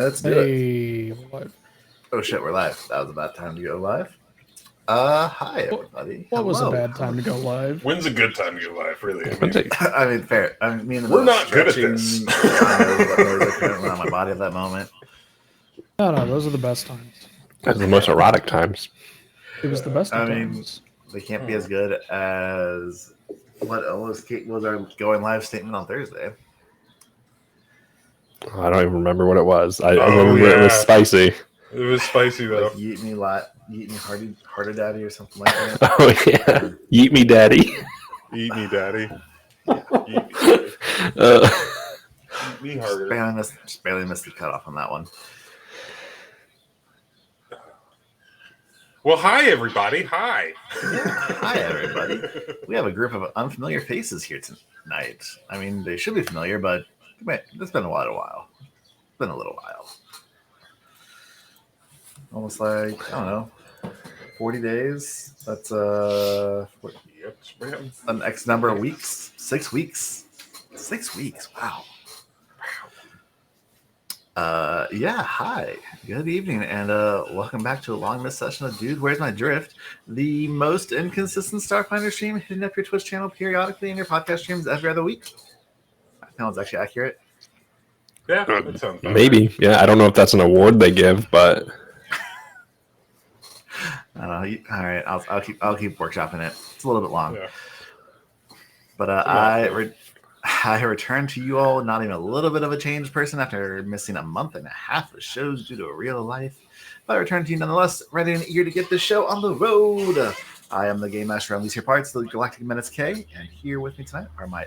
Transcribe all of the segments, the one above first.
Let's do it. Hey, we're live. Oh shit, we're live. That was a bad time to go live. Hi everybody. What was a Hello. bad time to go live? When's a good time to go live, really? I mean, I mean, fair. I mean, me and the We're not good at stretching, this. I know what noise I couldn't on my body at that moment. No, those are the best times. That's the most erotic times. It was the best of I mean, times. they can't be as good as what was our going live statement on Thursday. I don't even remember what it was. I Oh, remember it was yeah. spicy. it was spicy, though. Like yeet me harder daddy or something like that. Oh yeah, yeet me, daddy. Eat me, daddy. Eat me, daddy. Eat me harder. Just barely missed the cutoff on that one. Well, hi, everybody. Hi. Hi everybody. We have a group of unfamiliar faces here tonight. I mean, they should be familiar, but it's been a while. It's been a little while. Almost like, I don't know, 40 days. That's Yep, spam. an X number of weeks. 6 weeks. 6 weeks. Wow. Yeah, hi. Good evening, and welcome back to a long missed session of Dude, Where's My Drift? The most inconsistent Starfinder stream hitting up your Twitch channel periodically and your podcast streams every other week. That sounds actually accurate. Yeah, that sounds about Maybe. right. Yeah, I don't know if that's an award they give, but I don't know. All right, I'll keep workshopping it. It's a little bit long, Yeah. but I returned to you all, not even a little bit of a changed person after missing a month and a half of shows due to a real life. But I returned to you nonetheless, ready and eager to get this show on the road. I am the Game Master on these here parts, the Galactic Menace K, and here with me tonight are my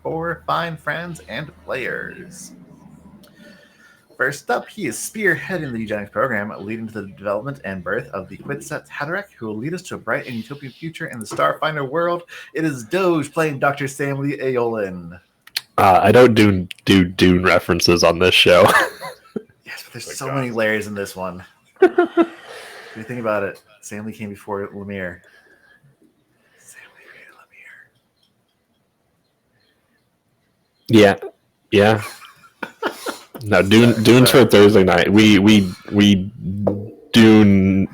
four fine friends and players. First up, he is spearheading the eugenics program, leading to the development and birth of the Quidset Haderach, who will lead us to a bright and utopian future in the Starfinder world. It is Doge playing Dr. Sam Lee Aolin. I don't do Dune references on this show. Yes, but there's Thank so God. many layers in this one. If you think about it, Sam Lee came before Lemire. Sam Lee created Lemire. Yeah. No, Dune's for Thursday night. We Dune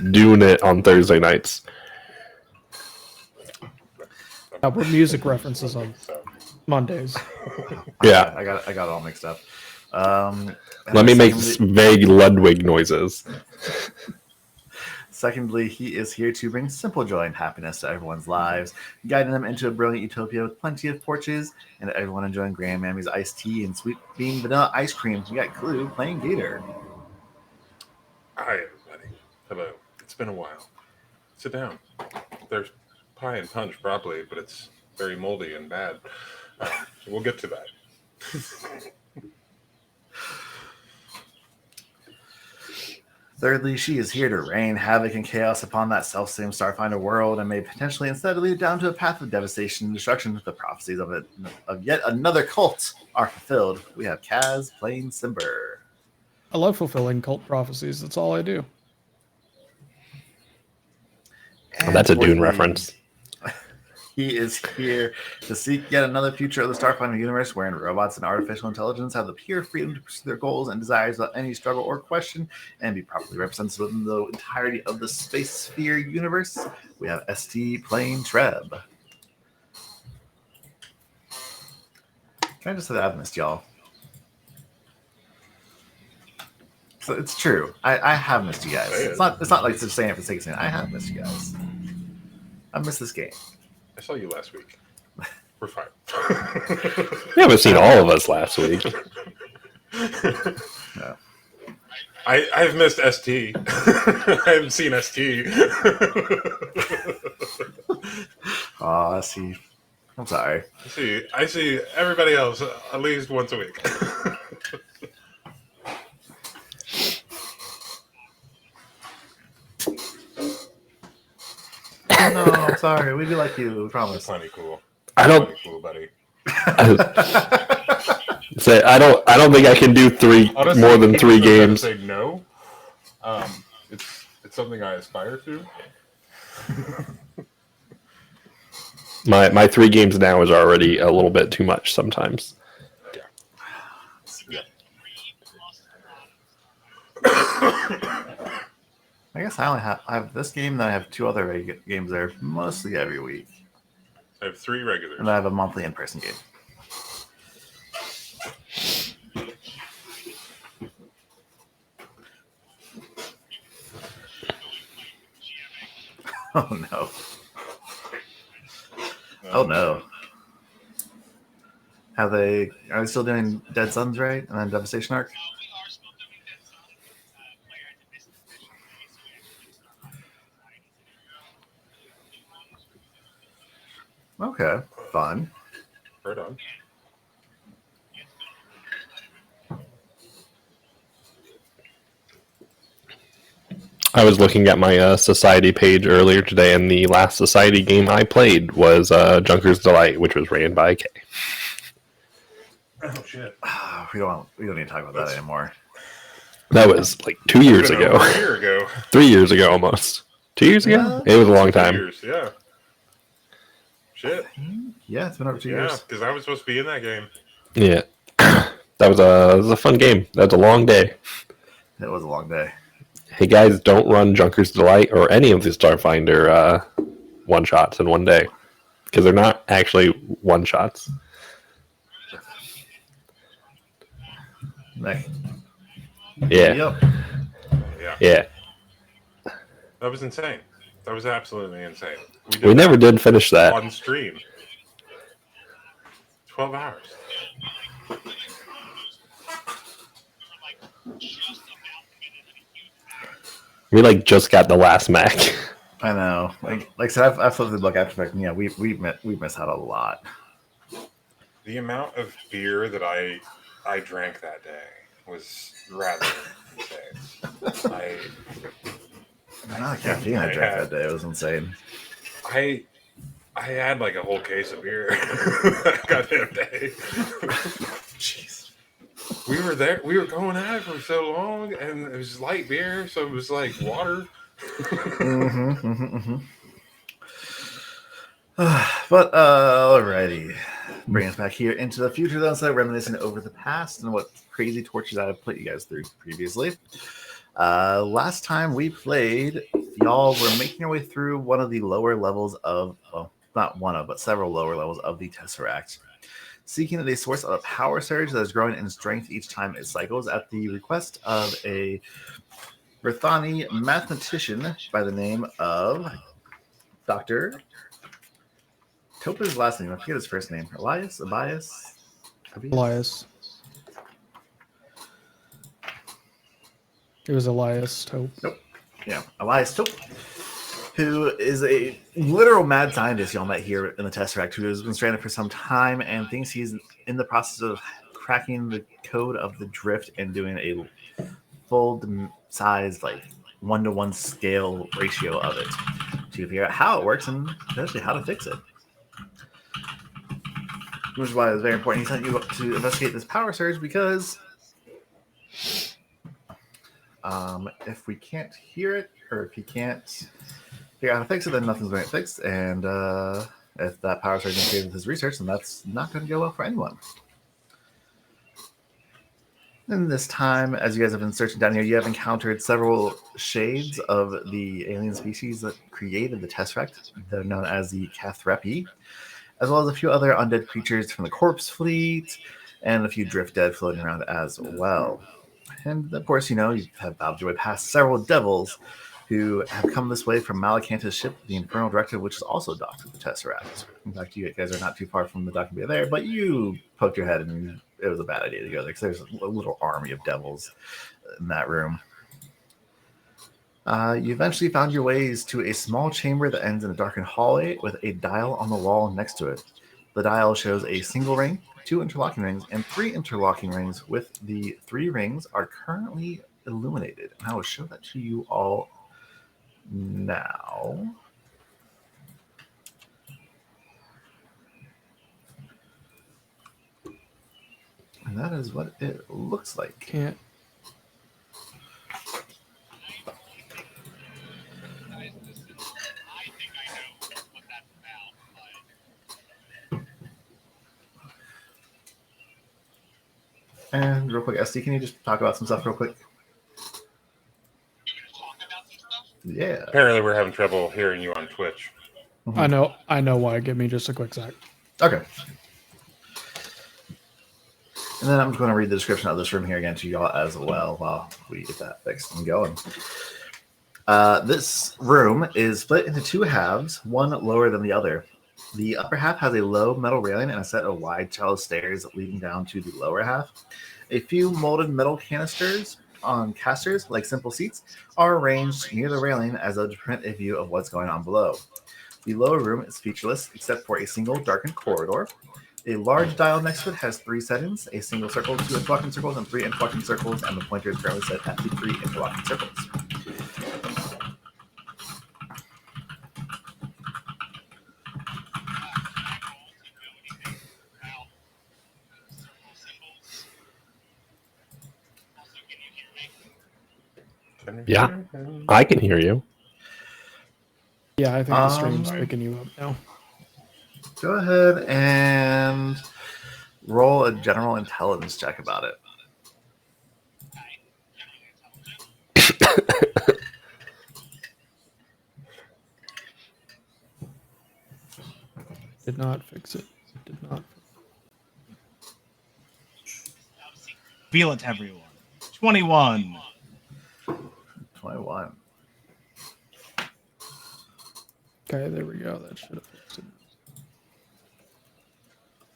it on Thursday nights. We're music references on So, Mondays. Yeah. I got it all mixed up. Let me make secondly- vague Ludwig noises. Secondly, he is here to bring simple joy and happiness to everyone's lives, guiding them into a brilliant utopia with plenty of porches and everyone enjoying Grandmammy's iced tea and sweet bean vanilla ice cream. We got Clue playing Gator. hi, everybody. Hello. It's been a while. Sit down. There's pie and punch, probably, but it's very moldy and bad. We'll get to that. Thirdly, she is here to rain havoc and chaos upon that self-same Starfinder world and may potentially instead lead down to a path of devastation and destruction if the prophecies of yet another cult are fulfilled. We have Kaz playing Simber. I love fulfilling cult prophecies. That's all I do. And That's a Dune fourthly, reference. He is here to seek yet another future of the Starfinder universe wherein robots and artificial intelligence have the pure freedom to pursue their goals and desires without any struggle or question and be properly represented within the entirety of the Space Sphere universe. We have ST playing Treb. Can I just say that I've missed y'all? So it's true. I have missed you guys. Say it. It's not like just saying it for the sake of saying it. I have missed you guys. I missed this game. I saw you last week. We're fine. You haven't seen all of us last week. No. I've missed ST. I haven't seen ST. Oh, I see. I'm sorry. I see everybody else at least once a week. No, I'm sorry. We do like you. We You're promise. plenty cool. I don't Plenty cool, buddy. say I don't think I can do Honestly, more than 3 I'm gonna games. Say no. It's something I aspire to. My 3 games now is already a little bit too much sometimes. I guess I have this game, then I have 2 other games there mostly every week. I have 3 regulars. And I have a monthly in-person game. Oh no. Oh no. Are they still doing Dead Suns, right? And then Devastation Arc? Okay, fun. Right on. I was looking at my society page earlier today, and the last society game I played was Junker's Delight, which was ran by Kay. Oh shit. We don't need to talk about that anymore. That was like 2 years It's been ago. over a year ago. 3 years ago almost. 2 years ago? It was a long 2 time. years, yeah. Shit. Yeah, it's been over 2 Yeah, years. because I was supposed to be in that game. Yeah. That was a fun game. That was a long day. It was a long day. Hey guys, don't run Junker's Delight or any of the Starfinder one-shots in one day. Because they're not actually one-shots. Like, Yeah. Yep. Yeah. Yeah. That was insane. That was absolutely insane. We never did finish that. On stream. 12 hours. We just got the last Mac. I know. Like I said, I've flipped the book after fact. Yeah, we missed out a lot. The amount of beer that I drank that day was rather insane. The amount of caffeine I drank that day was insane. I had like a whole case of beer that goddamn day. Jeez. We were there. We were going at it for so long, and it was light beer, so it was like water. But alrighty, bring us back here into the future. Then, so reminiscing over the past and what crazy tortures I've put you guys through previously. Last time we played, y'all were making your way through one of the lower levels of, well, not one of, but several lower levels of the Tesseract, seeking a source of a power surge that is growing in strength each time it cycles at the request of a Rithani mathematician by the name of Dr. Topa's last name. I forget his first name. Elias? Elias. It was Elias Tope. Nope. Yeah, Elias Tope, who is a literal mad scientist y'all met here in the Tesseract, who has been stranded for some time and thinks he's in the process of cracking the code of the drift and doing a full size, like 1-to-1 scale ratio of it to figure out how it works and eventually how to fix it. Which is why it was very important he sent you to investigate this power surge, because if we can't hear it, or if he can't figure out how to fix it, then nothing's going to get fixed. And if that power surge interferes with his research, then that's not going to go well for anyone. And this time, as you guys have been searching down here, you have encountered several shades of the alien species that created the Tesseract. They're known as the Cathrepi, as well as a few other undead creatures from the Corpse Fleet, and a few Drift Dead floating around as well. And of course, you have bobbed your way past several devils who have come this way from Malacanta's ship, the Infernal Directive, which is also docked with the Tesseract. In fact, you guys are not too far from the docking bay there, but you poked your head and it was a bad idea to go there because there's a little army of devils in that room. You eventually found your ways to a small chamber that ends in a darkened hallway with a dial on the wall next to it. The dial shows a single ring, 2 interlocking rings, and 3 interlocking rings, with the 3 rings are currently illuminated. And I will show that to you all now. And that is what it looks like. Can't. And real quick, SD, can you just talk about some stuff real quick? Yeah. Apparently, we're having trouble hearing you on Twitch. I know why. Give me just a quick sec. Okay. And then I'm just going to read the description of this room here again to y'all as well while we get that fixed and going. This room is split into two halves, one lower than the other. The upper half has a low metal railing and a set of wide trellis stairs leading down to the lower half. A few molded metal canisters on casters, like simple seats, are arranged near the railing as though to prevent a view of what's going on below. The lower room is featureless except for a single darkened corridor. A large dial next to it has 3 settings: a single circle, 2 interlocking circles, and 3 interlocking circles, and the pointer is currently set at the 3 interlocking circles. Yeah, I can hear you. Yeah, I think the stream's picking you up now. Go ahead and roll a general intelligence check about it. Did not fix it. Did not. Feel it, everyone. 21. 21. Okay, there we go. That should have fixed it.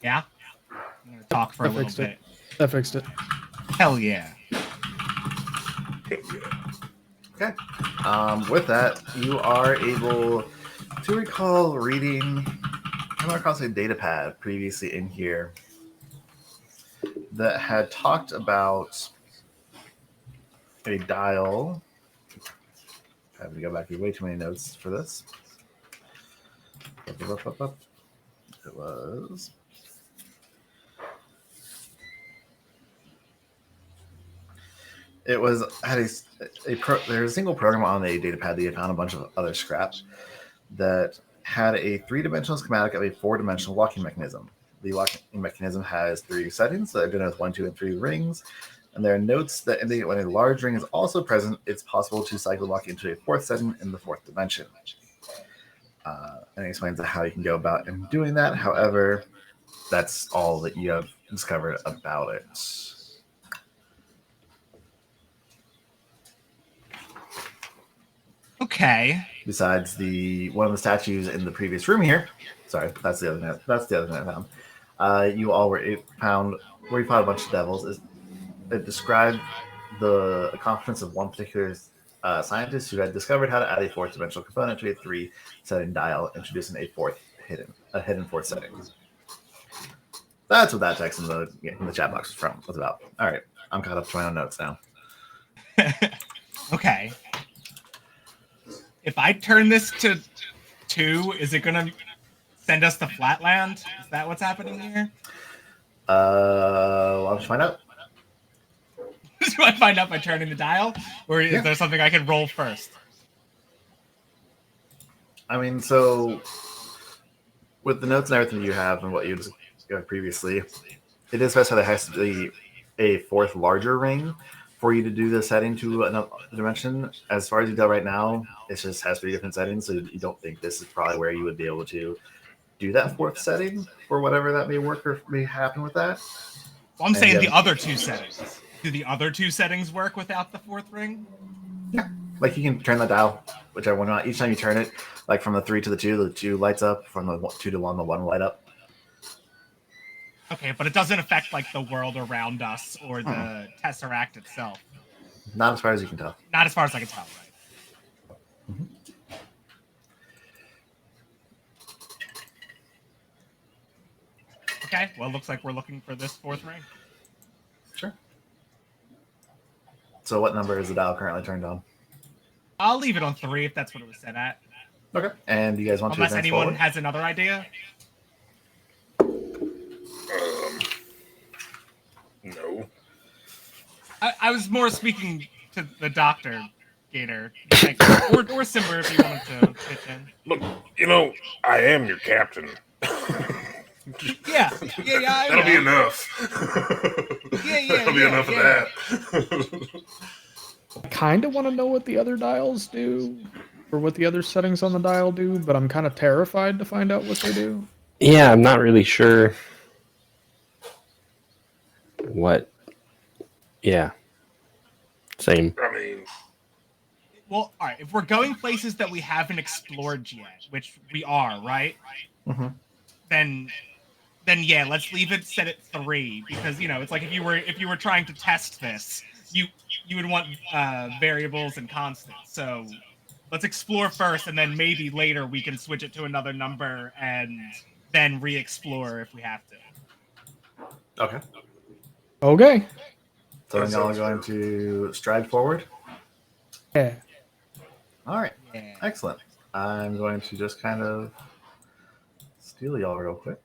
Yeah? I'm going to talk for a little fixed bit. it. That fixed it. Hell yeah. Okay. With that, you are able to recall reading, I'm across a data pad previously in here that had talked about a dial. I have to go back to way too many notes for this. It was. It was had there's a single program on the data pad that you found a bunch of other scrap that had a 3-dimensional schematic of a 4-dimensional locking mechanism. The locking mechanism has 3 settings, so they're with 1, 2, and 3 rings. And there are notes that indicate when a large ring is also present, it's possible to cycle lock into a 4th setting in the 4th dimension. And it explains how you can go about in doing that. However, that's all that you have discovered about it. Okay. Besides one of the statues in the previous room here. Sorry, that's the other note. That's the other note I found. You all found where you found a bunch of devils. It described the accomplishments of one particular scientist who had discovered how to add a 4th dimensional component to a 3-setting dial, introducing a hidden 4th setting. That's what that text in the chat box was about. All right, I'm caught up to my own notes now. Okay. If I turn this to 2, is it gonna send us to Flatland? Is that what's happening here? I'll just find out. Do I find out by turning the dial, or is there something I can roll first? I mean, so with the notes and everything you have and what you discussed previously, it is specified there has to be a 4th larger ring for you to do the setting to another dimension. As far as you tell right now, it just has 3 different settings, so you don't think this is probably where you would be able to do that 4th setting for whatever that may work or may happen with that. Well, I'm saying the other 2 settings. Do the other 2 settings work without the 4th ring? Yeah. Like you can turn the dial, whichever one you want. Each time you turn it, like from the 3 to the 2, the 2 lights up. From the 2 to 1, the 1 light up. Okay, but it doesn't affect like the world around us or the Tesseract itself. Not as far as you can tell. Not as far as I can tell, right? Mm-hmm. Okay, well, looks like we're looking for this 4th ring. Sure. So what number is the dial currently turned on? I'll leave it on 3 if that's what it was set at. Okay. And you guys want Unless to advance anyone forward? has another idea. No. I was more speaking to the doctor, Gator. Like, or Simber if you wanted to pitch in. Look, I am your captain. Yeah, I That'll know. be enough. That'll be enough of that. I kind of want to know what the other dials do. for what the other settings on the dial do, but I'm kind of terrified to find out what they do. Yeah, I'm not really sure what. Yeah. Same. I mean, Well, all right. If we're going places that we haven't explored yet, which we are, right? Mhm. Then yeah, let's leave it set at 3 because it's like if you were trying to test this, you would want variables and constants. So let's explore first, and then maybe later we can switch it to another number and then re-explore if we have to. Okay. Okay. So then That y'all are sounds going fair. to stride forward. Yeah. All right. Yeah. Excellent. I'm going to just kind of steal y'all real quick.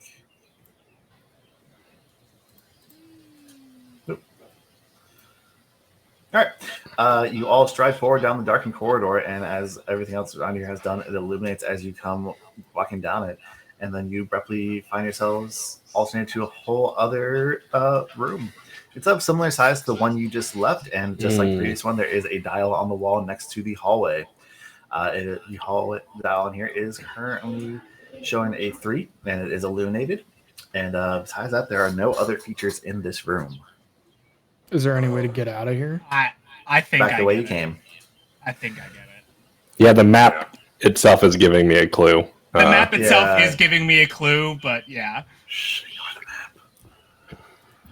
Oop. All right. You all stride forward down the darkened corridor, and as everything else around you has done, it illuminates as you come walking down it. And then you abruptly find yourselves alternated to a whole other room. It's of similar size to the one you just left, and just like the previous one, there is a dial on the wall next to the hallway. The hallway dial in here is currently showing a 3, and it is illuminated. And besides that, there are no other features in this room. Is there any way to get out of here? I think Back the way get you it. came. I think I get it. Yeah, the map itself is giving me a clue. The map itself yeah. is giving me a clue, but yeah. Shh, ignore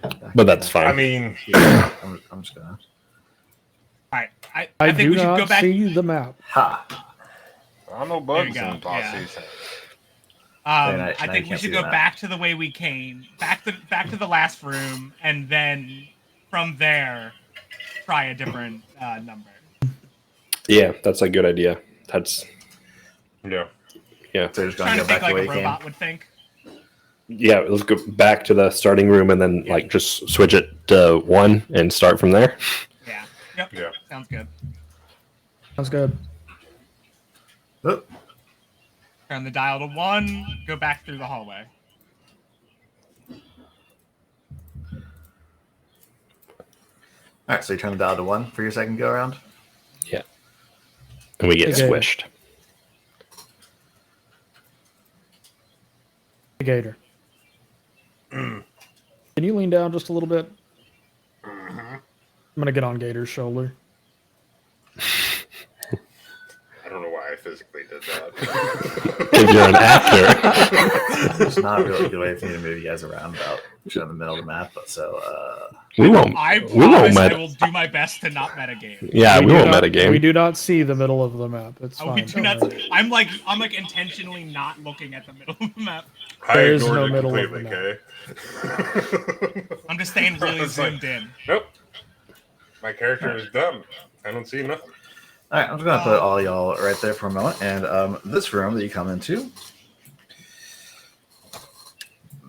the map. But that's fine. I mean, Yeah, I'm just gonna. All right. I I think do we should not go back. see the map. Ha! I know There you bugs go, in Boss yeah. Season. Now I you think we can't should see go the map. back to the way we came, back to the last room, and then from there try a different number. Yeah, that's a good idea. That's Yeah. So you're just Trying gonna to go think back the like way a you came. robot would think. yeah. Let's go back to the starting room and then like just switch it to 1 and start from there. Yeah. Yep. Yeah. Sounds good. Sounds good. Oop. Turn the dial to 1. Go back through the hallway. All right, so you turn the dial to 1 for your second go around. And we get Okay. squished. Hey, Gator. Can you lean down just a little bit? I'm gonna get on Gator's shoulder. I don't know why I physically did that. If you're an actor, It's not really a good way for me to move you guys around about in the middle of the map, but so we won't. I We won't promise I meta. will do my best to not metagame. Yeah, we do won't not- metagame. We do not see the middle of the map. It's fine. We do don't not. worry. I'm like intentionally not looking at the middle of the map. I There is ignored no it middle of completely, the okay? I'm just staying really It's like- zoomed in. Nope. My character is dumb. I don't see nothing. all right, I'm just gonna put all y'all right there for a moment. And this room that you come into,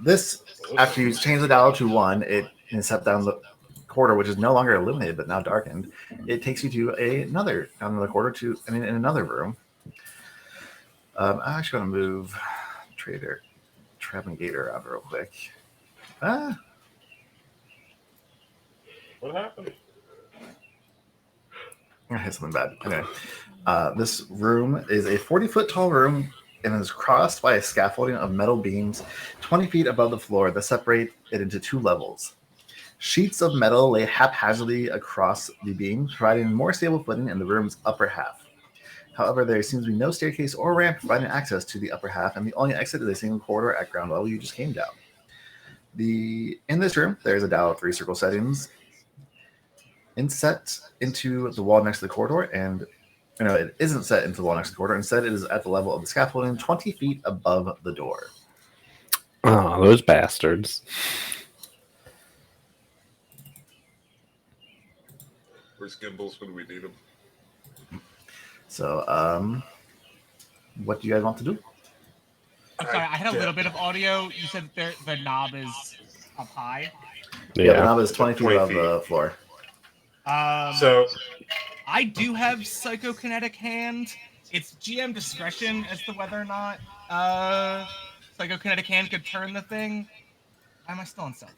this after you change the dial to 1, it and step down the corridor, which is no longer illuminated but now darkened. It takes you to another corridor in another room. I'm actually gonna move Trap and Gator around real quick. What happened? I hit something bad. Okay. This room is a 40-foot tall room and is crossed by a scaffolding of metal beams 20 feet above the floor that separate it into 2 levels. Sheets of metal lay haphazardly across the beams, providing more stable footing in the room's upper half. However, there seems to be no staircase or ramp providing access to the upper half, and the only exit is a single corridor at ground level you just came down. In this room, there is a dial of 3 circle settings inset into the wall next to the corridor, and it isn't set into the wall next to the corridor. Instead, it is at the level of the scaffolding 20 feet above the door. Oh, those bastards. Where's Gimbals when we need him? So, what do you guys want to do? I'm sorry, I had a little bit of audio. You said the knob is up high. Yeah, the Yeah. knob is 20 feet 20 above feet. the floor. So, I do have psychokinetic hand. It's GM discretion as to whether or not psychokinetic hand could turn the thing. Why am I still on stealth?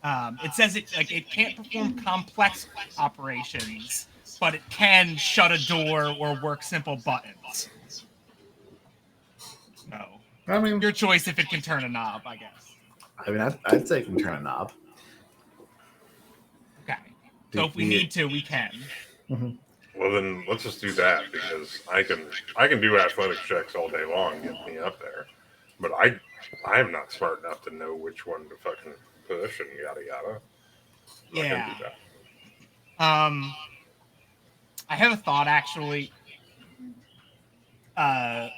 It says it can't perform complex operations, but it can shut a door or work simple buttons. So, I mean, your choice if it can turn a knob, I guess. I'd say you can turn a knob. Okay. So if we need to, we can. Well, then let's just do that because I can do athletic checks all day long, and get me up there, but I am not smart enough to know which one to fucking push and yada yada. I'm not gonna do that. I have a thought actually. I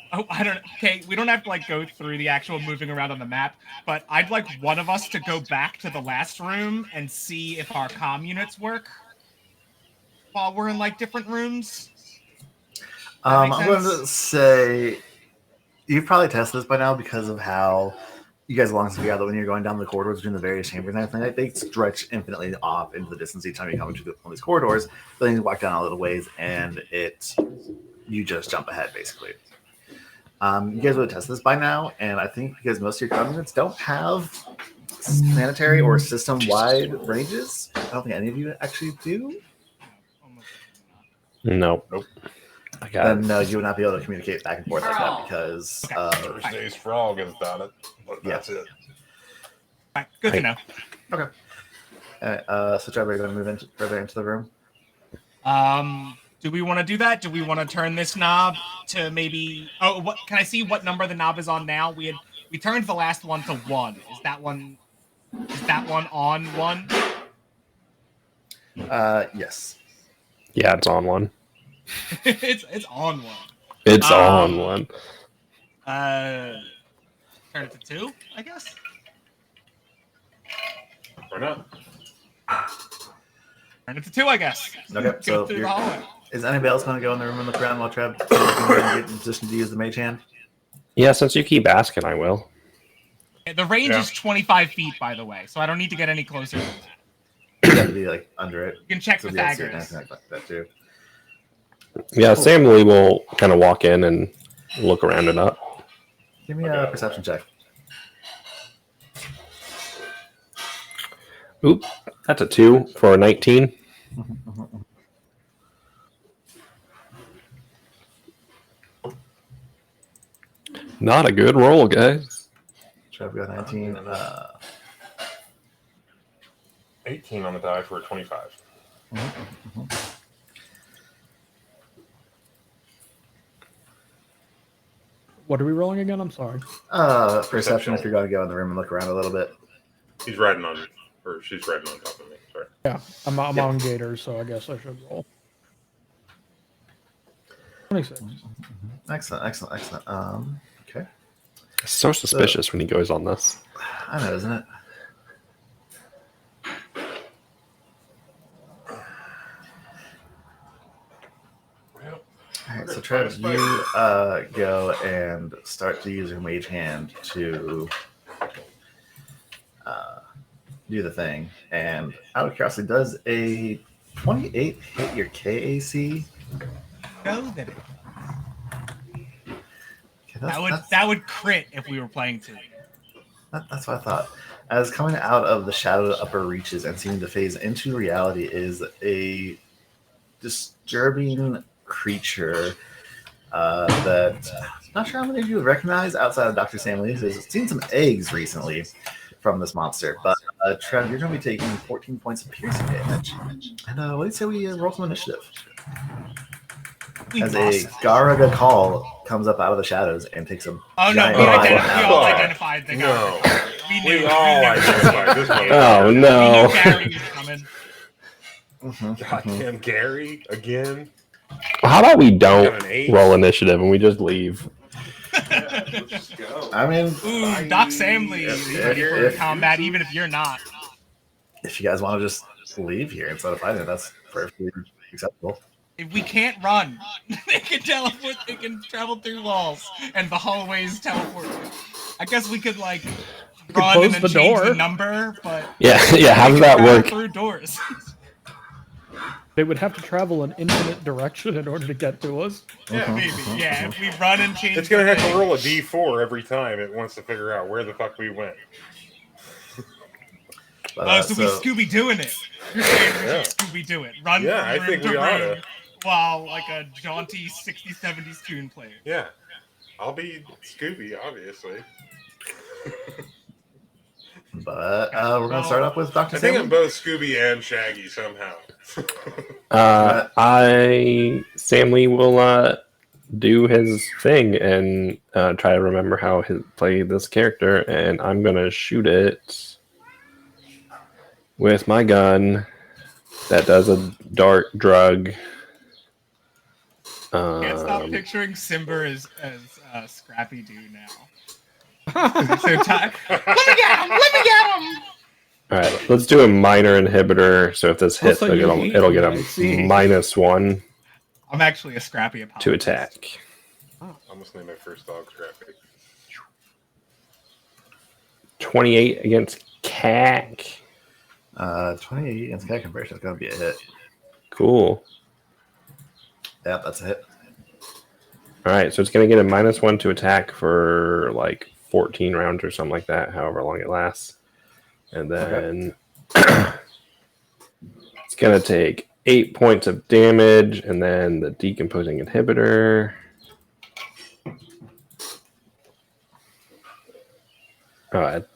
don't. Okay, we don't have to like go through the actual moving around on the map, but I'd like one of us to go back to the last room and see if our comm units work while we're in like different rooms. I'm going to say you've probably tested this by now because of how you guys long figure out that when you're going down the corridors between the various chambers and everything, they stretch infinitely off into the distance each time you come into one of these corridors. Then you walk down a little ways and you just jump ahead basically. You guys would have tested this by now, and I think because most of your comm units don't have planetary or system-wide ranges, I don't think any of you actually do. Nope. I got Then it. no, you would not be able to communicate back and forth like that because Thursday's frog has done it, but that's it. Right, good to know. so Trevor, are you going to move further into the room? Do we want to do that? Do we want to turn this knob to maybe? Oh, what can I see? What number the knob is on now? We turned the last one to 1. Is that one on 1? Yes. Yeah, it's on one. it's on 1. It's on one. Turn it to 2, I guess. Or not? Turn it to 2, I guess. Okay, Go so through the hallway. is anybody else going to go in the room and look around while Trev get in position to use the mage hand? Yeah, since you keep asking, I will. The range Yeah. is 25 feet, by the way, so I don't need to get any closer than that. You have to be like under it. You can check So be able to see it and Pythagoras. everything like that too. Yeah, Sam Lee will kind of walk in and look around it up. Give me a perception check. Oop, that's a 2 for a 19. Not a good roll, guys. Trev got 19. 18 on the die for a 25. What are we rolling again? I'm sorry. Perception if you're going to go in the room and look around a little bit. He's riding on, or she's riding on top of me. Sorry. Yeah, I'm Yeah. on Gators, so I guess I should roll. 26. Excellent. Okay. It's so suspicious when he goes on this. I know, isn't it? Well, All right, so Trev, you go and start to use your mage hand to do the thing. And out of curiosity, does a 28 hit your KAC? No, that it. Okay, That would crit if we were playing 2. that's what I thought. As coming out of the shadow upper reaches and seeming to phase into reality is a disturbing creature that I'm not sure how many of you would recognize outside of Dr. Sam Lee, who's seen some eggs recently from this monster. But Trev, you're going to be taking 14 points of piercing damage. And what do you say we roll some initiative? We As lost. a Garaga call comes up out of the shadows and takes a Oh no, giant we bite all out. identified the No. guy. We knew. We all knew. identified this one. Oh, We no. knew Gary was coming. Goddamn Gary again. How about we Got don't an 8. roll initiative and we just leave? Let's just go. I mean, Ooh, Doc Samley is ready for combat, even if you're not. if you guys want to just leave here instead of fighting, that's perfectly acceptable. If we can't run, they can teleport. They can travel through walls, and the hallways teleport. I guess we could like could run close and then the change door. the number, but Yeah, how we does can that travel work? through doors. They would have to travel an infinite direction in order to get to us. Yeah, maybe. Yeah, if we run and change. It's gonna the have to thing. roll a d4 every time it wants to figure out where the fuck we went. But, Oh, so we Scooby doing it. You're saying we Yeah. should Scooby do it. Run Yeah, from I room think to we room oughta. while like a jaunty 60s, 70s tune plays. Yeah. I'll be Scooby, obviously. But we're gonna start off with Dr. I think Sam. I'm both Scooby and Shaggy somehow. Sam Lee will do his thing and try to remember how to play this character, and I'm gonna shoot it with my gun that does a dart drug. Can't stop picturing Simber as Scrappy Doo now. So tired. Let me get him! Let me get him! All right, let's do a minor inhibitor. So if this hits, Also, you hate it'll me, get I see. a -1 I'm actually a Scrappy apologist. to attack. Almost named my first dog Scrappy. 28 against CAC. 28 against cat conversion is gonna be a hit. Cool. Yeah, that's a hit. All right, so it's going to get a -1 to attack for like 14 rounds or something like that, however long it lasts. And then it's going to take 8 points of damage, and then the decomposing inhibitor.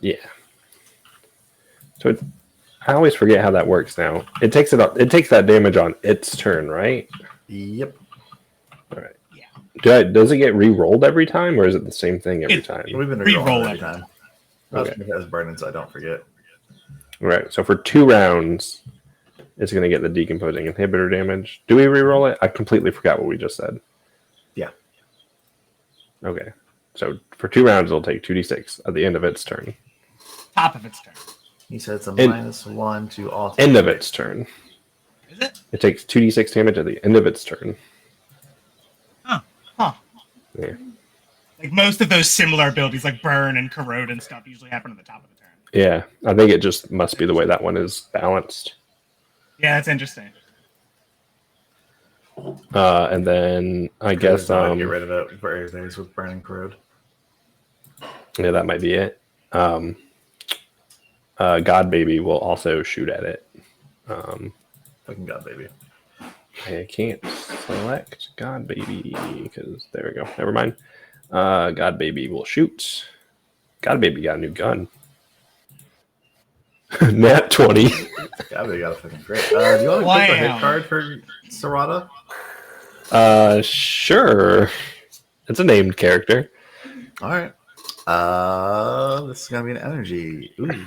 Yeah. So I always forget how that works now. It takes that damage on its turn, right? Yep. All right. Yeah. Does it get re-rolled every time, or is it the same thing every time? We've been Re-roll re-rolling every every time. I'll Okay. just make it as burning so I don't forget. All right. So for 2 rounds, it's going to get the decomposing inhibitor damage. Do we re-roll it? I completely forgot what we just said. Yeah. Okay. So for 2 rounds, it'll take 2d6 at the end of its turn. Top of its turn. He said it's a End- -1 to all. End of its turn. Is it? It takes 2d6 damage at the end of its turn. Huh. Yeah. Like most of those similar abilities, like burn and corrode and stuff, usually happen at the top of the turn. Yeah. I think it just must be the way that one is balanced. Yeah, that's interesting. And then I guess get rid of it for everything with burning corrode. yeah, that might be it. God Baby will also shoot at it. Fucking god, baby. I can't select God Baby because there we go. Never mind. God Baby will shoot. God Baby got a new gun. Nat 20. God, baby got a fucking great. Do you want to click the hit Wow. card for Sarada? Sure. It's a named character. All right. This is gonna be an energy. Ooh.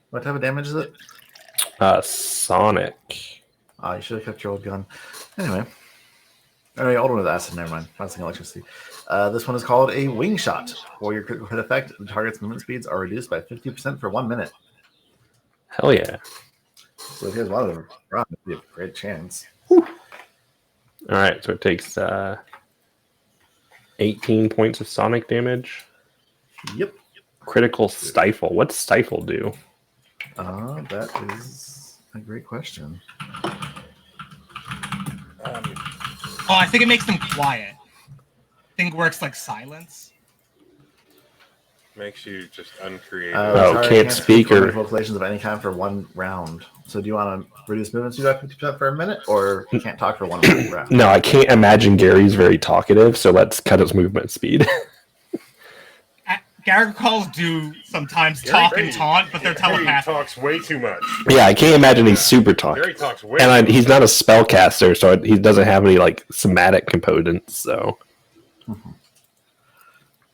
What type of damage is it? Sonic. Oh, you should have kept your old gun. Anyway. Anyway, old one with acid. Never mind. I was thinking electricity. This one is called a wing shot. For your critical hit effect, the target's movement speeds are reduced by 50% for 1 minute. Hell yeah. So if you guys wanted to run, it'd be a great chance. All right, so it takes 18 points of sonic damage. Yep. Critical stifle. What's stifle do? That is a great question. Oh, I think it makes them quiet. I think it works like silence. Makes you just uncreative. Oh, can't speak or- vocalizations of any kind for 1 round. So do you want to reduce movement speed by 50% for a minute, or you can't talk for 1 round? No, I can't imagine Gary's very talkative, so let's cut his movement speed. Gary calls do sometimes Gary talk Brady- and taunt, but they're Gary telepathic. talks way too much. Yeah, I can't imagine he's super talk. Gary talks way And too he's not a spellcaster, so he doesn't have any like somatic components. So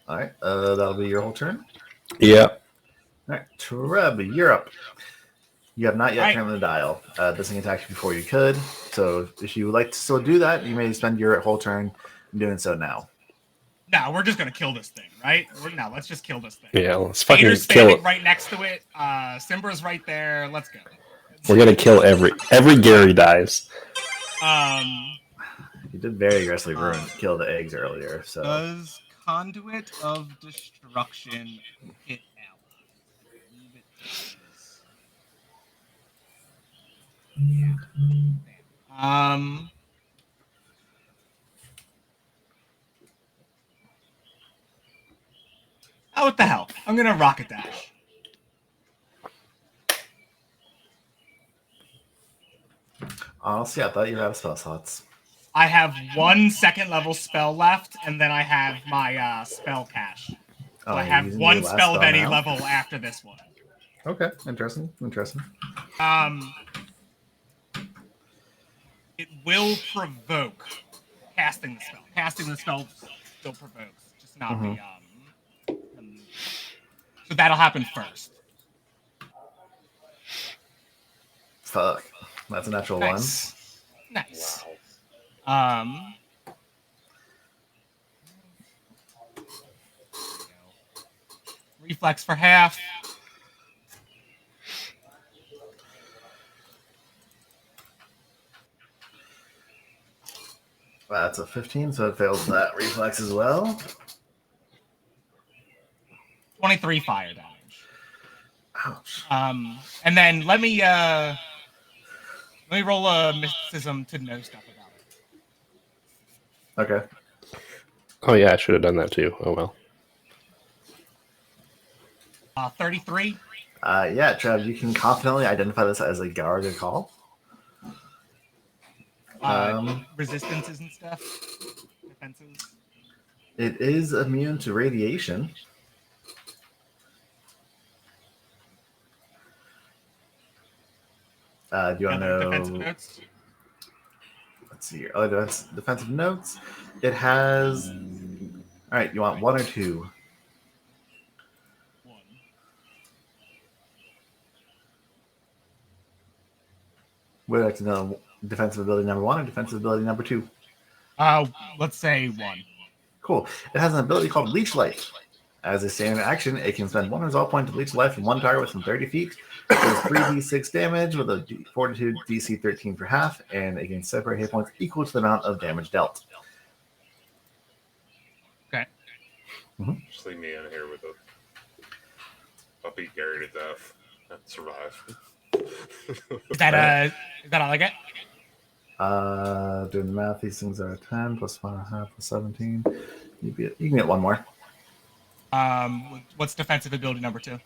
All right, that'll be your whole turn. yeah, All right, Treb, you're up. You have not yet Right. turned the dial. This thing attacked you before you could. So if you would like to still do that, you may spend your whole turn doing so now. No, we're just gonna kill this thing, right? Let's just kill this thing. yeah. Let's fucking Vader's kill standing it. right next to it. Simbra's right there. Let's go. We're gonna kill every Gary dies. You did very aggressively kill the eggs earlier. So Does Conduit of Destruction hit ally? I believe it does. Yeah. Oh, what the hell? I'm gonna rocket dash. Honestly, I thought you were out of spell slots. I have 1 second level spell left, and then I have my spell cache. So I you're have using 1 your last spell of any now? level after this one. Okay, interesting. It will provoke casting the spell. Casting the spell still provokes, just not Mhm. so that'll happen first. Fuck. That's a natural Nice. Nice. Wow. Reflex for half. That's a 15, so it fails that reflex as well. 23 fire damage. Ouch. And then let me roll a mysticism to know stuff about it. Okay. Oh yeah, I should have done that too. Oh well. 33. Yeah, Trev, you can confidently identify this as a Garga call. Resistances and stuff. Defenses. It is immune to radiation. Do you want to Other know? defensive notes? Let's see here. Oh, defensive notes. It has. All right, you want 1 or 2? 1. Would you like to know defensive ability number 1 or defensive ability number 2? Let's say 1. Cool. It has an ability called Leech Life. As a standard action, it can spend 1 resolve point to leech life from one target within 30 feet. It does 3d6 damage with a fortitude DC 13 for half, and it can separate hit points equal to the amount of damage dealt. Okay. Just leave me in here with a. I'll beat Gary to death and survive. Is that all I get? Doing the math, these things are 10 plus 1.5 plus 17. You can get 1 more. What's defensive ability number 2?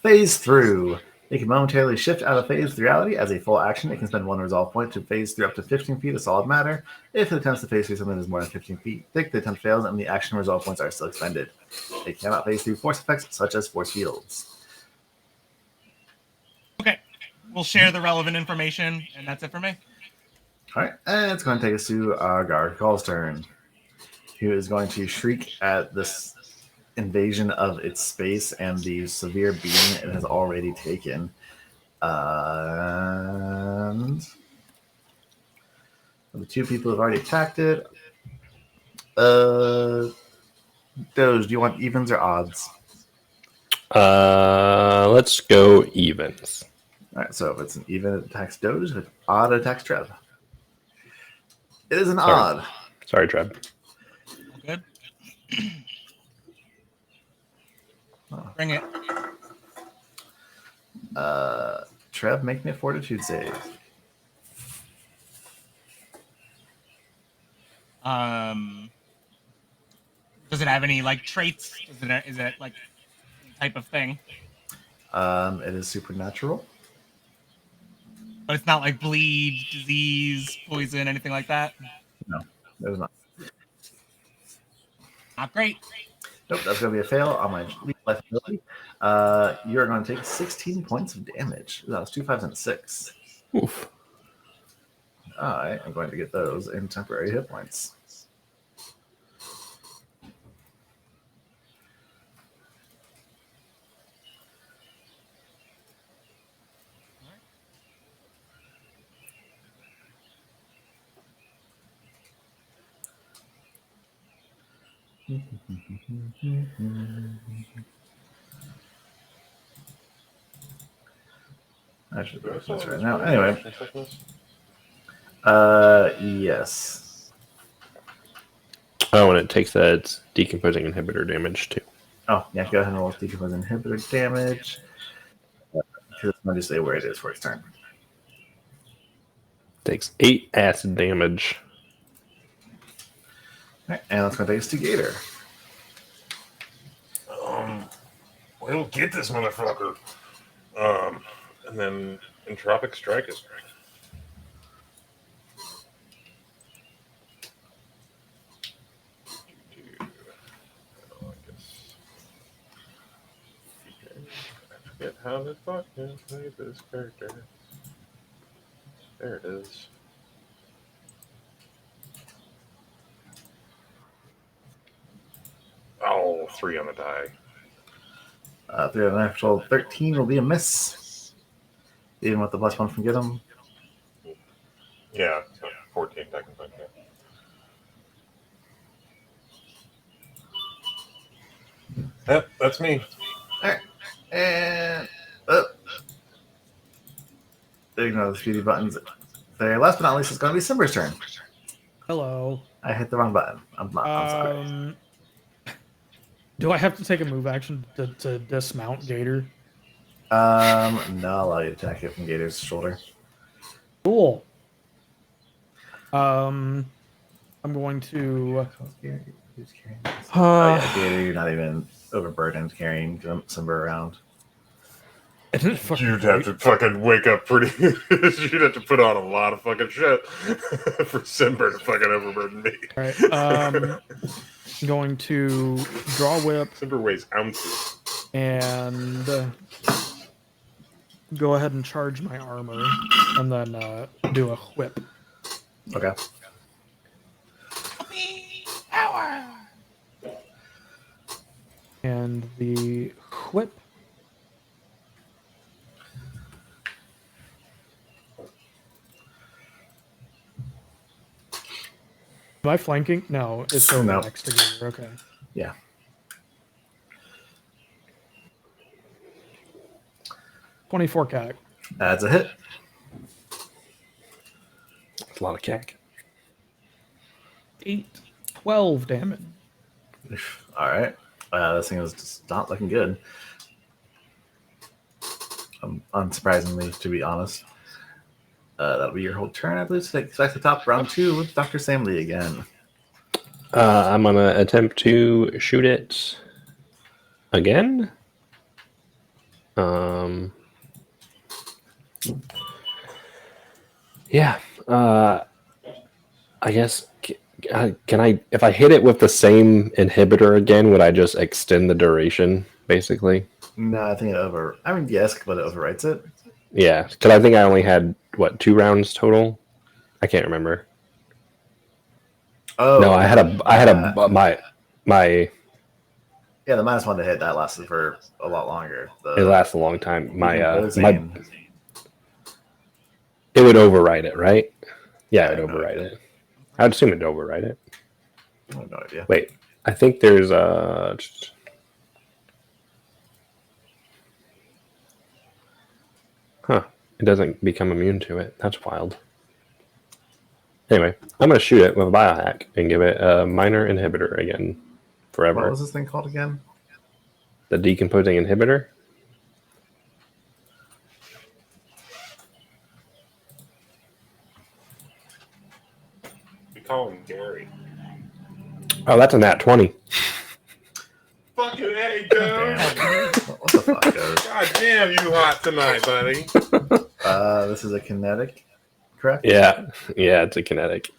Phase through. It can momentarily shift out of phase through reality as a full action. It can spend 1 resolve point to phase through up to 15 feet of solid matter. If it attempts to phase through something that is more than 15 feet thick, the attempt fails and the action resolve points are still expended. It cannot phase through force effects such as force fields. Okay. We'll share the relevant information, and that's it for me. All right, and it's going to take us to Garga Call's turn. Who is going to shriek at this invasion of its space and the severe beating it has already taken. And the 2 people have already attacked it. Doge, do you want evens or odds? Let's go evens. All right, so if it's an even, it attacks Doge. If it's odd, it attacks Trev. It is an odd. Sorry, Trev. Good. Bring it. Trev, make me a fortitude save. Does it have any like traits? Is it like any type of thing? It is supernatural. But it's not like bleed, disease, poison, anything like that? No, it is not. Not great. Nope, that's going to be a fail on my life ability. You're going to take 16 points of damage. That was 2 5s and 6. Oof. I am going to get those in temporary hit points. I should do this right now. Anyway, yes. Oh, and it takes that decomposing inhibitor damage too. Oh, yeah, go ahead and roll decompose inhibitor damage. Because I'm going to say where it is for its turn. Takes 8 acid damage. All right, and that's going to take us to Gator. We'll get this motherfucker. And then Entropic Strike is Forget how to fucking play this character. There it is. Oh, 3 on the die. 3 on the natural 13 will be a miss. Even with the +1 from get him. Yeah, so 14 technically. Yeah. Yep, that's me. And ignore the speedy buttons. There, last but not least, it's going to be Simber's turn. Hello. I hit the wrong button. I'm sorry. Do I have to take a move action to dismount Gator? No, I'll allow you to attack it from Gator's shoulder. Cool. I'm going to. Who's carrying this? Oh yeah, Gator, you're not even overburdened carrying Simber around. You'd have to fucking wake up pretty. You'd have to put on a lot of fucking shit for Simber to fucking overburden me. All right. I'm going to draw whip Simber weighs ounces. and go ahead and charge my armor, and then do a whip. Okay. And the whip. Am I flanking? No, it's over No. next to Gator. Okay. Yeah. $24 CAC. That's a hit. That's a lot of cack. 12 damage. All right. This thing is just not looking good. Unsurprisingly, to be honest. That'll be your whole turn, I believe. So take back to top round 2 with Dr. Sam Lee again. I'm gonna attempt to shoot it again. Yeah. I guess can I, if I hit it with the same inhibitor again, would I just extend the duration basically? No, I think yes, but it overwrites it. Yeah, because I think I only had 2 rounds total. I can't remember. Oh No, I had my yeah, the -1 to hit that lasted for a lot longer. it lasts a long time. My Decomposing- it would overwrite it, right? Yeah, it would I have no overwrite idea. it. I'd assume it'd overwrite it. I have no idea. Wait, I think there's it doesn't become immune to it. That's wild. Anyway, I'm gonna shoot it with a biohack and give it a minor inhibitor again forever. What was this thing called again? The decomposing inhibitor. We call him Gary. Uh, Oh, that's a nat 20. Fucking A, Damn. dude. What the fuck, goes? God damn, you hot tonight, buddy. This is a kinetic, correct? Yeah, it's a kinetic.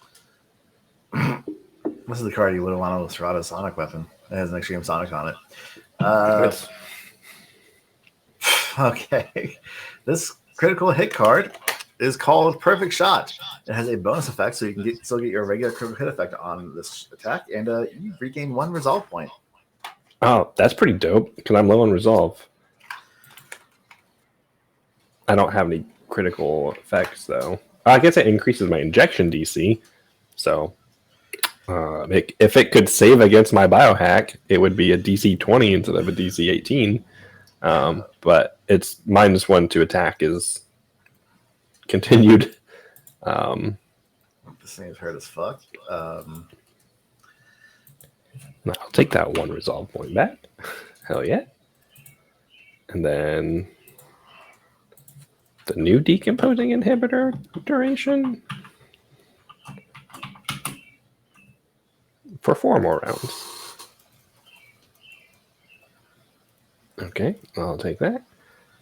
This is the card you would have wanted with Serrato's Sonic weapon. It has an extreme Sonic on it. That's- Okay. This critical hit card is called Perfect Shot. It has a bonus effect, so you can still get your regular critical hit effect on this attack, and you regain 1 resolve point. Oh, that's pretty dope because I'm low on resolve. I don't have any critical effects though. I guess it increases my injection DC. So if it could save against my biohack, it would be a DC 20 instead of a DC 18. But it's -1 to attack is continued. This thing is hurt as fuck. I'll take that 1 resolve point back. Hell yeah. And then the new decomposing inhibitor duration for 4 more rounds. Okay, I'll take that.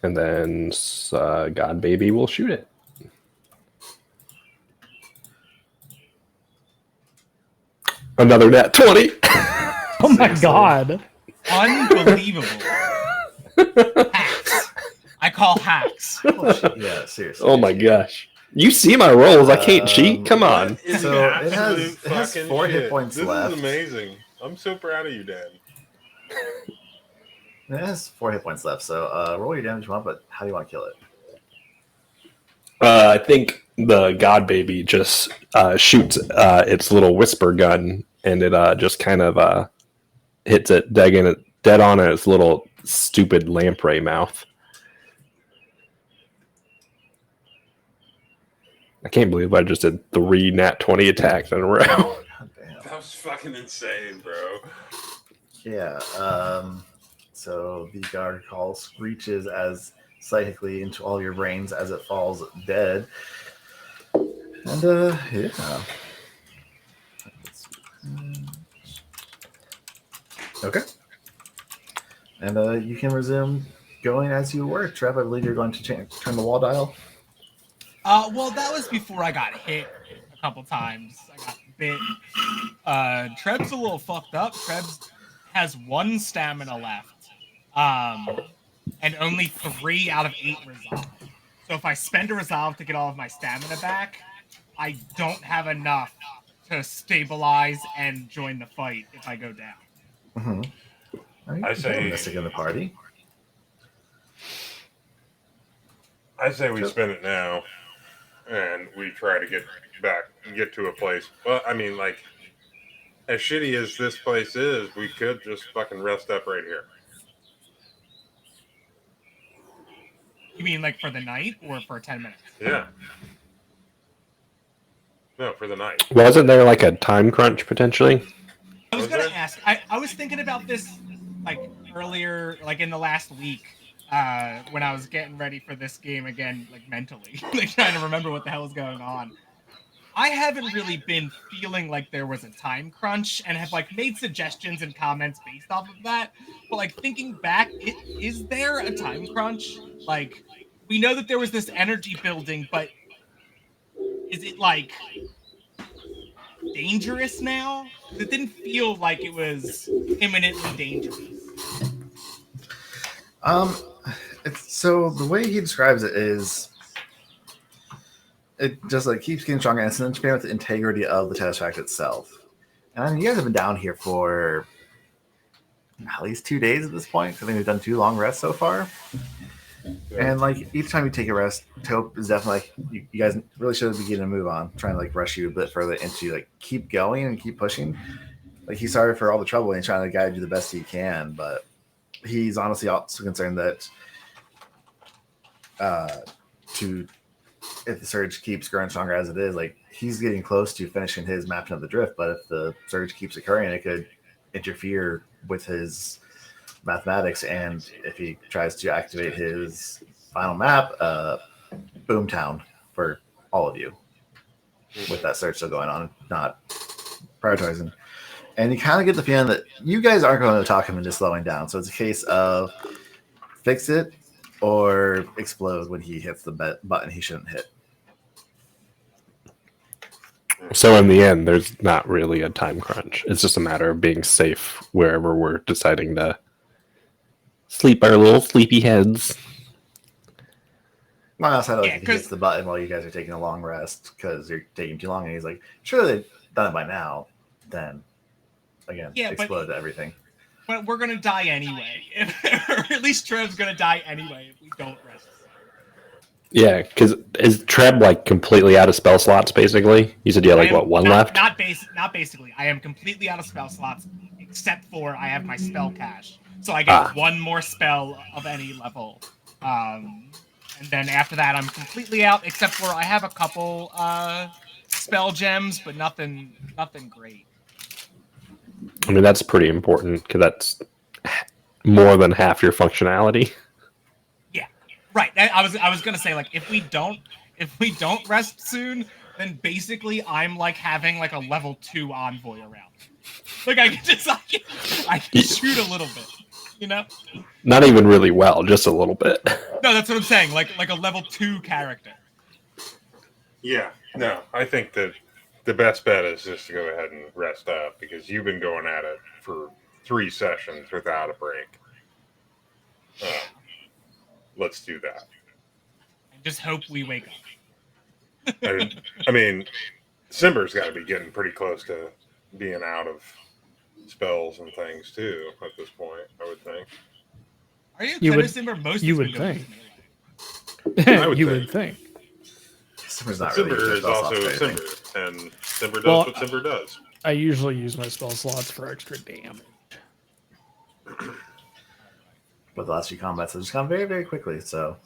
And then God Baby will shoot it. Another nat 20. Oh my god. Unbelievable. Hacks. I call hacks. Yeah, seriously. Oh my gosh. You see my rolls. I can't cheat. Come on. That is So absolute it has fucking 4 hit shit. points This left. is amazing. I'm so proud of you, Dan. It has 4 hit points left. So roll your damage you want, but how do you want to kill it? I think the God Baby just shoots its little whisper gun, and it just kind of hits it dead on its little stupid lamprey mouth. I can't believe I just did 3 nat 20 attacks in a row. God damn. That was fucking insane, bro. Yeah. So the guard call screeches as psychically into all your brains as it falls dead. And yeah. Okay. And you can resume going as you were. Trev, I believe you're going to turn the wall dial. Well, that was before I got hit a couple times. I got bit. Treb's a little fucked up. Treb's has 1 stamina left, and only 3 out of 8 resolve. So if I spend a resolve to get all of my stamina back, I don't have enough to stabilize and join the fight if I go down. Mm-hmm. I say- Mystic in the party. I say we spin it now, and we try to get to a place. Well, I mean, like, as shitty as this place is, we could just fucking rest up right here. You mean like for the night or for 10 minutes? Yeah. No, for the night. Wasn't there like a time crunch potentially? I was Was gonna there? ask. I was thinking about this like earlier, like in the last week, when I was getting ready for this game again, like mentally, like trying to remember what the hell is going on. I haven't really been feeling like there was a time crunch, and have like made suggestions and comments based off of that. But like thinking back, is there a time crunch? Like we know that there was this energy building, but is it like dangerous now? It didn't feel like it was imminently dangerous. It's so the way he describes it is it just like keeps getting stronger and it's interfering with the integrity of the Tesseract itself. And I mean, you guys have been down here for at least 2 days at this point. I think we've done 2 long rests so far. And like each time you take a rest, Taupe is definitely like you guys really should be getting a move on, trying to like rush you a bit further into like keep going and keep pushing. Like he's sorry for all the trouble and trying to guide you the best he can, but he's honestly also concerned that if the surge keeps growing stronger as it is, like he's getting close to finishing his mapping of the drift, but if the surge keeps occurring, it could interfere with his mathematics, and if he tries to activate his final map, Boomtown for all of you with that search still going on, not prioritizing. And you kind of get the feeling that you guys aren't going to talk him into slowing down. So it's a case of fix it or explode when he hits the button he shouldn't hit. So in the end, there's not really a time crunch. It's just a matter of being safe wherever we're deciding to sleep our little sleepy heads. My outside like Yeah, if he 'cause- hits the button while you guys are taking a long rest because you're taking too long, and he's like, sure they've done it by now, then again, Yeah, but- explode everything. But we're gonna die anyway. Or at least Trev's gonna die anyway if we don't rest. Yeah, because is Treb like completely out of spell slots? Basically, you said you had like I am what, one not, left? Not basically. I am completely out of spell slots, except for I have my spell cache, so I get 1 more spell of any level. And then after that, I'm completely out, except for I have a couple spell gems, but nothing great. I mean, that's pretty important because that's more than half your functionality. Right. I was gonna say, like, if we don't rest soon, then basically I'm like having like a level 2 envoy around. Like I can shoot a little bit, you know? Not even really well, just a little bit. No, that's what I'm saying. Like a level 2 character. Yeah, no, I think that the best bet is just to go ahead and rest up because you've been going at it for 3 sessions without a break. let's do that. And just hope we wake up. I mean, Simber's got to be getting pretty close to being out of spells and things too at this point, I would think. Are you You kind would- of Simber? Most you has would been going think. melee. I would You think. would think. Simber's not really Simber using is spell also slots for anything. Simber, and Simber does Well, what Simber does. I usually use my spell slots for extra damage. But the last few combats have just gone very, very quickly. So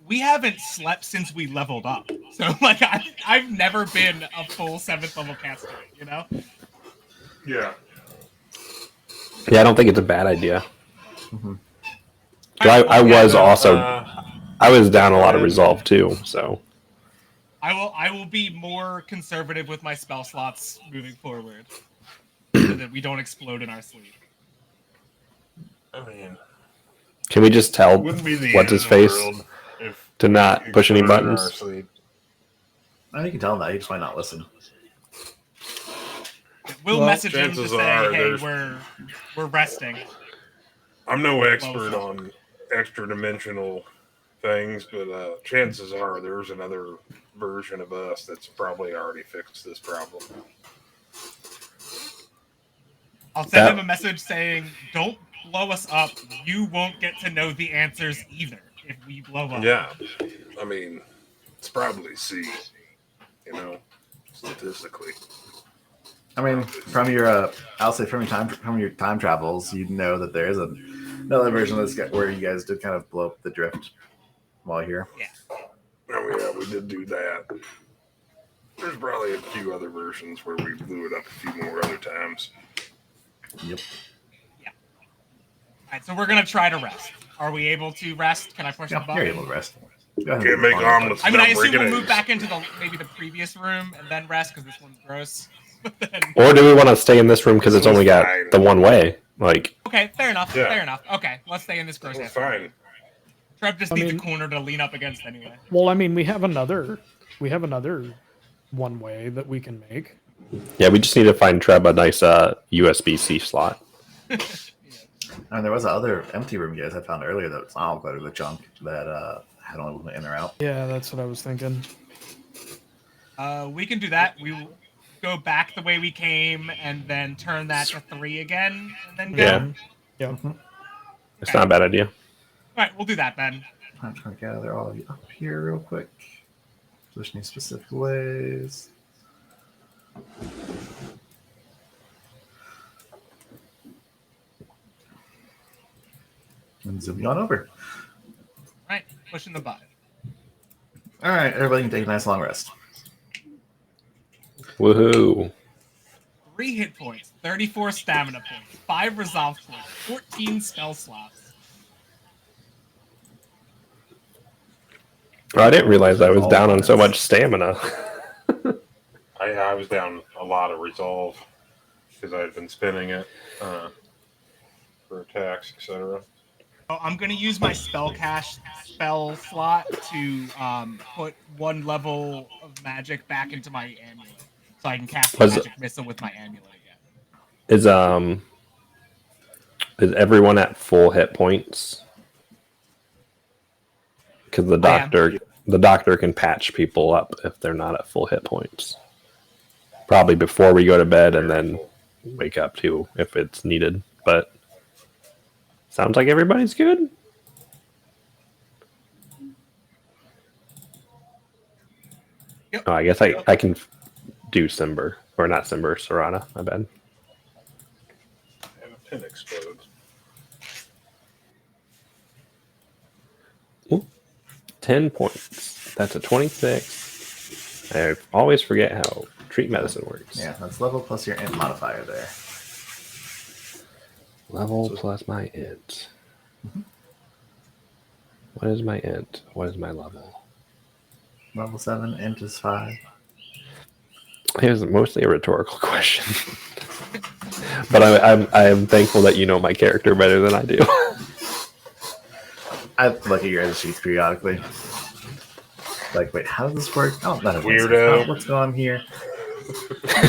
We haven't slept since we leveled up. So like I've never been a full 7th level caster, you know? Yeah. Yeah, I don't think it's a bad idea. mhm. 'Cause I was also Uh, I was down a lot of resolve too. So I will be more conservative with my spell slots moving forward. So that we don't explode in our sleep. I mean, can we just tell wouldn't be the what's end his of the face world if to not we push any exploded in buttons? our sleep. I think you can tell him that. He just might not listen. We'll Well, message him to chances say, are hey, there's- we're resting. I'm no expert on extra dimensional things, but chances are there's another version of us that's probably already fixed this problem. I'll send That- him a message saying, don't blow us up. You won't get to know the answers either if we blow up. Yeah, I mean, it's probably C, you know, statistically. I mean, from your, I'll say from your time travels, you know that there is another version of this where you guys did kind of blow up the drift while here. Oh yeah, we did do that. There's probably a few other versions where we blew it up a few more other times. Yep. Alright, so we're gonna try to rest. Are we able to rest? Can I push the Yeah, you're button? able to rest. Go ahead Can't and make perform it. omelets. I mean, I without assume breaking we'll move eggs. back into maybe the previous room and then rest because this one's gross. But then- Or do we want to stay in this room because it's only got Fine. the one way? Like, okay, fair enough. Yeah. Fair enough. Okay, let's stay in this gross It's ass. fine. Trev just I needs mean- a corner to lean up against anyway. Well, I mean, we have another one way that we can make. yeah, we just need to find Treb a nice USB-C slot. And there was that other empty room you guys had found earlier that was all cluttered with junk that had only movement in or out. Yeah, that's what I was thinking. We can do that. We will go back the way we came and then turn that to 3 again and then go. Yeah. Yeah. It's not a bad idea. All right, we'll do that then. I'm trying to gather all of you up here real quick. Positioning specific ways. And zooming on over. All right, pushing the button. All right, everybody can take a nice long rest. Woohoo! 3 hit points, 34 stamina points, 5 resolve points, 14 spell slots. I didn't realize I was down on so much stamina. I was down a lot of resolve because I had been spinning it for attacks, etc. Oh, I'm gonna use my spell cache spell slot to put 1 level of magic back into my amulet, so I can cast the Was it- magic missile with my amulet again. Is everyone at full hit points? Because the I am. doctor can patch people up if they're not at full hit points. Probably before we go to bed and then wake up too if it's needed. But sounds like everybody's good. Yep. Oh, I guess I can do Simber. Or not Simber, Serana, my bad. And a pin explodes. 10 points. That's a 26. I always forget how treat medicine works. Yeah, that's level plus your int modifier there. Level plus my int. What is my int? What is my level? Level 7, int is 5. It was mostly a rhetorical question. But I'm thankful that you know my character better than I do. I look at your other sheets periodically. Like, wait, how does this work? Oh, that doesn't make sense. Weirdo. Oh, what's going on here?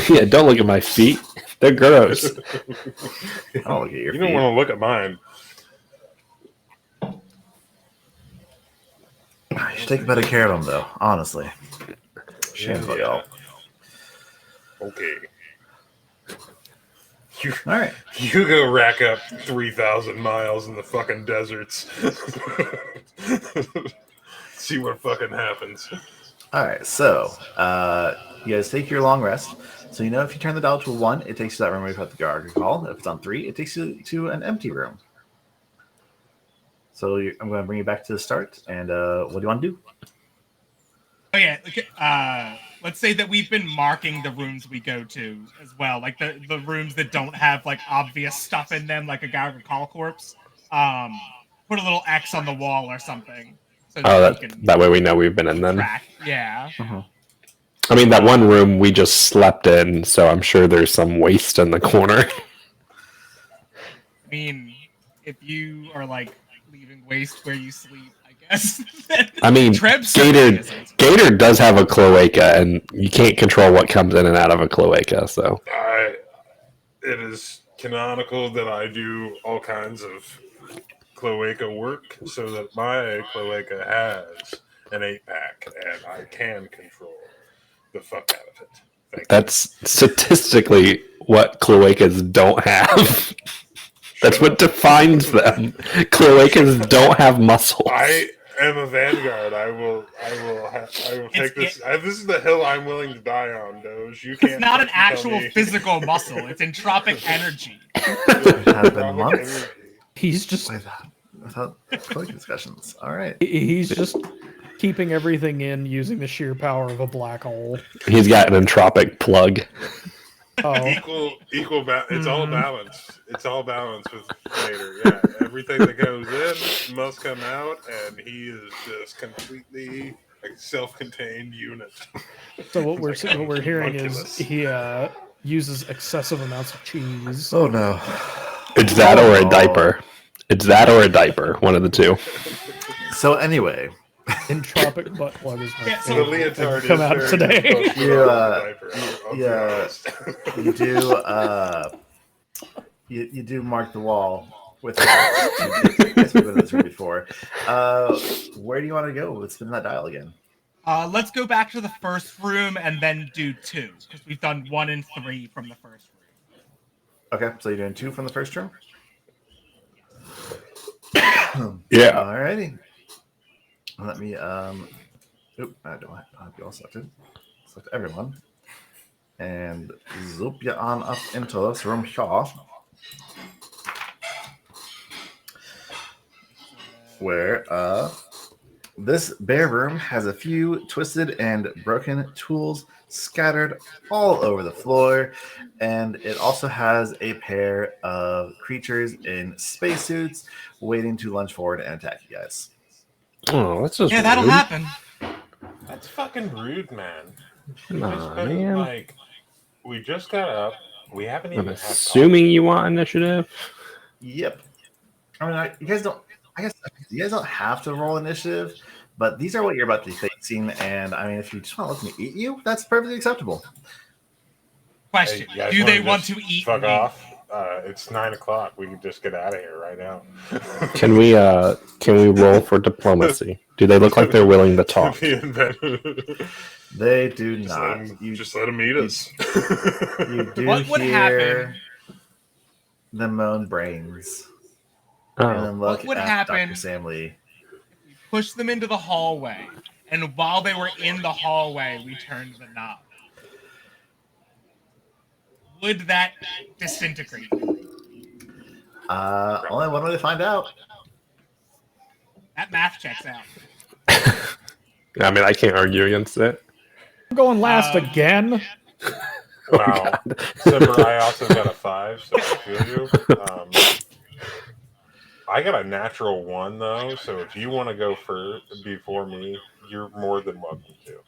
Yeah, don't look at my feet. They're gross. I don't look at your You feet. don't want to look at mine. You should take better care of them, though. Honestly. Shame about y'all. Okay. You, All right. you go rack up 3,000 miles in the fucking deserts. See what fucking happens. All right. So, you guys take your long rest. So you know if you turn the dial to 1, it takes you to that room where you have the guard call. If it's on 3, it takes you to an empty room. So I'm going to bring you back to the start. And what do you want to do? Oh yeah, let's say that we've been marking the rooms we go to as well, like the rooms that don't have like obvious stuff in them, like a Gallagher Call corpse. Put a little X on the wall or something, so Oh, we can that way we know we've been in them. track. Yeah. I mean, that one room we just slept in, so I'm sure there's some waste in the corner. I mean, if you are like leaving waste where you sleep, I guess. I mean, Treb certainly isn't. Gator does have a cloaca, and you can't control what comes in and out of a cloaca, so. It is canonical that I do all kinds of cloaca work so that my cloaca has an 8-pack and I can control the fuck out of it. Thank That's statistically what cloacas don't have. That's what defines them. Cloacas don't have muscles. I am a vanguard. I will take this. This is the hill I'm willing to die on, Doge. You can't. It's not an fucking tell actual me. physical muscle. It's entropic energy. It has been months He's just without quick discussions. All right. he's just keeping everything in using the sheer power of a black hole. He's got an entropic plug. Oh, Equal it's all balance. It's all balance with Vader. Yeah, everything that goes in must come out, and he is just completely a self-contained unit. so what we're like what we're hearing is homunculus. he uses excessive amounts of cheese. Oh no. It's that or a diaper. It's that or a diaper. One of the two. So anyway, Entropic butt plug is my Yeah, so The favorite thing leotard to come is out very today. difficult to You, put on the diaper, I'll be yeah. honest. you do you do mark the wall with I guess we've been in this room before. Where do you want to go? Let's spin that dial again. Let's go back to the first room and then do 2 because we've done 1 and 3 from the first room. Okay, so you're doing 2 from the first room? Yeah. Alrighty. Let me oop, I don't have you all selected. Select everyone. And zoop you on up into this room here. Where this bare room has a few twisted and broken tools scattered all over the floor, and it also has a pair of creatures in spacesuits waiting to lunge forward and attack you guys. Oh, that's just Yeah, that'll rude. happen. That's fucking rude, man. Come It's on, been, man. like, we just got up. We haven't even I'm had assuming you want initiative. Yep. I mean, you guys don't. I guess you guys don't have to roll initiative, but these are what you're about to be facing. And I mean, if you just want to let me eat you, that's perfectly acceptable. Question: Hey, you guys do they wanna want to just eat Fuck me? off. It's 9 o'clock. We can just get out of here right now. Can we roll for diplomacy? Do they look like they're willing to talk? They do Just not. just let them eat us. You do What would hear happen? them moan brains, and Oh, then look What would at happen- Dr. Sam Lee. Push them into the hallway, and while they were in the hallway, we turned the knob. Would that disintegrate? Only one way to find out. That math checks out. I mean, I can't argue against it. I'm going last Um, again. Wow. Simmer, I also got a 5, so I feel you. I got a natural 1, though, so if you want to go before me, you're more than welcome to.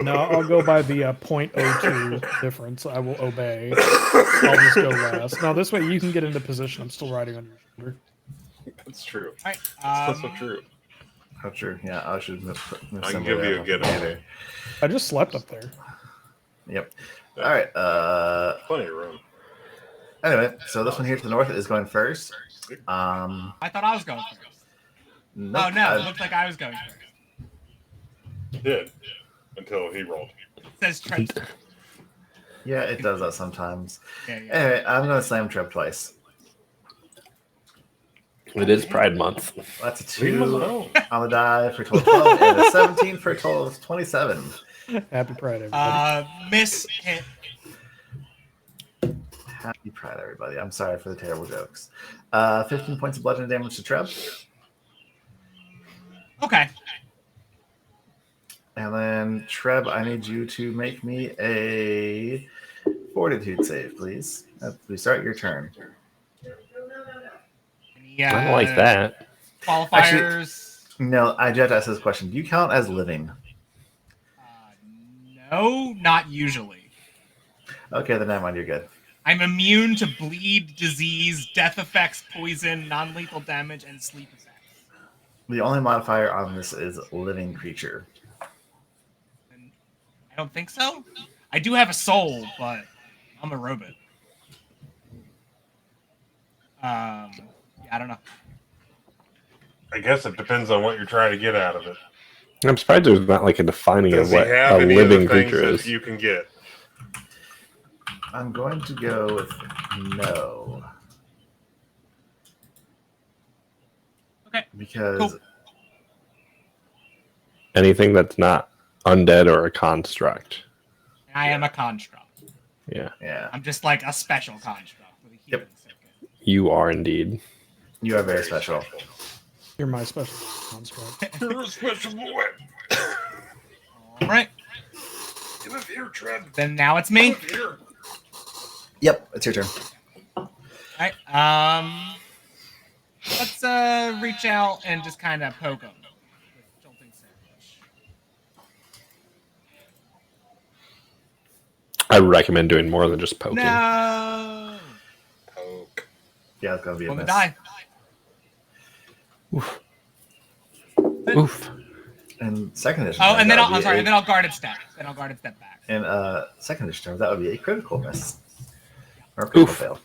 No, I'll go by the 0.02 difference. I will obey. I'll just go last. Now, this way you can get into position. I'm still riding on your shoulder. That's true. All right. That's also true. Oh, true. Yeah, I should move I can Sam give Lee you a up get later. I just slept up there. Yep. All right. Plenty of room. Anyway, so this one here to the north is going first. I thought I was going first. Nope, Oh no, it looks like I was going first. He did until he rolled. It says Trent. yeah, it does that sometimes. Yeah, yeah. Anyway, I'm gonna slam Trev twice. It is Pride Month. That's a Leave him 2 alone. on the die for a total of 12 and a 17 for a total of 27. Happy Pride, everybody. Miss hit. Happy Pride, everybody. I'm sorry for the terrible jokes. 15 points of bludgeoning damage to Trev. Okay. And then, Trev, I need you to make me a fortitude save, please. As we start your turn. Yeah. I don't like that. Qualifiers. No, I just asked this question. Do you count as living? No, not usually. Okay, then never mind. You're good. I'm immune to bleed, disease, death effects, poison, non-lethal damage, and sleep effects. The only modifier on this is living creature. And I don't think so. I do have a soul, but I'm a robot. Yeah, I don't know. I guess it depends on what you're trying to get out of it. I'm surprised there's not like a defining Does of he what have a any of the living things creature that is. you can get? I'm going to go with no. Okay. Because Cool. Anything that's not undead or a construct. I am a construct. Yeah, yeah, I'm just like a special construct with a healing circuit. you are indeed. you are very special. You're my special construct. You're a special boy. All right. You live here, Trev. Then now it's me. Live here. Yep, it's your turn. All right. Let's reach out and just kind of poke him with jolting sandwich. I would recommend doing more than just poking. No. Poke. Yeah, it's gonna be a On the miss. die. Oof. And second edition. Oh, terms, and then that I'll, would I'm be sorry. a- And then I'll guard its step. Then I'll guard its step back. in second edition terms, that would be a critical miss. Or a critical Oof. fail.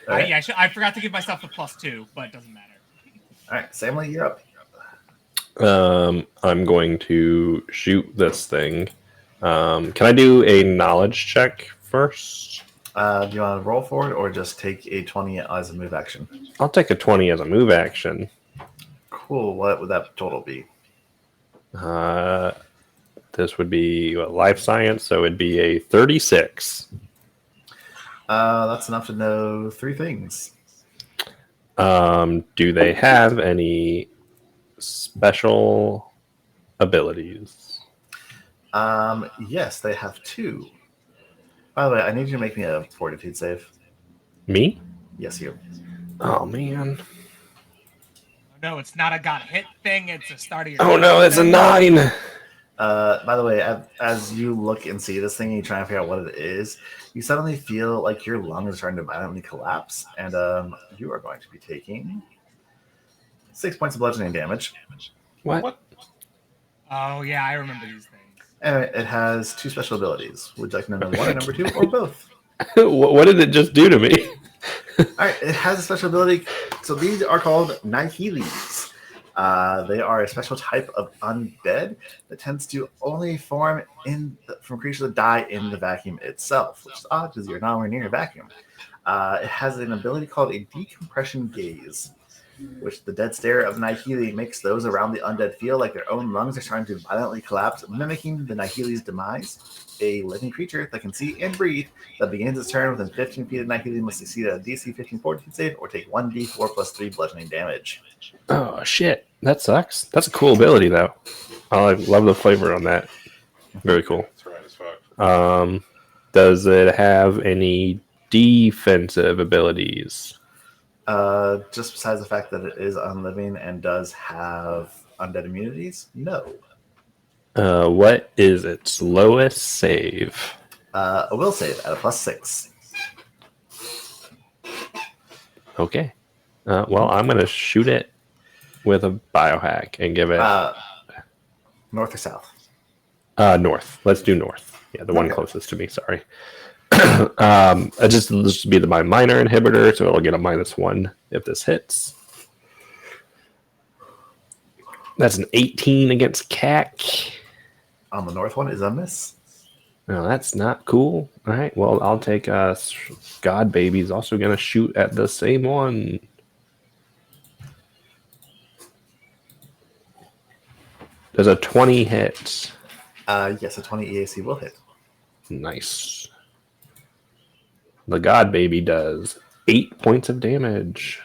All right. Yeah, I forgot to give myself a +2, but it doesn't matter. All right, Samley, you're up. I'm going to shoot this thing. Can I do a knowledge check first? Do you want to roll for it or just take a 20 as a move action? I'll take a 20 as a move action. Cool. What would that total be? This would be life science, so it'd be a 36. That's enough to know 3 things. Do they have any special abilities? Yes, they have 2. By the way, I need you to make me a fortitude save. Me? Yes, you. Oh man. No, it's not a got hit thing. It's a start of your. Oh no, it's a 9. By the way, as you look and see this thing and you try and figure out what it is, you suddenly feel like your lungs are starting to violently collapse, and you are going to be taking 6 points of bludgeoning damage. What? Oh yeah, I remember these things. And it has 2 special abilities. Would you like to know number 1 or number 2 or both? What did it just do to me? All right, it has a special ability. So these are called Nihilis. They are a special type of undead that tends to only form from creatures that die in the vacuum itself, which is odd because you're nowhere near a vacuum. It has an ability called a decompression gaze, which the dead stare of Nihili makes those around the undead feel like their own lungs are starting to violently collapse, mimicking the Nihili's demise. A living creature that can see and breathe that begins its turn within 15 feet of Nihili must succeed a DC 15 fortitude save or take 1d4 plus 3 bludgeoning damage. Oh shit, that sucks. That's a cool ability though. I love the flavor on that. Very cool. That's right as fuck. Does it have any defensive abilities? Just besides the fact that it is unliving and does have undead immunities, no. What is its lowest save? A will save at a +6. Okay. Well, I'm gonna shoot it with a biohack and give it North or south? north. Let's do north. Yeah, the one Okay. closest to me. Sorry. This will be my minor inhibitor, so it'll get a -1 if this hits. That's an 18 against CAC. On the north one is a miss. No, that's not cool. All right, well, I'll take God Baby's also going to shoot at the same one. Does a 20 hit? Yes, a 20 EAC will hit. Nice. The God Baby does 8 points of damage.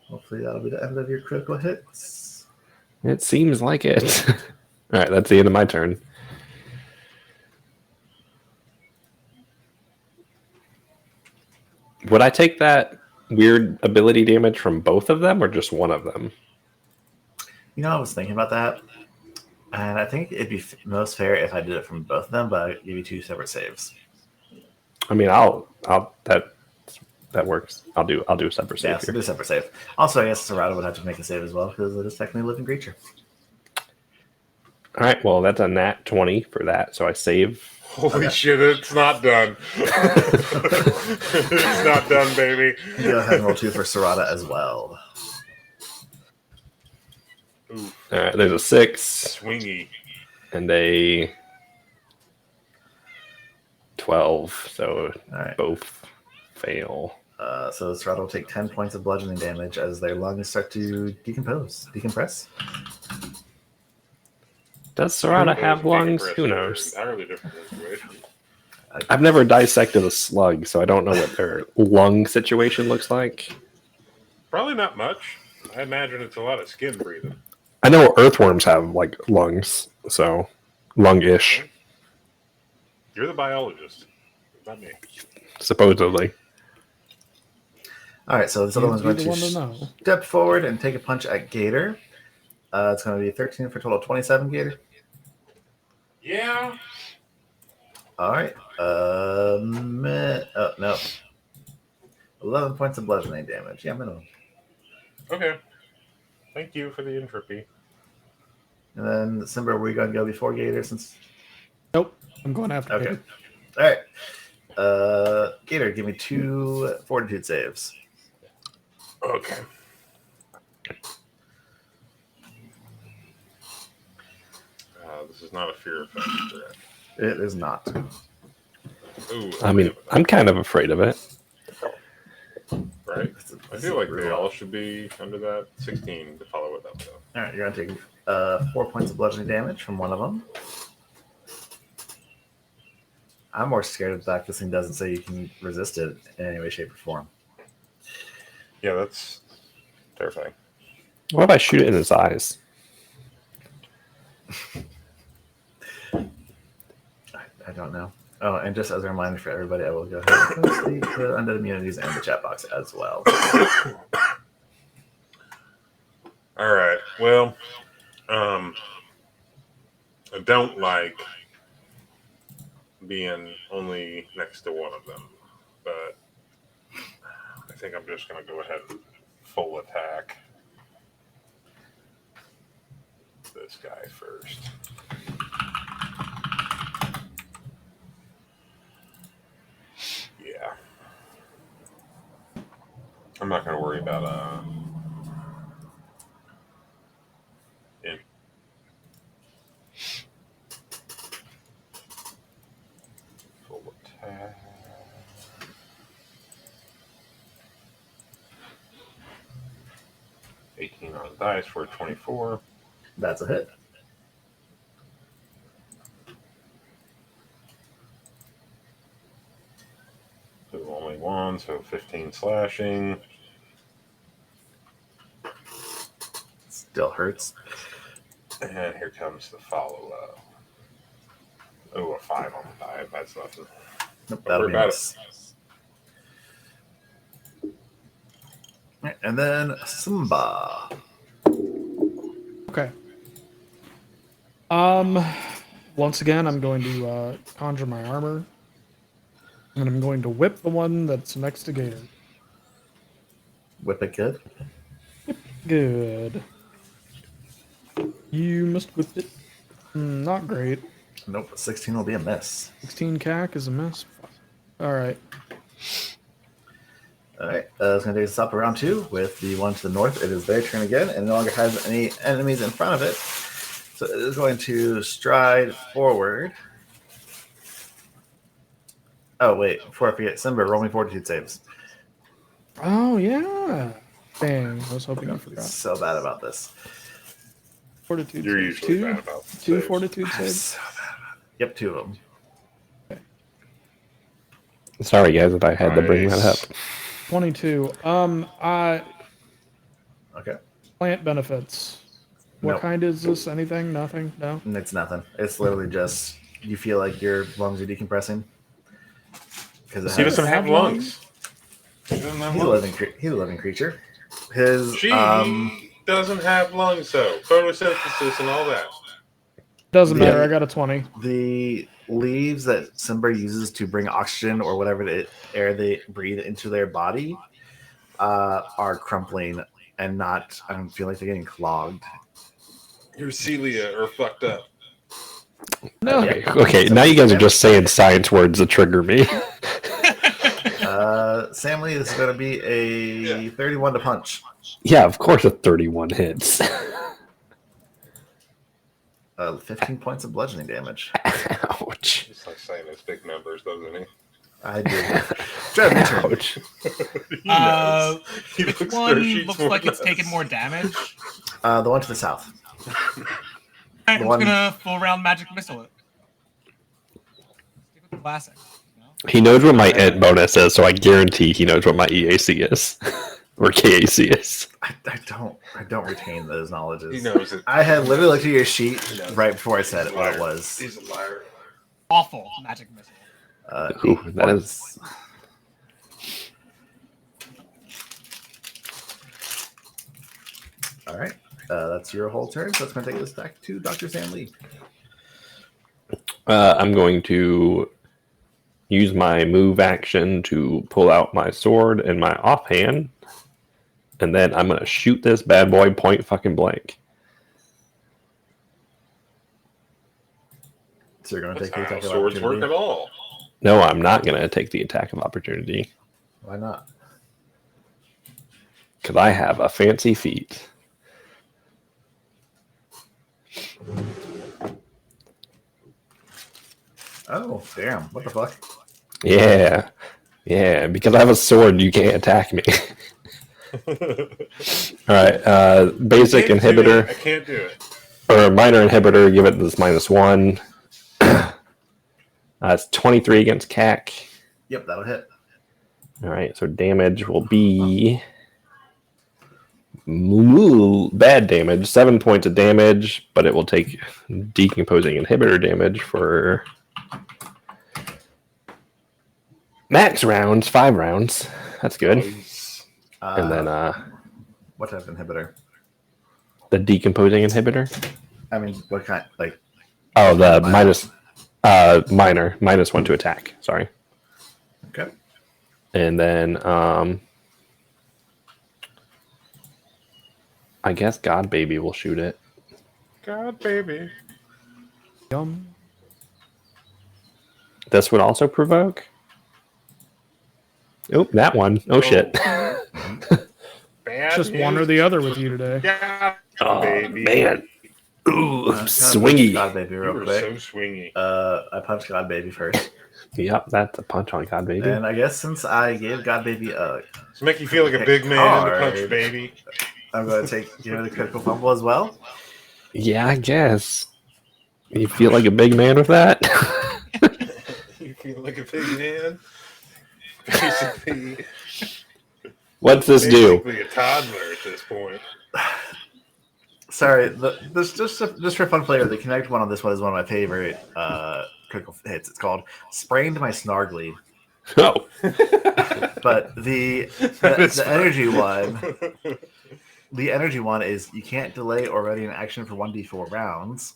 Hopefully that'll be the end of your critical hits. It seems like it. All right, that's the end of my turn. Would I take that weird ability damage from both of them or just one of them? You know, I was thinking about that, and I think it'd be most fair if I did it from both of them, but I'd give you 2 separate saves. I mean, that works. I'll do a separate save Yeah, so here. do a separate save. Also, I guess Serrata would have to make a save as well because it is technically a living creature. All right, well, that's a nat 20 for that, so I save. Holy shit, it's not done. It's not done, baby. You go ahead and roll 2 for Serrata as well. Ooh, All right, there's a 6 swingy. and a 12, so All right. both fail. So Serrata will take 10 points of bludgeoning damage as their lungs start to decompress. Does Serrata have Those lungs? decompressors Who are knows? Entirely different situation. I've never dissected a slug, so I don't know what their lung situation looks like. Probably not much. I imagine it's a lot of skin breathing. I know earthworms have like lungs, so lung-ish, You're the biologist, not me. supposedly. All right, so this other one's You're going the one to to know. step forward and take a punch at Gator. It's going to be 13 for a total of 27, Gator. Yeah. All right. Oh, no. 11 points of bludgeoning damage. Yeah, minimum. Okay. Thank you for the entropy. And then, Simba, are we going to go before Gator since... Nope. I'm going after Okay. Gator. All right. Gator, give me 2 fortitude saves. Okay. This is not a fear effect, correct? It is not. Ooh, I mean, I'm kind of afraid of it. right? I feel like they all should be under that 16 to follow it up, though. All right, you're going to take 4 points of bludgeoning damage from one of them. I'm more scared of the fact this thing doesn't say you can resist it in any way, shape, or form. Yeah, that's terrifying. What if I shoot it in its eyes? I don't know. Oh, and just as a reminder for everybody, I will go ahead and post the undead immunities in the chat box as well. All right. Well, I don't like being only next to one of them, but I think I'm just going to go ahead and full attack this guy first. Yeah. I'm not going to worry about in full attack. $18 on the dice for 24. That's a hit. So only one, so 15 slashing. Still hurts. And here comes the follow up. Oh, a 5 on the die. That's nothing. Nope, Don't that'll worry be a about miss. All right, and then Simba. Okay. Once again, I'm going to conjure my armor, and I'm going to whip the one that's next to Gator. Whip it good. Good. You must whip it. Not great. Nope, 16 will be a miss. 16 CAC is a miss. All right. All right, it's going to take us up around 2 with the one to the north. It is their turn again, and no longer has any enemies in front of it. So it is going to stride forward. Oh, wait, before I forget, Simba, roll me fortitude saves. Oh yeah. Dang, I was hoping I I'm forgot. so bad about this. Fortitude. You're save. usually two, bad about two saves. fortitude I'm saves. so bad about it. Yep, 2 of them. Sorry, guys, if I had to bring that up. Nice. 22. Okay. Plant benefits. What Nope. kind is this? Anything? Nothing? No. It's nothing. It's literally just you feel like your lungs are decompressing. Because He doesn't have have lungs. He doesn't have lungs. He's a living creature. His She doesn't have lungs, though. Photosynthesis and all that. Doesn't Yeah. matter. I got a 20. the leaves that Simba uses to bring oxygen or whatever air they breathe into their body are crumpling and not. I don't feel like they're getting clogged. Your cilia are fucked up. No. Okay, now you guys are just saying science words that trigger me. Sam Lee, this is going to be a 31 to punch. Yeah, of course a 31 hits. 15 points of bludgeoning damage. Ouch. He's like saying those big numbers, doesn't he? I do. Trev, your turn. Ouch. He knows. He Which looks one spreadsheets looks more like it's than taken us. more damage? The one to the south. I'm one- just gonna full round magic missile it. Stick with the classic. You know? He knows what my int bonus is, so I guarantee he knows what my EAC is. Or KAC is. I don't retain those knowledges. He knows it. I had literally looked at your sheet He knows. right before I said it, what it Liar. was. He's a liar. Awful magic missile. Ooh, 8 that points. All right. That's your whole turn. So that's going to take us back to Dr. Sam Lee. I'm going to use my move action to pull out my sword and my offhand. And then I'm going to shoot this bad boy point fucking blank. So you're going to That's take the how attack of swords work opportunity. at all. No, I'm not going to take the attack of opportunity. Why not? Because I have a fancy feat. Oh, damn. What the fuck? Yeah. Yeah, because I have a sword, you can't attack me. Alright, basic Can't do it. inhibitor, I can't do it. or minor inhibitor, give it this -1. It's 23 against CAC. Yep, that'll hit. Alright, so damage will be bad damage, 7 points of damage, but it will take decomposing inhibitor damage for max rounds, 5 rounds. That's good. And then what type of inhibitor? the decomposing inhibitor. I mean, what kind? Like, Oh, the minor -1 to attack. Sorry. okay. And then I guess God Baby will shoot it. God, baby. Yum. This would also provoke. Oh, that one. Oh shit. Bad It's just one or the other with you today. God, Oh baby. man. Ooh, Kinda punch swingy. God Baby You real were quick. so swingy. I punched God Baby first. Yep, that's a punch on God Baby. And I guess since I gave God Baby To make you feel like a big man to punch, baby. I'm going to give it a critical fumble as well. Yeah, I guess. You feel like a big man with that? You feel like a big man. Basically, What's this do? basically a toddler at this point. Sorry, just for fun flavor, the Connect one on this one is one of my favorite critical hits. It's called "Sprained My Snargly," Oh. but the energy one is you can't delay or ready an action for 1d4 rounds,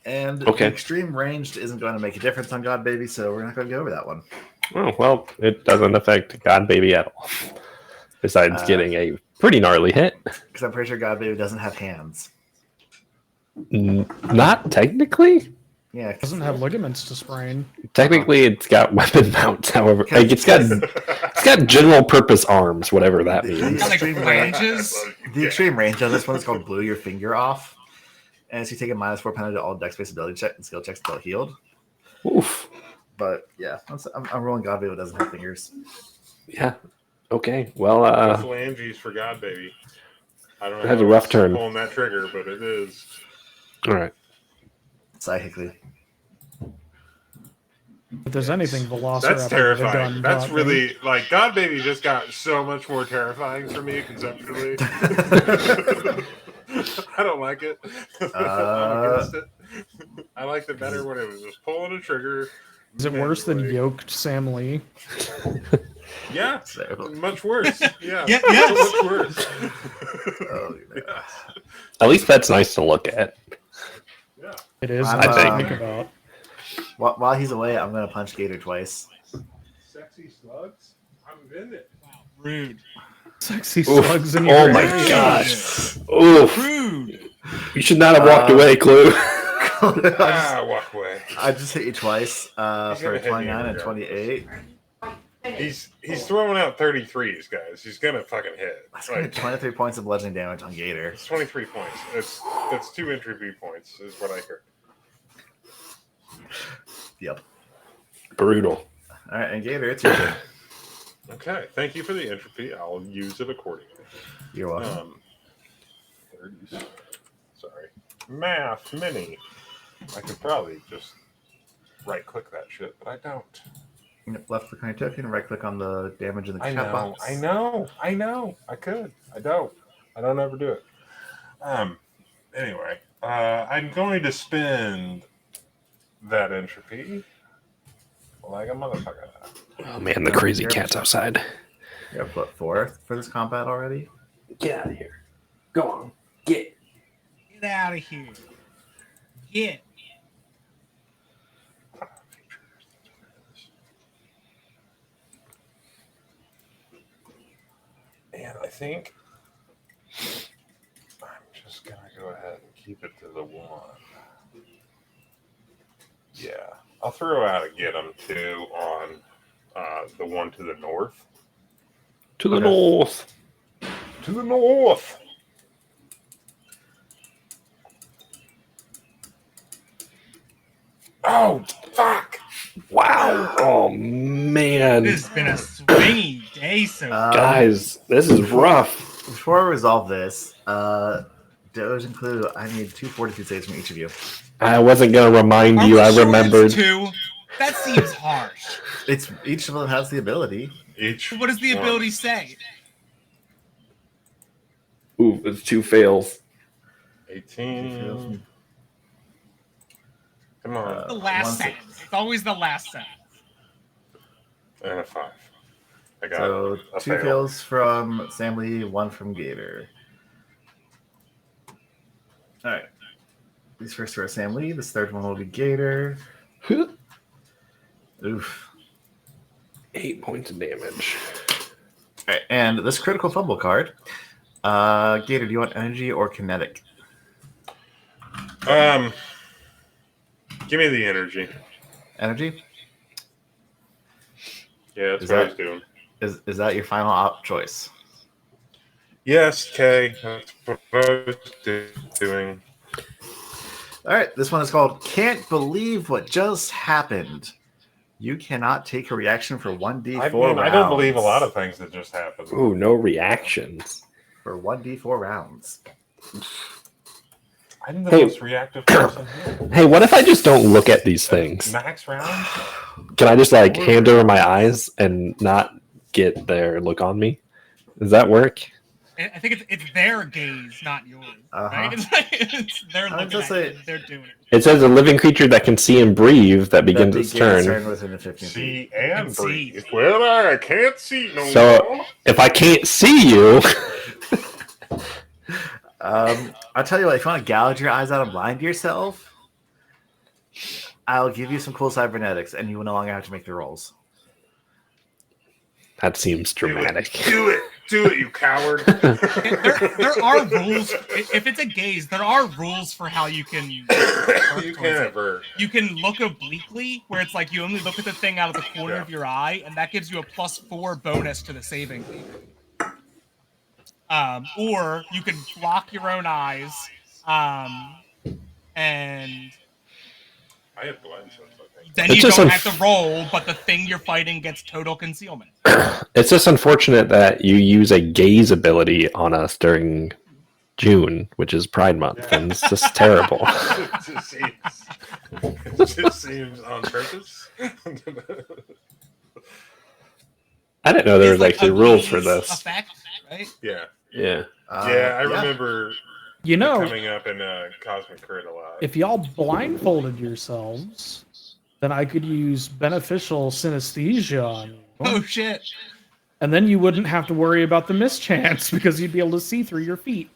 and Okay. the extreme ranged isn't going to make a difference on God Baby, so we're not going to go over that one. Oh, well, it doesn't affect God Baby at all. Besides getting a pretty gnarly hit. Because I'm pretty sure God Baby doesn't have hands. Not technically. Yeah, It doesn't have ligaments to sprain. Technically, it's got weapon mounts. However, like it's got general purpose arms, whatever that means. Got, like, extreme range. flanges. The extreme range on this one is called Blew Your Finger Off. And so you take a -4 penalty to all dex-based ability check and skill checks until healed. Oof. But yeah, I'm rolling God Baby doesn't have fingers. Yeah. Okay. Well, Phalanges for God, baby. I don't know. It has a how rough it's turn. Pulling that trigger, but it is. all right. Psychically. If there's anything Velociraptor That's would have terrifying. done, That's taught me. really like God Baby just got so much more terrifying for me conceptually. I don't like it. I'm against it. I liked it better when it was just pulling a trigger. Is it worse than manually. yoked Sam Lee? Yeah, So, much worse. Yeah, Yeah, yes. much worse. oh, yeah. At least that's nice to look at. Yeah. It is. I nice to think. think about. While he's away, I'm gonna punch Gator twice. Sexy slugs. I'm in it. Wow, rude. Sexy Oof. slugs in Oh your my area. gosh. Oof. Rude. You should not have walked away, Clue. Walk away. I just hit you twice for gonna hit me 29 and regardless. 28. He's throwing out 33s, guys. He's gonna fucking hit. That's gonna be Like, 23 points of bludgeoning damage on Gator. it's 23 points. That's 2 entry B points, is what I heard. Yep. Brutal. All right, and Gator, it's your turn. Okay, thank you for the entropy. I'll use it accordingly. You're welcome. 30s. Sorry. Math mini. I could probably just right click that shit, but I don't. Yep, left click on your token, right click on the damage in the I chat know, box. I know. I could. I don't ever do it. Anyway, I'm going to spend that entropy like a motherfucker. Oh man, the crazy cat's outside. You're up, what, 4 for this combat already? Get out of here. Go on. Get. Get out of here. Get. And I think I'm just gonna go ahead and keep it to the 1. Yeah, I'll throw out a get 'em 2 on the one to the north. To the Okay. north. To the north. Oh fuck! Wow. Oh man. This has been a swingy day so far. Guys, this is rough. Before I resolve this, Doge and Clue, I need 2 fortitude saves from each of you. I wasn't gonna remind Are you. we I sure it's remembered. 2? That seems harsh. It's each of them has the ability. Each. What does the one. ability say? Ooh, it's 2 fails. 18. Come on. The last one sentence. It's always the last sentence. And a 5. I got So a 2 fail. fails from Sam Lee, 1 from Gator. All right. These first 2 are Sam Lee. This third one will be Gator. Oof. 8 points of damage. All right, and this critical fumble card. Gator, do you want energy or kinetic? Give me the energy. Energy? Yeah, that's Is what I that- was doing. Is that your final choice? Yes, Kay. That's what I was doing. All right, this one is called Can't Believe What Just Happened. You cannot take a reaction for 1d4 I mean, rounds. I don't believe a lot of things that just happened. Ooh, no reactions. For 1d4 rounds. I'm the Hey. most reactive person here. Hey, what if I just don't look at these things? Max round? Can I just like hand over my eyes and not get their look on me? Does that work? I think it's their gaze, not yours. Uh-huh. Right? It's like it's they're I was looking just at saying- you. They're doing it. It says a living creature that can see and breathe that begins its turn. within the 15 feet. See and And see. breathe. Well, I can't see no So- more. If I can't see you, I'll tell you what, if you want to gouge your eyes out and blind yourself, I'll give you some cool cybernetics and you will no longer have to make the rolls. that seems Do it. dramatic. Do it. Do it, you coward. There are rules. If it's a gaze, there are rules for how you can. You towards can't it. avert. You can look obliquely, where it's like you only look at the thing out of the corner of your eye, and that gives you a +4 bonus to the saving. Or you can block your own eyes, and I have blind sense, I think. then It's you just don't have to roll, but the thing you're fighting gets total concealment. It's just unfortunate that you use a gaze ability on us during June, which is Pride Month, and it's just terrible. It just seems on purpose. I didn't know there was It's like actually a rules for gaze this. effect, right? Yeah. Yeah. Yeah, I remember You it know, coming up in Cosmic Crit a lot. if y'all blindfolded yourselves, then I could use beneficial synesthesia on you. Oh shit! And then you wouldn't have to worry about the mischance because you'd be able to see through your feet.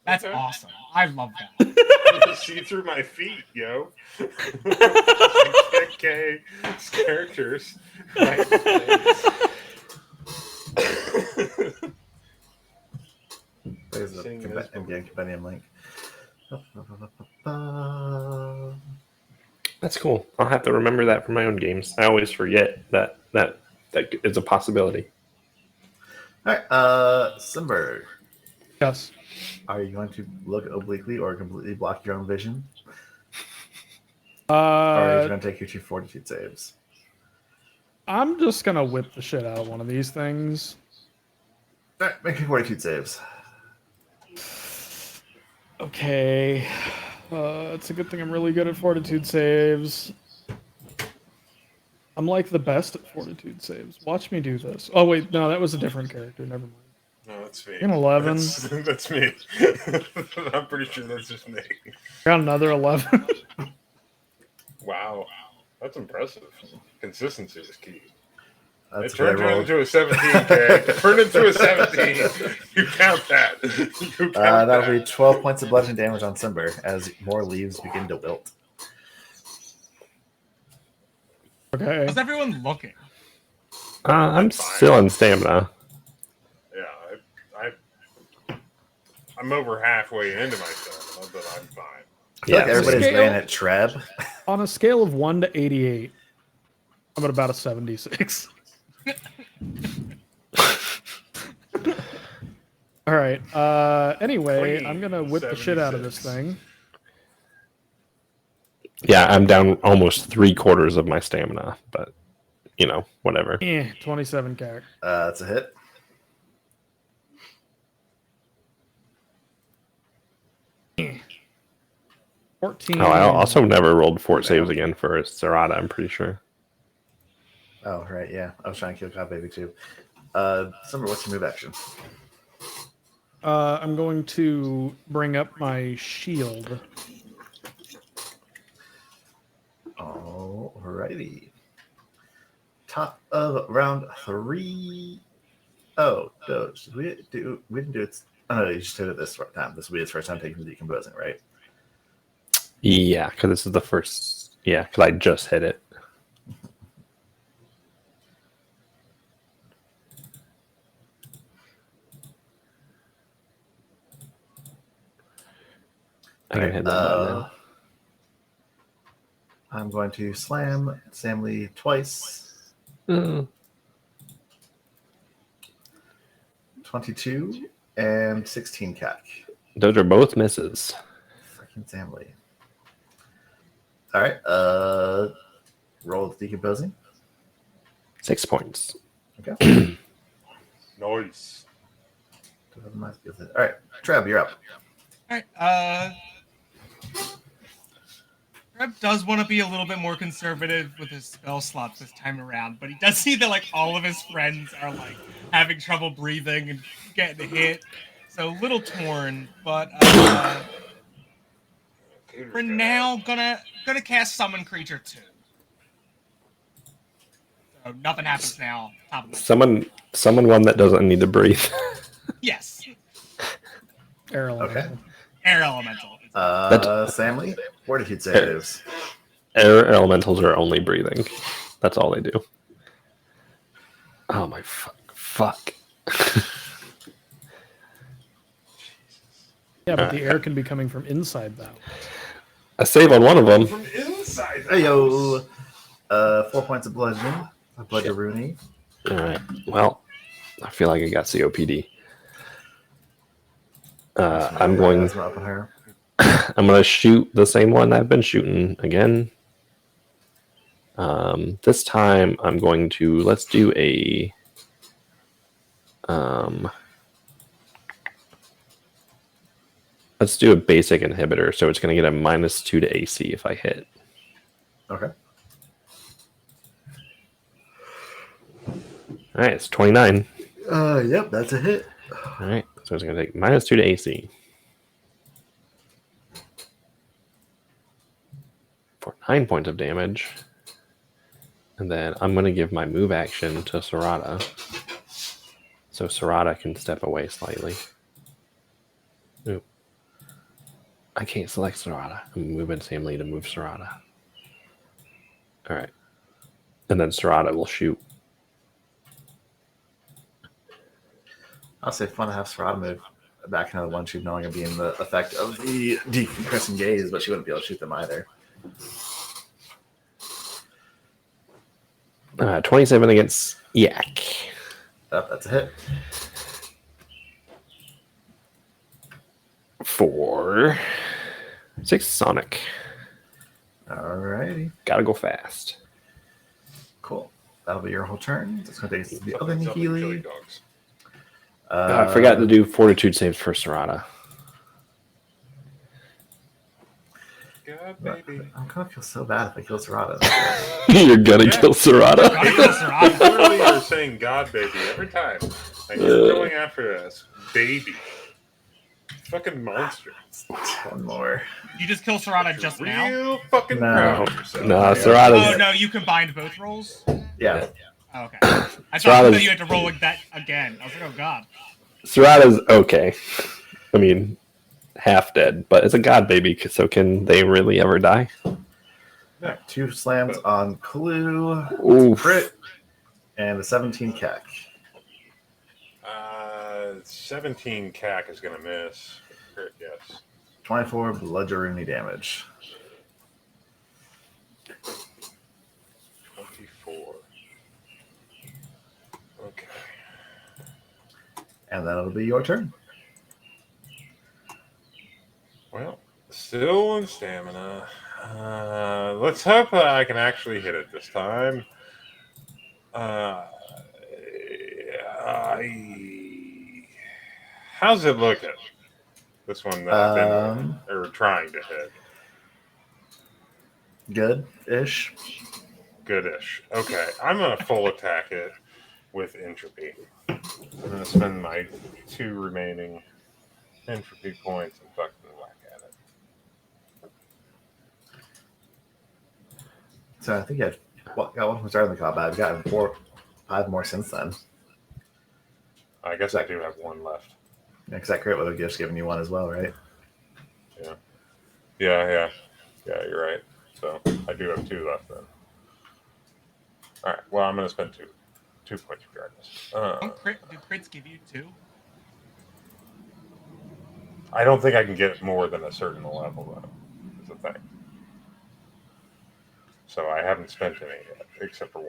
That's Okay. awesome. I love that. See through my feet, yo. Okay, characters. There's the Seeing this compendium link. That's cool. I'll have to remember that for my own games. I always forget that is a possibility. All right, Simberg, Yes. are you going to look obliquely or completely block your own vision? Or are you going to take your 2 fortitude saves? I'm just gonna whip the shit out of one of these things. All right, make your fortitude saves. Okay. It's a good thing I'm really good at fortitude saves. I'm like the best at fortitude saves. Watch me do this. Oh wait, no, that was a different character. Never mind. No, that's me. An 11. That's me. I'm pretty sure that's just me. Got another 11. Wow. That's impressive. Consistency is key. That's It turned what I rolled. into a 17, Kay. It turned into a 17. You count that. You count That'll that. be 12 points of bludgeoning damage on Simber as more leaves begin to wilt. Okay. How's everyone looking? I'm Fine. still on stamina. Yeah, I'm over halfway into my stamina, but I'm fine. I feel like Yeah. everybody's Scale. laying at Treb. On a scale of 1 to 88, I'm at about a 76. All right. Anyway, Clean I'm gonna whip the shit out of this 76. thing. Yeah, I'm down almost 3/4 of my stamina, but whatever. 27 character. That's a hit. Eh. 14. Oh, I also never rolled fort saves again for Serata, I'm pretty sure. Oh, right, yeah. I was trying to kill Cow Baby too. Simber, what's your move action? I'm going to bring up my shield. Alrighty. Top of round 3. Oh, no, we didn't do it. Oh, no, you just did it this time. This will be his first time taking the decomposing, right? Yeah, because this is the first. Yeah, because I just hit it. I can hit that button now. I'm going to slam Samly twice. Mm. 22 and 16 CAC. Those are both misses. Freaking Samly. All right. Roll with decomposing. 6 points. Okay. Nice. All right, Treb, you're up. All right. Reb does want to be a little bit more conservative with his spell slots this time around, but he does see that like all of his friends are like having trouble breathing and getting hit, so a little torn. But for now, gonna cast Summon Creature 2. So nothing happens now. Top of the Someone one that doesn't need to breathe. yes, Air Okay. elemental. Air Elemental. Samly, fortitude saves. Air elementals are only breathing. That's all they do. Oh my fuck. Yeah, but the air can be coming from inside that. A save on one of them. From inside. Hey yo, 4 points of bludgeon. A bludgeroony. All right. Well, I feel like I got COPD. I'm going. That's up on her. I'm going to shoot the same one I've been shooting again. This time I'm going to let's do a. Let's do a basic inhibitor, so it's going to get a -2 to AC if I hit. Okay. All right, it's 29. Yep, that's a hit. All right, so it's going to take -2 to AC. For 9 points of damage. And then I'm going to give my move action to Sarada. So Sarada can step away slightly. Ooh. I can't select Sarada. I'm moving Sam Lee to move Sarada. All right. And then Sarada will shoot. I'll say fun to have Sarada move back into the one she'd knowing it'd be in the effect of the decompressing gaze, but she wouldn't be able to shoot them either. 27 against Yak. Oh, that's a hit. For 6 Sonic. Alrighty. Gotta go fast. Cool. That'll be your whole turn. It's going to take us to the other Something chili Nihili. dogs. I forgot to do Fortitude saves for Sarada. God, baby. I'm going to feel so bad if I kill Sarada. You're gonna kill Sarada. Gotta kill Sarada. Literally, you're saying God, baby, every time. And you're going after us, baby. Fucking monster. One more. You just kill Sarada just now? Real fucking No. proud of yourself. No, Yeah. Sarada's Oh, no, you combined both rolls? Yeah. Oh, okay. I thought Sarada's- that you had to roll like that again. I was like, oh, God. Sarada's okay. I mean, half dead, but it's a god baby, so can they really ever die? Yeah. 2 slams on Clue. Oof. Crit. And a 17 cack. 17 CAC is going to miss. Crit, yes. 24 bludgeoning damage. 24. Okay. And that'll be your turn. Well, still in stamina. Let's hope that I can actually hit it this time. How's it looking? This one that I've been or trying to hit. Good-ish. Goodish. Okay, I'm gonna full attack it with entropy. I'm gonna spend my 2 remaining entropy points and fucking whack at it. So I think I got one from starting the combat. I've gotten 5 more since then. I guess I do have 1 left. Because that crit would have just given you 1 as well, right? Yeah, you're right. So I do have 2 left then. All right. Well, I'm gonna spend 2 points regardless. Do crits give you 2? I don't think I can get more than a certain level though. Is the thing. So I haven't spent any yet, except for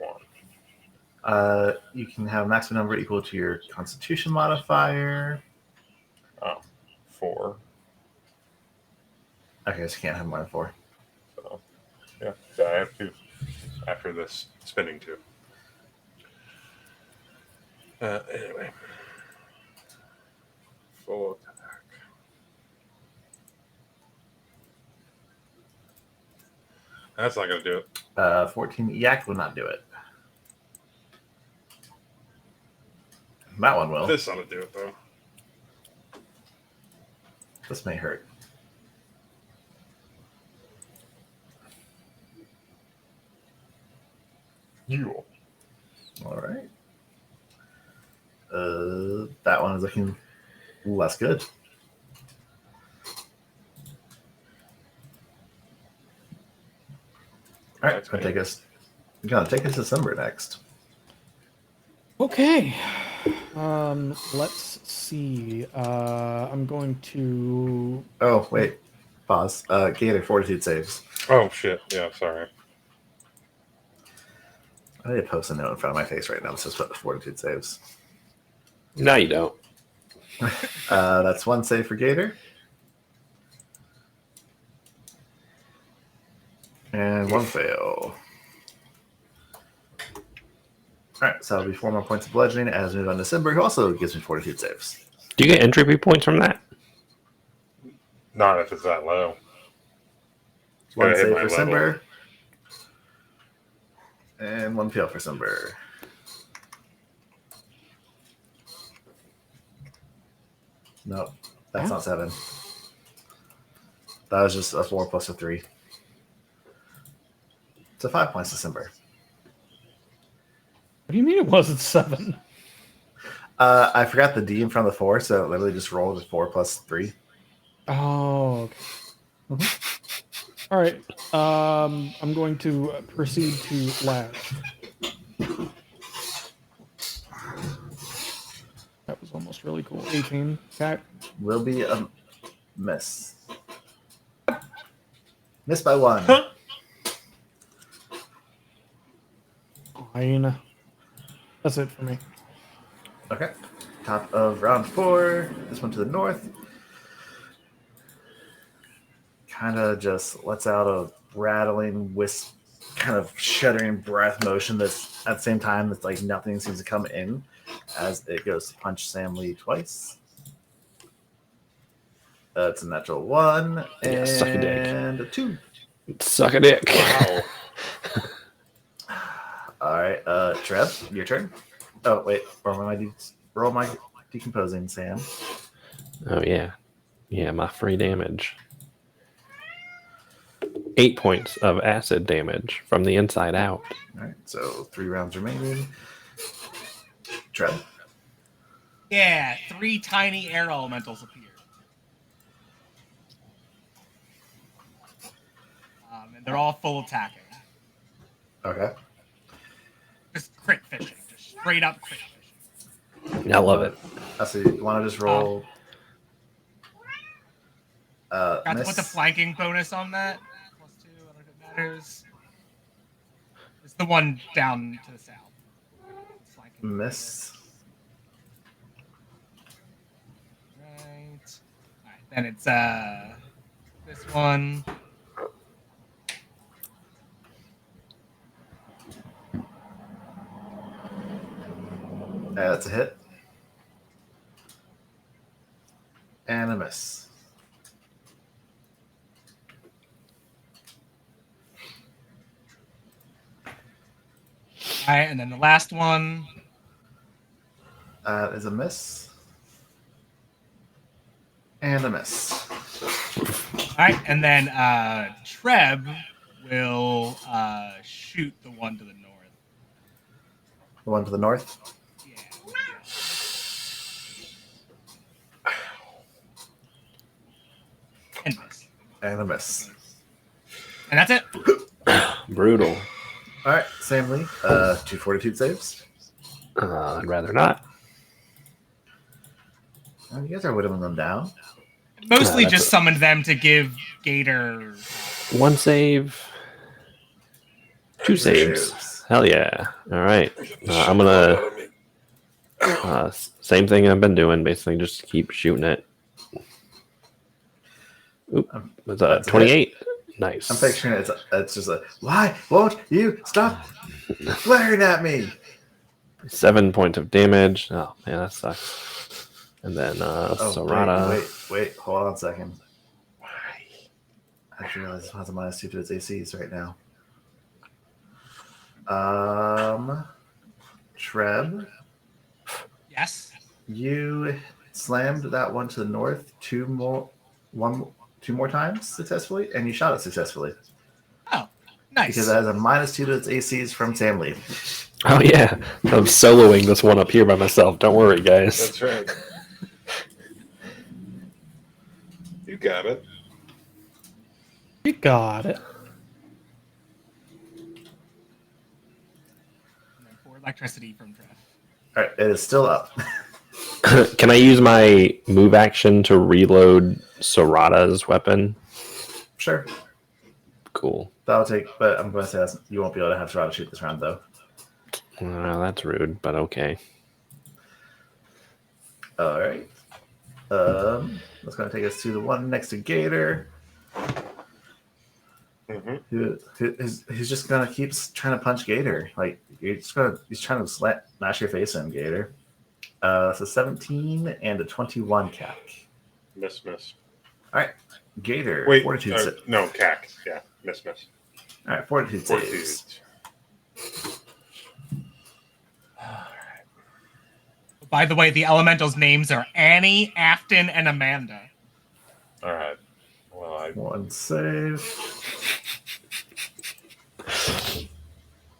1. You can have a maximum number equal to your Constitution modifier. Oh, 4. Okay, so you can't have more than 4. So yeah, I have 2 after this spending 2. Anyway, full attack. That's not gonna do it. 14 Yak will not do it. That one will. This ought to do it though. This may hurt. You. All right. That one is looking less good. All right, it's gonna take us. Gonna take us to December next. Okay. Let's see. I'm going to. Oh, wait. Pause. Gator, fortitude saves. Oh shit! Yeah, sorry. I need to post a note in front of my face right now that says fortitude saves. No, you don't. That's one save for Gator. And one fail. Alright, so that'll be 4 more points of bludgeoning as we move on to Simber, who also gives me fortitude saves. Do you get entropy points from that? Not if it's that low. It's One gotta hit save my for level. Simber. And one fail for Simber. Nope, that's not 7. That was just a 4 plus a 3. So 5 points to Simber. What do you mean it wasn't 7? I forgot the D in front of the 4, so it literally just rolled a 4 plus 3. Oh, okay. All right. I'm going to proceed to lash. That was almost really cool. 18. Okay. Will be a miss. Miss by 1. Fine. That's it for me. Okay. Top of round 4. This one to the north. Kind of just lets out a rattling, wisp, kind of shuddering breath motion that's at the same time that's like nothing seems to come in as it goes to punch Sam Lee twice. It's a natural 1 Yeah, suck a dick. and a 2. Suck a dick. Wow. All right, Trev, your turn. Oh wait, roll my decomposing, Sam. Oh yeah, yeah. My free damage. 8 points of acid damage from the inside out. All right, so 3 rounds remaining. Trev. Yeah, 3 tiny air elementals appear. And they're all full attacking. Okay. Just crit fishing. Just straight up crit fishing. I love it. I see. You want to just roll? Got to Miss. put the flanking bonus on that. +2, I don't know if it matters. It's the one down to the south. Flanking Miss. Right. Alright, then it's this one. That's a hit. And a miss. Alright, and then the last one. That is a miss. And a miss. Alright, and then Treb will shoot the one to the north. The one to the north. Yeah. And miss. And a miss. And that's it. Brutal. All right, Sam Lee. 2 fortitude saves. I'd rather not. Oh, you guys are whittling them down. Mostly that's just it. summoned them to give Gator. 1 save. 2 saves. Hell yeah. All right. I'm gonna same thing I've been doing. Basically, just keep shooting it. Oop. Was that That's a 28? Nice. I'm picturing it's just like, why won't you stop flaring at me? 7 points of damage. Oh man, that sucks. And then Oh, Sarada. wait, hold on a second. Why? I just realized it has a -2 to its ACs right now. Treb, Yes. you slammed that one to the north 2 more times successfully, and you shot it successfully Oh, nice. because it has a -2 to its ACs from Sam Lee. Oh yeah, I'm soloing this one up here by myself. Don't worry, guys. That's right. You got it. You got it. And then 4 electricity from Trev. All right, it is still up. Can I use my move action to reload Sarada's weapon? Sure. Cool. That'll take, but I'm going to say you won't be able to have Serrata shoot this round, though. That's rude, but okay. All right. That's going to take us to the one next to Gator. He's just going to keep trying to punch Gator. Like, he's trying to smash your face in, Gator. It's a 17 and a 21 CAC. Miss. All right. Gator. Wait, Fortitude no, CAC. Yeah, miss. All right, Fortitude saves. By the way, the elementals' names are Annie, Afton, and Amanda. All right. Well, One save.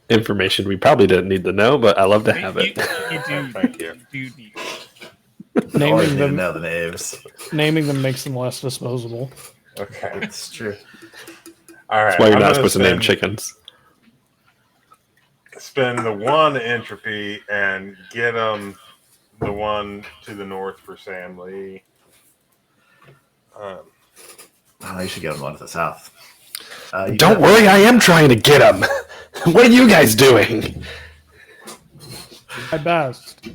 Information we probably didn't need to know, but I love to have it. You do. Thank you. You do need. Always Naming need to them, know the names. naming them makes them less disposable. Okay. It's true. All right. That's why you're I'm not gonna supposed to name chickens. Spend the one entropy and get them the one to the north for Sam Lee. Oh, you should get him one to the south. Don't worry, I am trying to get him. What are you guys doing? My best.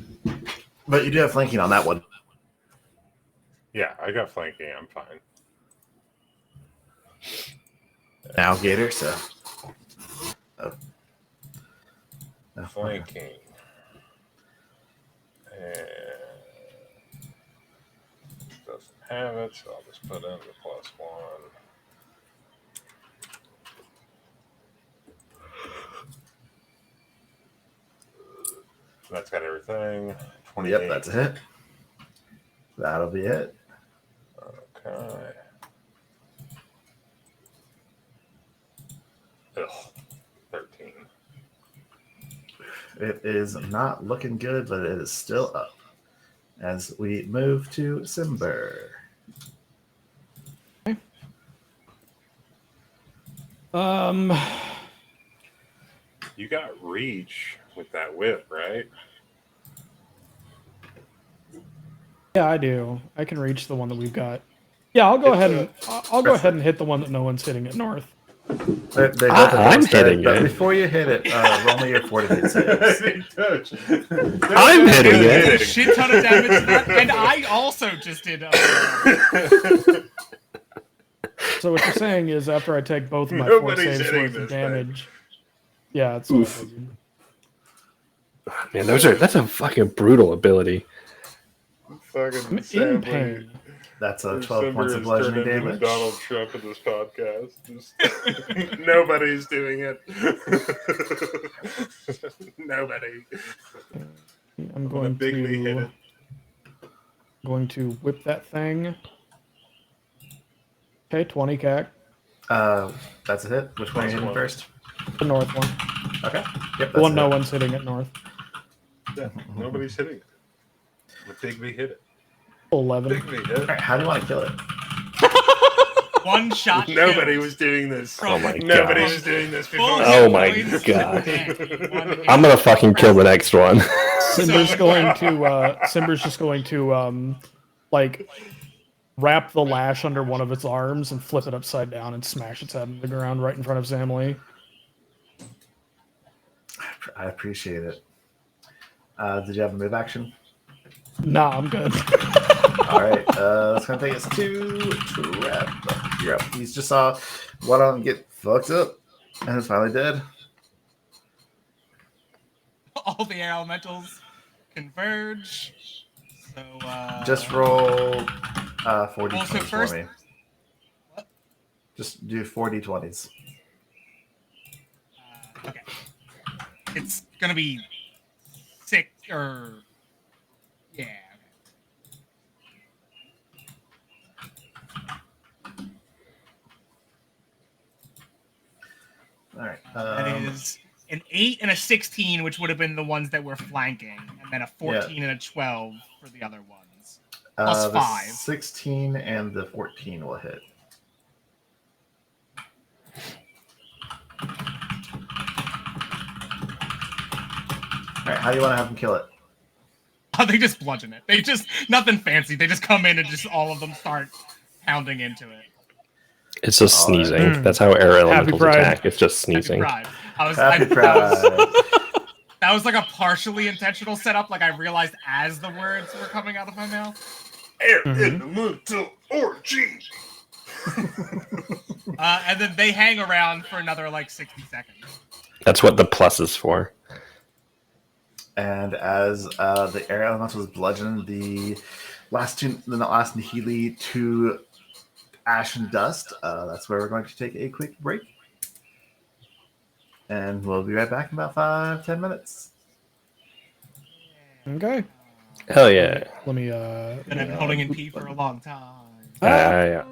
But you do have flanking on that one. Yeah, I got flanking. I'm fine. Now, Gator, so. Oh. Oh, Flanking. And doesn't have it, so I'll just put in the +1. That's got everything. 28. Yep, that's a hit. That'll be it. Okay. Ugh. 13. It is not looking good, but it is still up. As we move to Simber. You got reach with that whip, right? Yeah, I do. I can reach the one that we've got. Yeah, I'll go ahead and I'll go ahead and hit the one that no one's hitting at north. They both I'm have hitting but it. before you hit it, roll me your fortitude saves. I'm hitting I did a it. shit ton of damage to that, and I also just did. So what you're saying is after I take both of my Nobody's 4 saves hitting worth of this thing. damage. Yeah, it's Oof. Man, that's a fucking brutal ability. Fucking I'm in Sam pain. Lee. That's a December 12 points of has bludgeoning turned into damage. Donald Trump in this podcast. Just, nobody's doing it. Nobody. I'm gonna going bigly hit to it. whip that thing. Okay, 20 CAC. That's a hit. Which one are you hitting first? The north one. Okay. Yep, The one a no hit. one's hitting at north. Yeah, nobody's hitting it. But Bigby hit it. 11. Bigby hit All it. right, how do you want to kill it? One shot. Nobody kill. was doing this. Oh my Nobody God. was doing this Full before. Oh hit my points God. to the neck. One hit. I'm gonna fucking kill the next one. Simber's going to Simber's just going to like wrap the lash under one of its arms and flip it upside down and smash its head into the ground right in front of Sam Lee. I appreciate it. Did you have a move action? Nah, I'm good. All right. That's going to take us to Trap. You're up. He's just saw one of them get fucked up and is finally dead. All the air elementals converge. So Just roll 40 Well, so 20s first- for me. What? Just do 40 20s. Okay. It's gonna be 6 or yeah. All right. That is an 8 and a 16, which would have been the ones that were flanking, and then a 14 and a 12 for the other ones. plus the 5. 16 and the 14 will hit. All right. How do you want to have him kill it? Oh, they just bludgeon it. They just nothing fancy. They just come in and just all of them start pounding into it. It's just All right. sneezing. That's how air elementals Pride. attack. It's just Happy sneezing. Pride. Happy Pride. That was like a partially intentional setup. Like I realized as the words were coming out of my mouth. Air Mhm. elemental orgy. And then they hang around for another like 60 seconds. That's what the plus is for. And as the air elementals bludgeon the last Nihili to ash and dust, that's where we're going to take a quick break. And we'll be right back in about 5-10 minutes. Okay. Hell yeah. Let me. And I've been holding in pee for a long time. Yeah.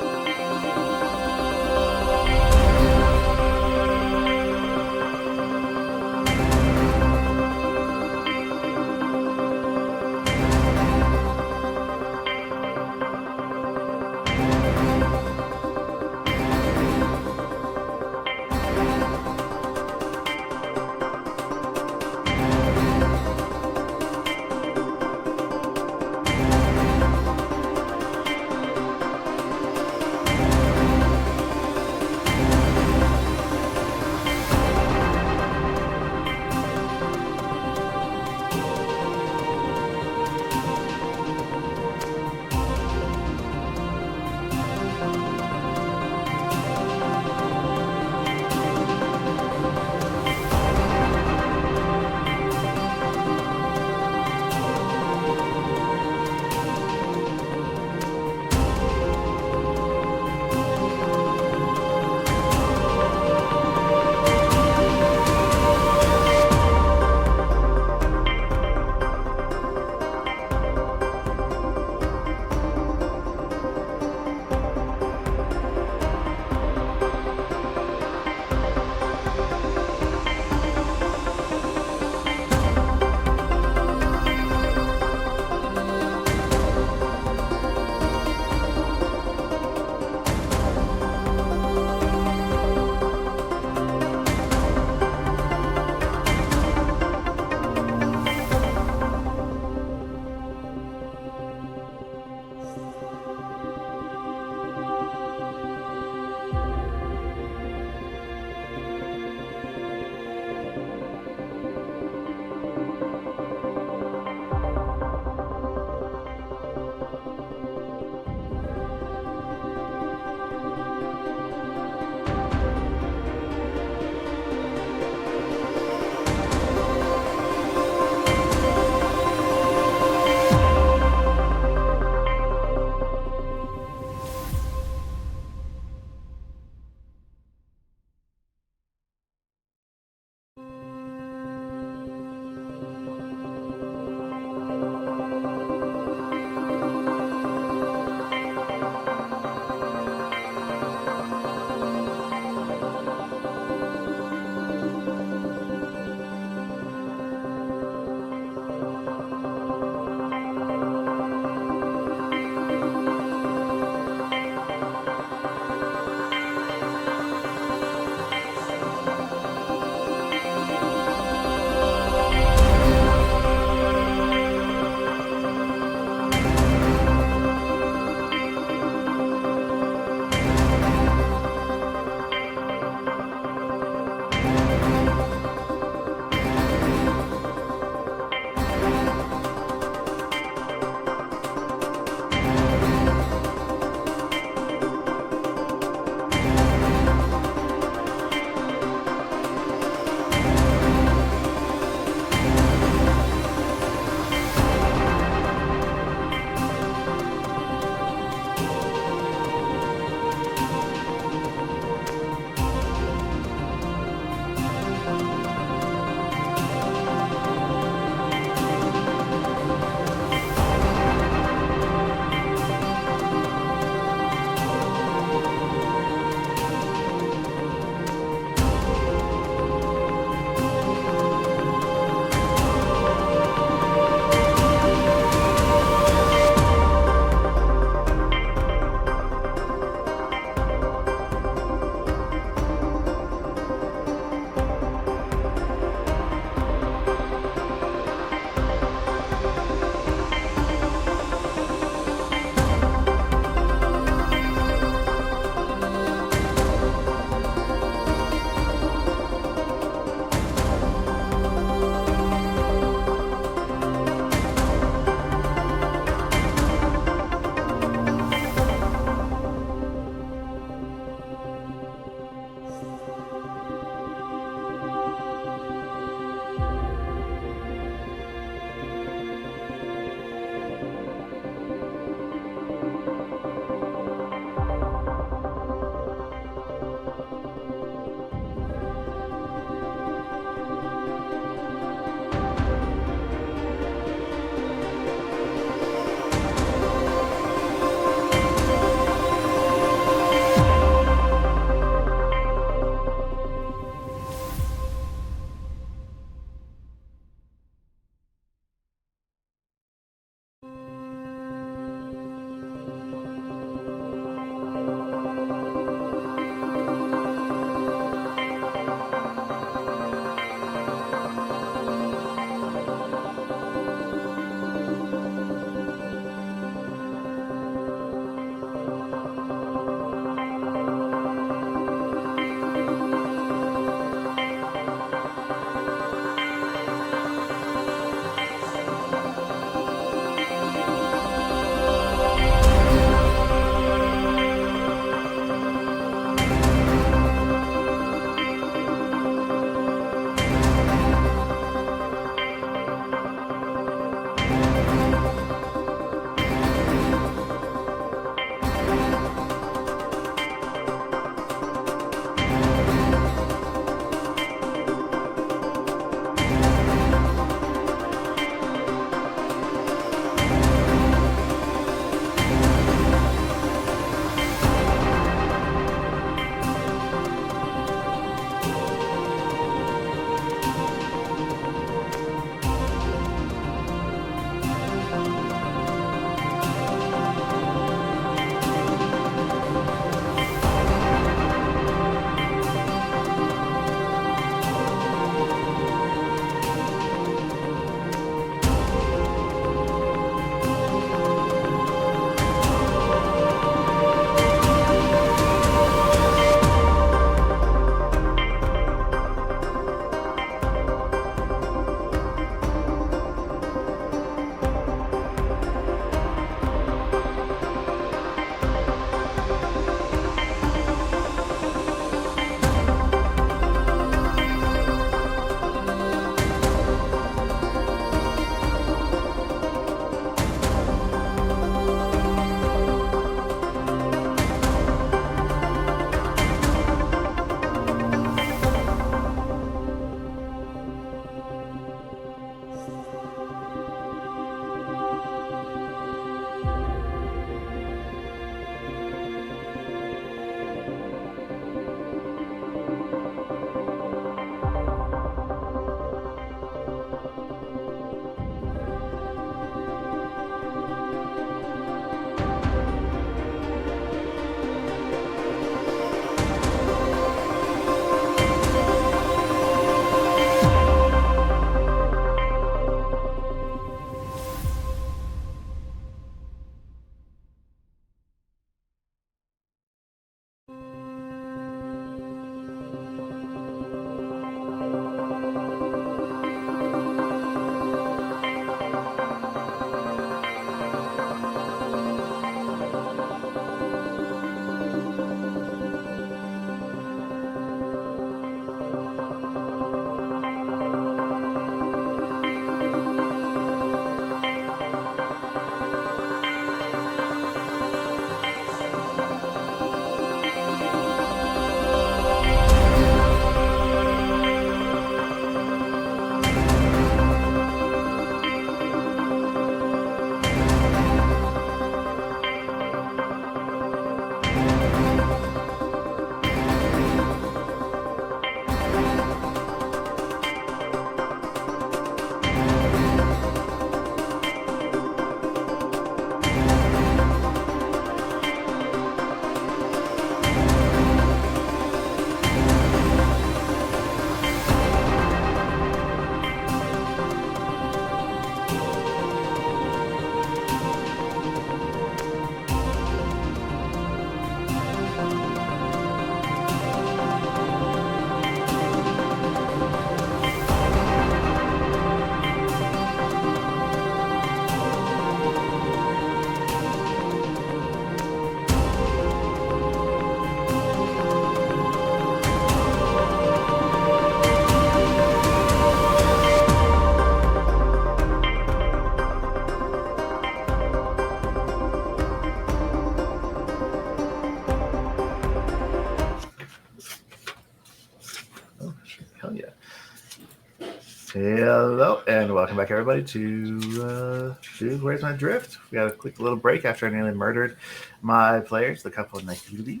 Hello, and welcome back, everybody, to Dude, Where's My Drift? We had a quick little break after I nearly murdered my players, the couple of Nahili.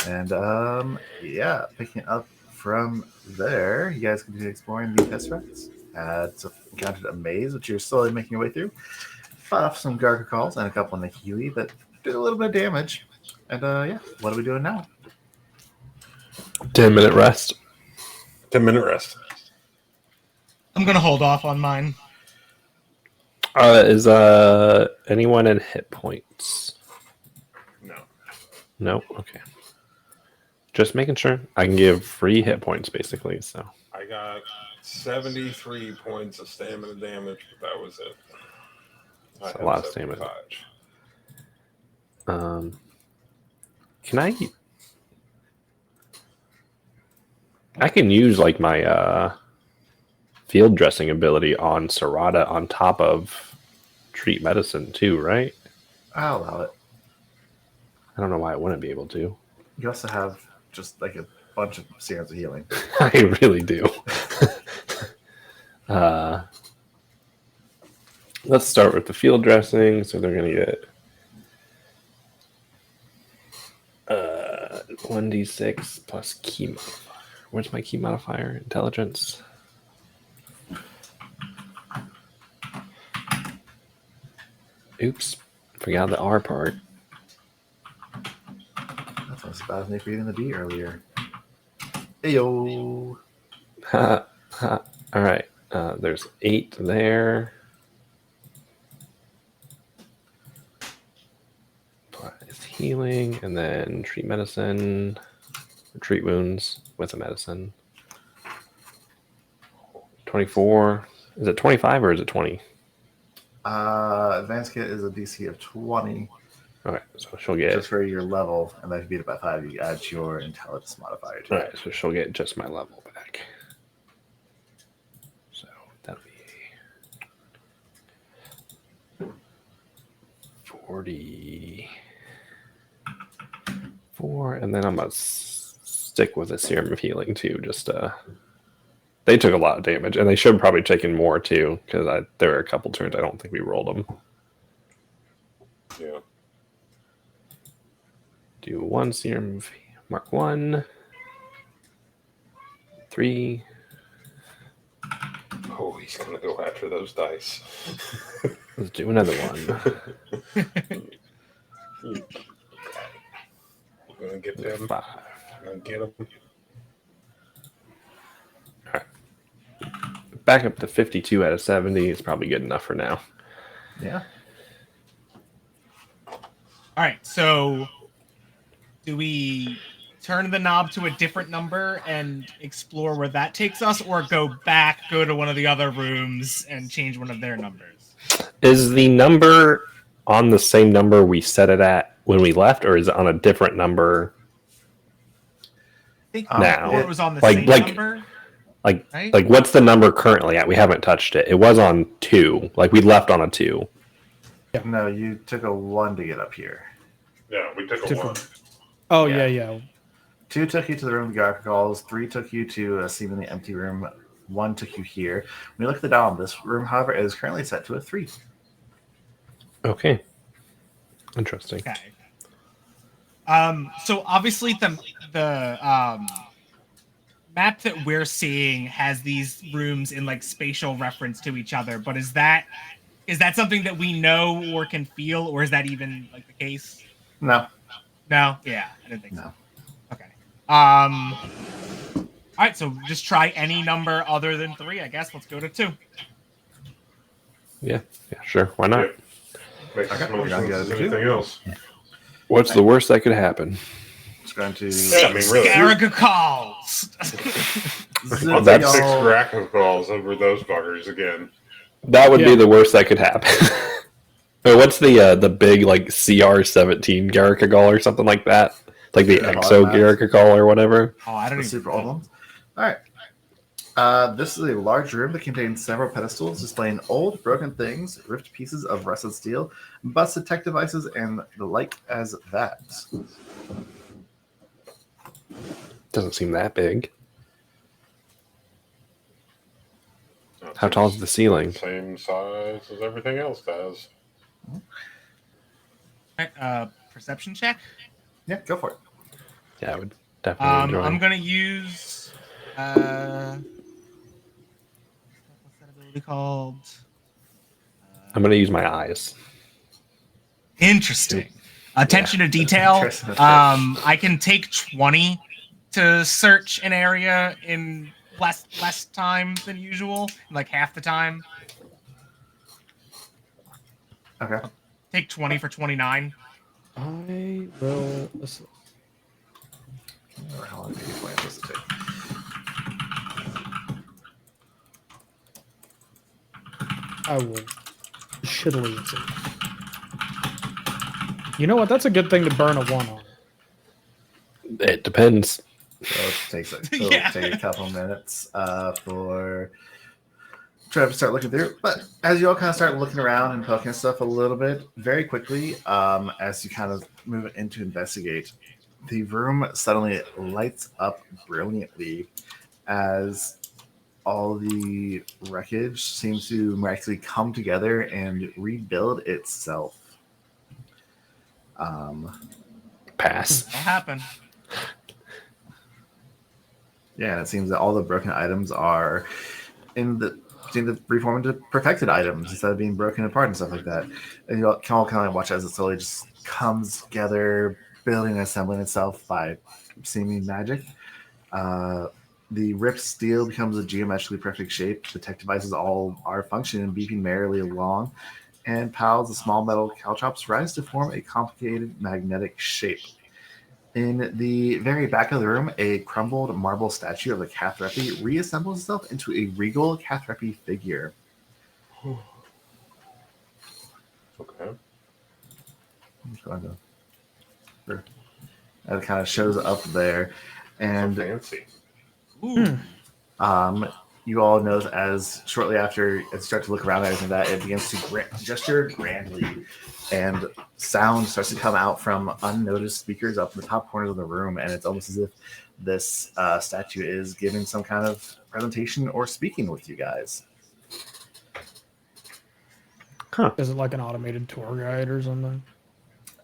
And, yeah, picking up from there, you guys continue exploring the test rats. Encountered a maze, which you're slowly making your way through. Fought off some Garga calls and a couple of Nahili that did a little bit of damage. And, yeah, what are we doing now? 10-minute rest. 10-minute rest. I'm gonna hold off on mine. Is anyone in hit points? No. No? Okay. Just making sure. I can give free hit points, basically, so. I got 73 points of stamina damage, but that was it. That's a lot of stamina. 75. Can I can use like my field dressing ability on Serrata on top of treat medicine too, right? I'll allow it. I don't know why I wouldn't be able to. You also have just like a bunch of serums of healing. I really do. Let's start with the field dressing. So they're gonna get 1d6 plus key modifier. What's my key modifier? Intelligence. Oops, forgot the R part. That's what's about me for reading the B earlier. Heyo. All right, there's 8 there. Plus healing, and then treat medicine, or treat wounds with a medicine. 24. Is it 25 or is it 20? Advanced kit is a DC of 20 Okay, so she'll get. just for your level, and then if you beat it by 5, you add your intelligence modifier to All it. right, so she'll get just my level back. So that'll be 44, and then I'm gonna stick with a serum of healing too. Just they took a lot of damage, and they should probably taken more too, because there were a couple turns I don't think we rolled them. Yeah. Do 1 serum, mark 1, 3. Oh, he's gonna go after those dice. Let's do another one. I'm gonna get them. 5. I'm gonna get them. Back up to 52 out of 70 is probably good enough for now. Yeah. All right, so do we turn the knob to a different number and explore where that takes us, or go to one of the other rooms and change one of their numbers? Is the number on the same number we set it at when we left, or is it on a different number? I think Now. before it was on the Like- same like- number. Like, Right? like what's the number currently at? We haven't touched it. It was on 2. Like we left on a 2. No, you took a 1 to get up here. Yeah, we took a Different. 1. Oh Yeah. yeah. 2 took you to the room of Garga calls. 3 took you to a seemingly empty room. 1 took you here. When you look at the dial on this room, however, it is currently set to a 3. Okay. Interesting. Okay. So obviously the map that we're seeing has these rooms in like spatial reference to each other, but is that something that we know or can feel, or is that even like the case? No. No? Yeah, I didn't think No. so. Okay. All right, so just try any number other than 3, I guess. Let's go to 2. Yeah, sure. Why not? Yeah. Makes Okay, no we're gonna sense go as to anything else. What's the worst that could happen? It's going to Yeah, I mean, really. Scaragga calls! I'll zip take 6 y'all. Gracchus calls over those buggers again. That would be Yeah. the worst that could happen. Wait, what's the big like CR17 Garricagal or something like that? Like the Yeah, Exo Max. Garricagal or whatever? Oh, I don't The even super old ones. All right. This is a large room that contains several pedestals displaying old, broken things, ripped pieces of rusted steel, busted tech devices, and the like as that. Doesn't seem that big. How tall is the ceiling? Same size as everything else does. Alright, perception check. Yeah, go for it. Yeah, I would definitely enjoy. I'm gonna use what's that ability called? I'm gonna use my eyes. Interesting. Attention to detail. Interesting effect. I can take 20 to search an area in less time than usual, like half the time. Okay. Take 20 for 29. I will. Or how long do you plan this to take? I will shittily answer. You know what? That's a good thing to burn a 1 on. It depends. So it takes Yeah. take a couple minutes for Trev to start looking through. But as you all kind of start looking around and poking at stuff a little bit, very quickly, as you kind of move in to investigate, the room suddenly lights up brilliantly as all the wreckage seems to miraculously come together and rebuild itself. Pass. That'll happen. Yeah, and it seems that all the broken items are seem to reform into perfected items instead of being broken apart and stuff like that. And you all can all kind of watch as it slowly just comes together, building and assembling itself by seeming magic. The ripped steel becomes a geometrically perfect shape. The tech devices all are functioning and beeping merrily along. And piles of small metal caltrops rise to form a complicated magnetic shape. In the very back of the room, a crumbled marble statue of the Cathrepi reassembles itself into a regal Cathrepi figure. Okay. It kind of shows up there. So And fancy. Ooh. you all notice as shortly after it starts to look around and everything like that, it begins to gesture grandly, and sound starts to come out from unnoticed speakers up in the top corners of the room, and it's almost as if this statue is giving some kind of presentation or speaking with you guys. Is it like an automated tour guide or something?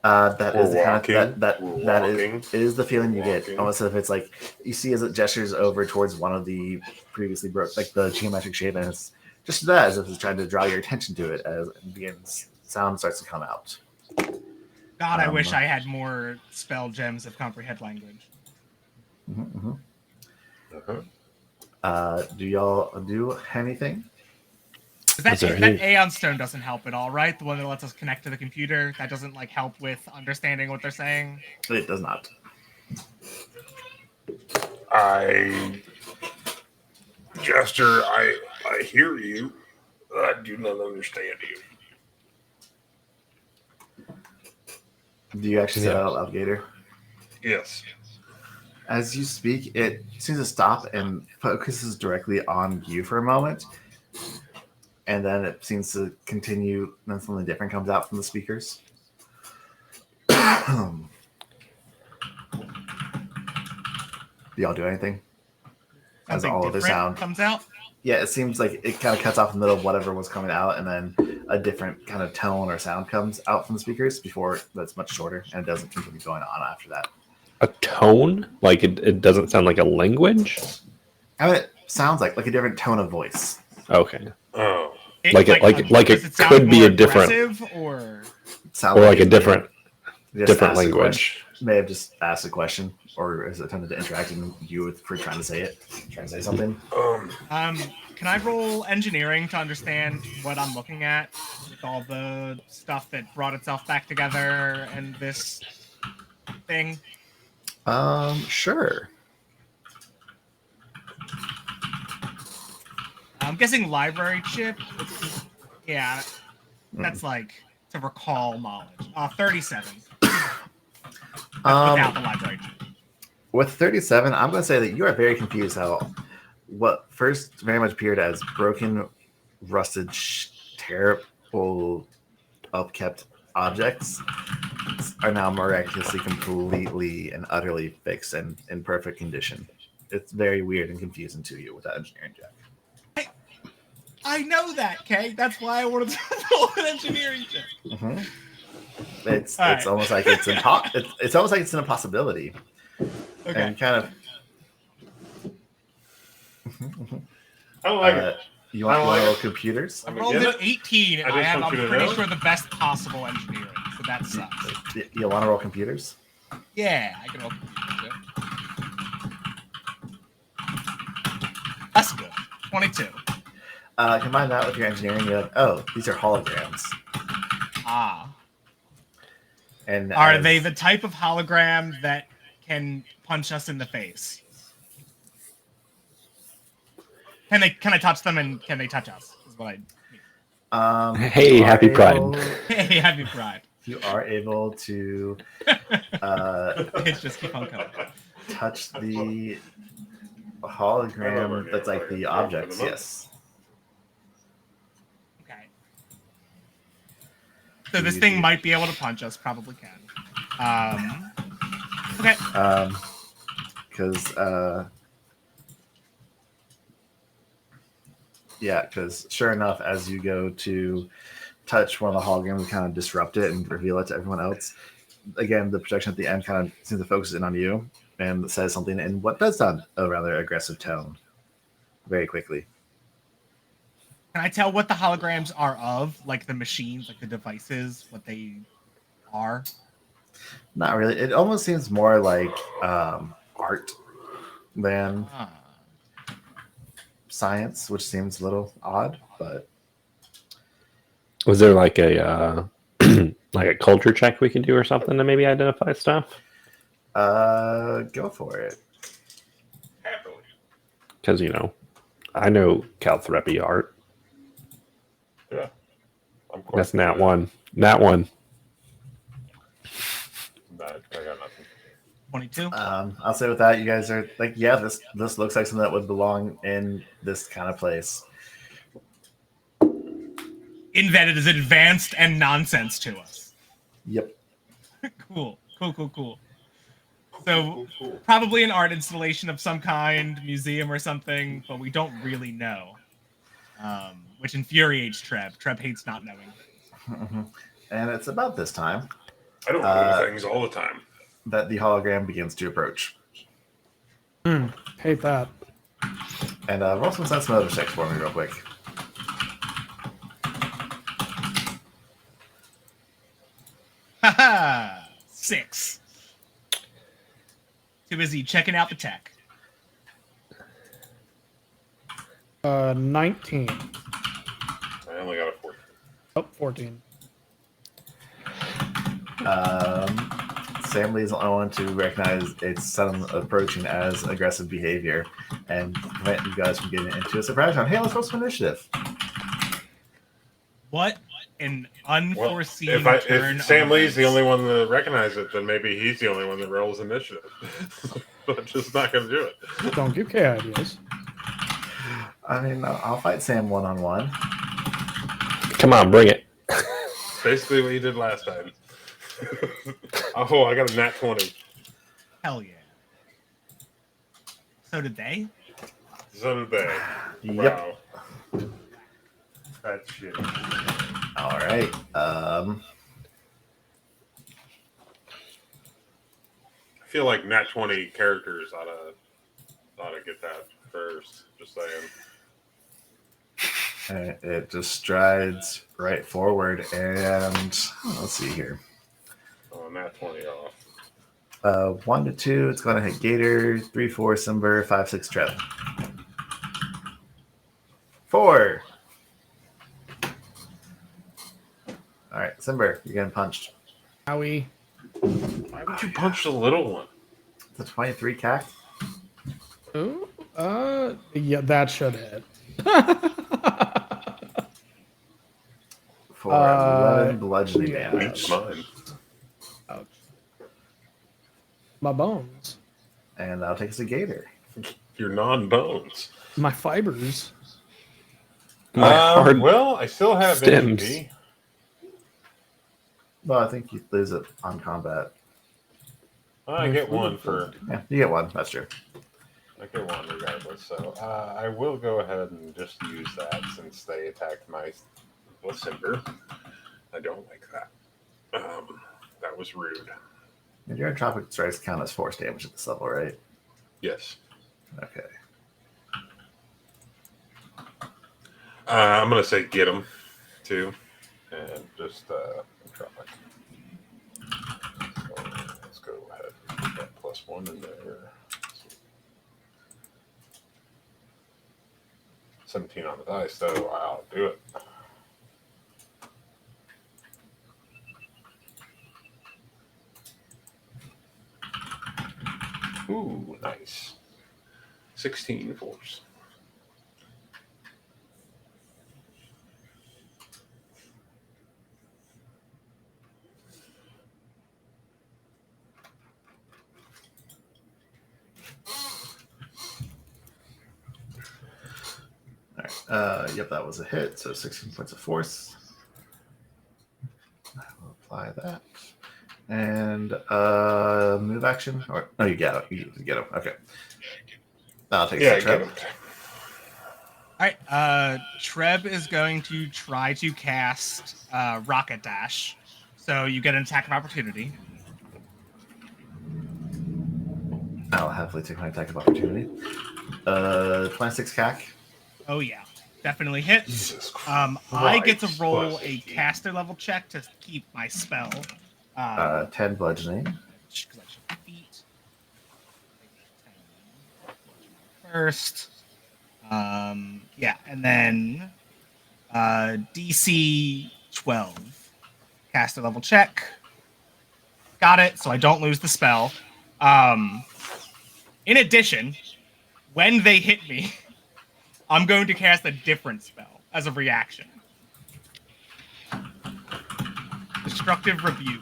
That We're is the kind walking. of, that We're that walking. is the feeling you get. Walking. Almost as if it's like you see as it gestures over towards one of the previously broke, like the geometric shape, and it's just that as if it's trying to draw your attention to it as it begins. Sound starts to come out. God, I wish I had more spell gems of comprehend language. Mhm, Uh-huh. mhm. Do y'all do anything? That there any- Aeon Stone doesn't help at all, right? The one that lets us connect to the computer. That doesn't like help with understanding what they're saying. It does not. Jester, I hear you. I do not understand you. Do you actually say Yeah. that out loud, Gator? Yes. As you speak, it seems to stop and focuses directly on you for a moment, and then it seems to continue. Then something different comes out from the speakers. Do y'all do anything? As Something all of the different sound. comes out. Yeah, it seems like it kind of cuts off in the middle of whatever was coming out, and then a different kind of tone or sound comes out from the speakers before that's much shorter, and it doesn't continue going on after that. A tone? Like it doesn't sound like a language? I mean, it sounds like a different tone of voice. Okay. Oh. Like it does sound could be more a different- aggressive, or It sounds Or like a it different just different asked a language. question. May have just asked a question, or has attempted to interact with you for trying to say it, trying to say something. can I roll engineering to understand what I'm looking at with all the stuff that brought itself back together and this thing? Sure. I'm guessing library chip. Yeah, that's like to recall knowledge. 37. Without the library chip. With 37, I'm going to say that you are very confused how what first very much appeared as broken, rusted, terrible, upkept objects are now miraculously completely and utterly fixed and in perfect condition. It's very weird and confusing to you with that engineering check. I know that, Kay. That's why I wanted to roll an engineering check. Mhm. It's All right. almost like it's it's almost like it's an impossibility. Okay. And kind of. I don't like it. You want I don't like little it. computers? I I'm rolled again an 18, and I just I'm want you to pretty know. sure the best possible engineering, so that sucks. You want to roll computers? Yeah, I can roll computers. Yeah. That's good. 22. Combine that with your engineering. You're like, oh, these are holograms. Ah. And Are as- they the type of hologram that can punch us in the face? Can I touch them and can they touch us? Is what I mean. Hey, you are happy Pride. able- Hey, happy pride. You are able to It's just keep on coming. touch the hologram that's like the objects. Yes. Okay. So this thing might be able to punch us. Probably can. Okay. Because yeah, because sure enough, as you go to touch one of the holograms, kind of disrupt it and reveal it to everyone else. Again, the projection at the end kind of seems to focus in on you and says something in what does sound a rather aggressive tone, very quickly. Can I tell what the holograms are of? Like the machines, like the devices, what they are? Not really. It almost seems more like art than Ah. science, which seems a little odd, but Was there like a like a culture check we could do or something to maybe identify stuff? go for it. Happily. Because I know Calthrepi art. Yeah. I'm quite That's nat good. one. Nat one. No, I got nothing. 22. I'll say with that, you guys are like, yeah, this looks like something that would belong in this kind of place. In that it is advanced and nonsense to us. Yep. Cool. So probably an art installation of some kind, museum or something, but we don't really know. Which infuriates Treb. Treb hates not knowing. And it's about this time I don't know things all the time. that the hologram begins to approach. Hate that. And roll some sense motive checks for me real quick. Haha! 6. Too busy checking out the tech. 19. I only got a 14. Oh, 14. Sam Lee is the only one to recognize its sudden approaching as aggressive behavior and prevent you guys from getting into a surprise round. Hey, let's roll some initiative. What an Well, unforeseen if turn. Sam of Lee's the events. only one that recognizes it, then maybe he's the only one that rolls initiative. But I'm just not going to do it. Don't give K ideas. I mean, I'll fight Sam one-on-one. Come on, bring it. Basically what you did last time. Oh, I got a nat 20. Hell yeah. So did they? So did they. Yep. Wow. That's shit. All right. I feel like nat 20 characters ought to get that first. Just saying. It just strides right forward, and let's see here. Oh, nat 20 off. 1 to 2, it's going to hit Gator. 3, 4, Simber. 5, 6, Trev. 4. All right, Simber, you're getting punched. Howie. Why would you punch the little one? It's a 23 CAC. Ooh, yeah, that should hit. For 11 bludgeoning yeah. damage. Mine. Ouch. My bones. And that'll take us to Gator. Your non-bones. My fibers. My hard well, I still have stems. MP. Well, I think you lose it on combat. I get one for. Yeah, you get 1. That's true. I get one regardless. So I will go ahead and just use that since they attacked my Simber. I don't like that. That was rude. And your entropic strikes count as force damage at this level, right? Yes. Okay. I'm gonna say get him too, and just entropic. So let's go ahead and put that +1 in there. 17 on the dice, so I'll do it. Ooh, nice. 16 force. All right. Yep, that was a hit. So 16 points of force. I will apply that. And move action. Or no, you get him. You get him. Okay. I'll take Yeah, the trap. get him. All right. Treb is going to try to cast Rocket Dash, so you get an attack of opportunity. I'll happily take my attack of opportunity. 26 CAC. Oh yeah, definitely hits. Jesus I get to Christ. roll Plus a 18. caster level check to keep my spell. 10 bludgeoning. Because I should defeat. First. Yeah, and then DC 12. Caster level check. Got it, so I don't lose the spell. In addition, when they hit me, I'm going to cast a different spell as a reaction. Destructive Rebuke.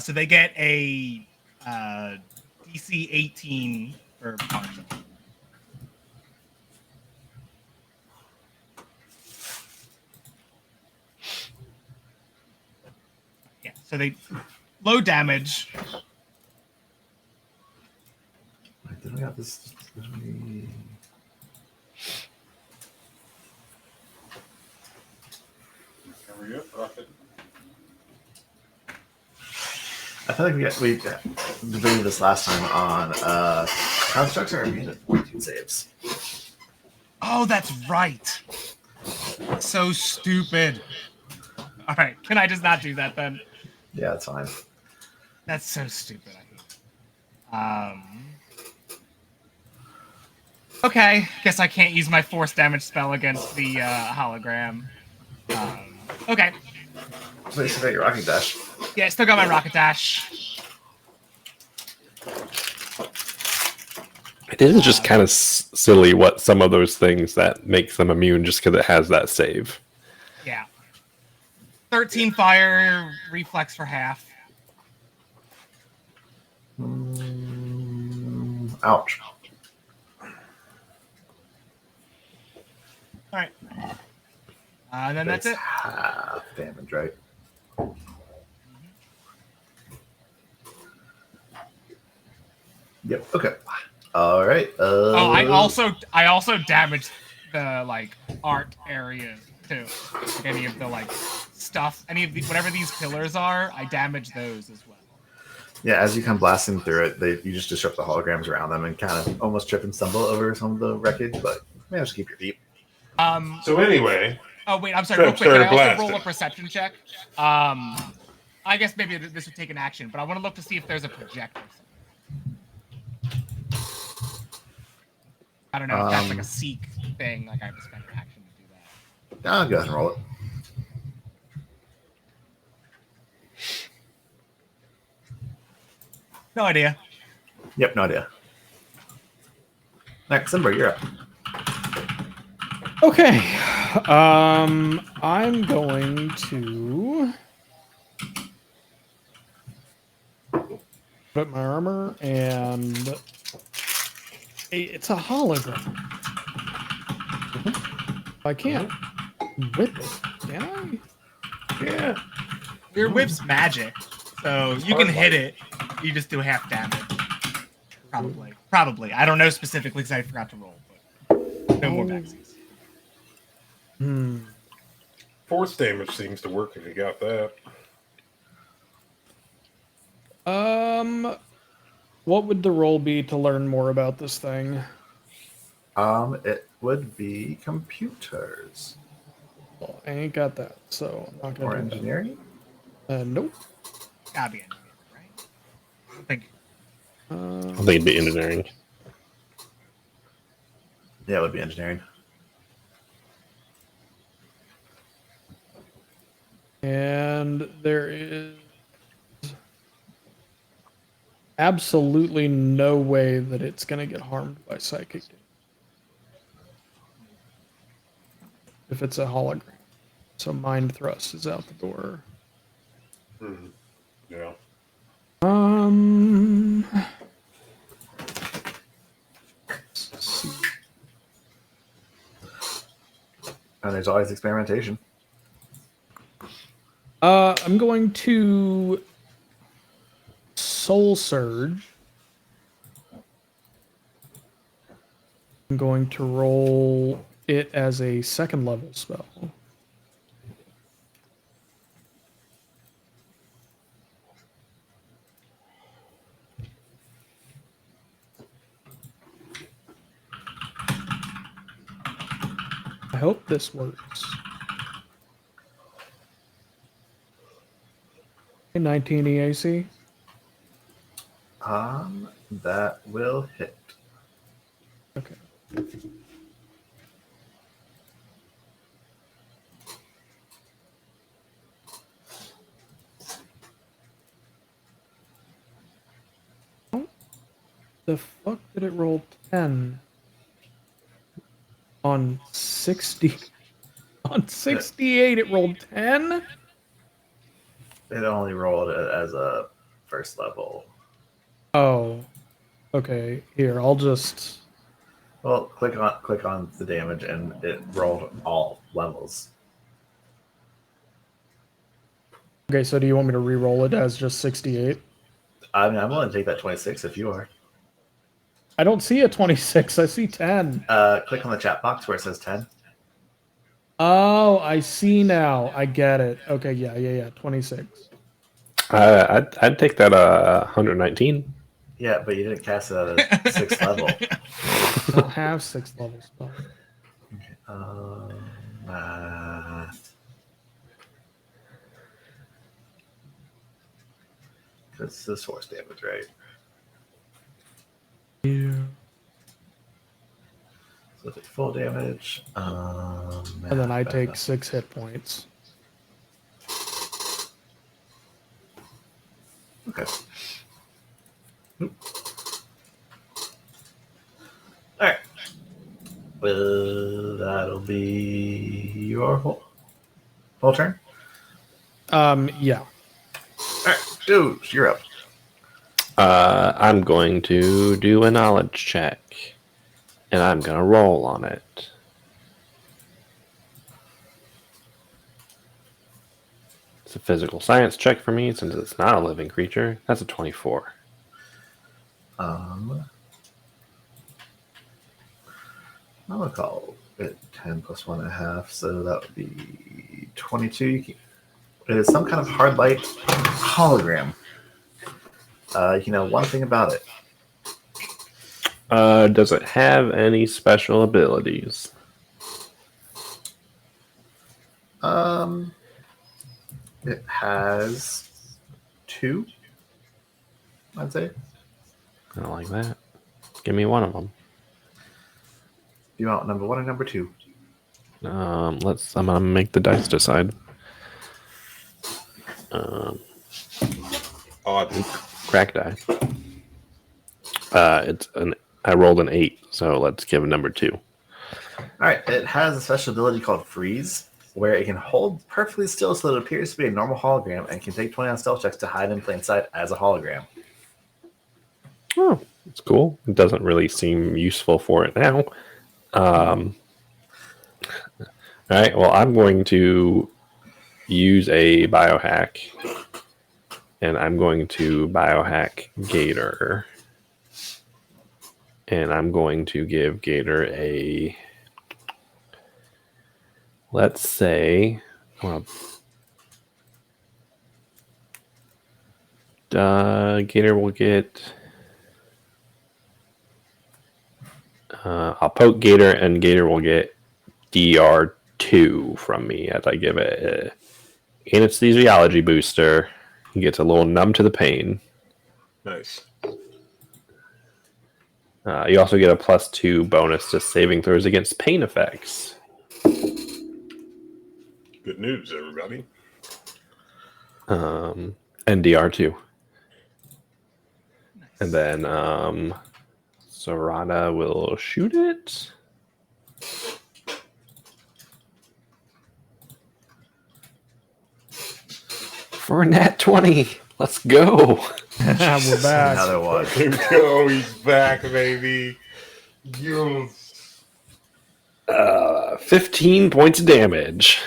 So they get a DC 18 for partial. Yeah, so they low damage. Wait, did we have this? Hurry up, Rocket. I feel like we debated this last time on constructs are immune to fortitude saves. Oh, that's right. So stupid. All right, can I just not do that then? Yeah, that's fine. That's so stupid. Okay, guess I can't use my force damage spell against the hologram. Okay, So you still got your rocking dash. yeah, still got my rocket dash. It is just kind of silly what some of those things that makes them immune just because it has that save. Yeah. 13 fire, reflex for half. Ouch. All right. And then that's it. Half damage, right? Yep. Okay. All right. Oh, I also damaged the like art area too. Like, any of the like stuff, any of the whatever these pillars are, I damaged those as well. Yeah, as you come blasting through it, you just disrupt the holograms around them and kind of almost trip and stumble over some of the wreckage, but manage to keep your feet. So anyway, Oh wait, I'm sorry. Real Treb quick, can I started also roll a blasting. perception check? I guess maybe this would take an action, but I want to look to see if there's a projector. I don't know if that's like a seek thing. Like I have to spend an action to do that. I'll go ahead and roll it. No idea. Yep, no idea. Next, Simber, you're up. Okay. I'm going to put my armor and it's a hologram. I can't whip it, can I? yeah. Your whip's magic. So you can hit it. You just do half damage. Probably. I don't know specifically because I forgot to roll. But no more vaccines. Force damage seems to work if you got that. What would the roll be to learn more about this thing? It would be computers Well, I ain't got that, so I'm not or gonna do engineering. that. Nope. Gotta be engineering, right? I don't think. I think it'd be engineering. Yeah, it would be engineering. And there is absolutely no way that it's going to get harmed by psychic if it's a hologram. So mind thrust is out the door. Yeah. Let's see. And there's always experimentation. I'm going to Soul Surge. I'm going to roll it as a second level spell. I hope this works. 19 EAC. That will hit. Okay. Oh, the fuck did it roll 10 on 60? On 68, it rolled 10? It only rolled it as a first level. Oh, okay. Here, I'll just. Well, click on the damage, and it rolled all levels. Okay, so do you want me to re-roll it as just 68? I mean, I'm willing to take that 26 if you are. I don't see a 26. I see 10. Click on the chat box where it says 10. Oh, I see now. I get it. Okay, yeah. 26. I'd take that 119. Yeah, but you didn't cast it at a 6th level. I don't have 6th level spell. Because this force damage, right? Yeah. So take full damage. And then I take 6 hit points. Okay. Oop. All right. Well, that'll be your whole turn. Yeah. All right, dude, you're up. I'm going to do a knowledge check, and I'm going to roll on it. It's a physical science check for me since it's not a living creature. That's a 24. I'll call it 10 plus 1.5, so that would be 22. It is some kind of hard light hologram. You know one thing about it. Does it have any special abilities? It has 2, I'd say. I don't like that. Give me one of them. You want number 1 or number 2? I'm gonna make the dice decide. Odd. Crack die. I rolled an 8, so let's give it number 2. All right, it has a special ability called Freeze, where it can hold perfectly still so that it appears to be a normal hologram and can take 20 on stealth checks to hide in plain sight as a hologram. Oh, it's cool. It doesn't really seem useful for it now. All right, well, I'm going to use a biohack and I'm going to biohack Gator. And I'm going to give Gator a, let's say, well, Gator will get, I'll poke Gator, and Gator will get DR2 from me as I give it an anesthesiology booster. He gets a little numb to the pain. Nice. You also get a +2 bonus to saving throws against pain effects. Good news, everybody. And DR2. And then Serana will shoot it. For a nat 20. Let's go. We're back. Another one. Go, he's back, baby. Yes. 15 points of damage.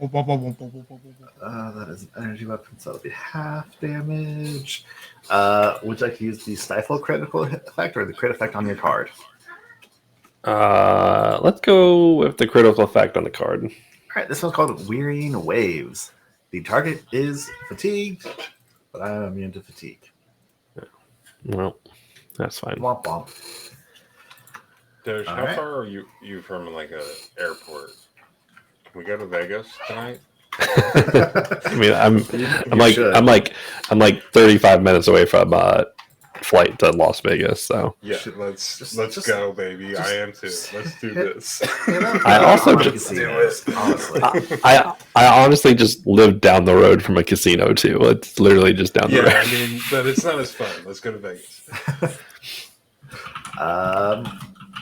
That is an energy weapon, so that'll be half damage. Would you like to use the stifle critical effect or the crit effect on your card? Let's go with the critical effect on the card. All right, this one's called Wearying Waves. The target is fatigued, but I am immune to fatigue. Well, that's fine. Womp womp. Doge, All how right. far are you from like a airport? Can we go to Vegas tonight? I mean, I'm should. like 35 minutes away from flight to Las Vegas. So Yeah, Should- let's just- go, baby. just- I am too. just Let's do hit- this. I also Honestly, just- honestly. I honestly just live down the road from a casino too. It's literally just down the Yeah, road. I mean, but it's not as fun. Let's go to Vegas.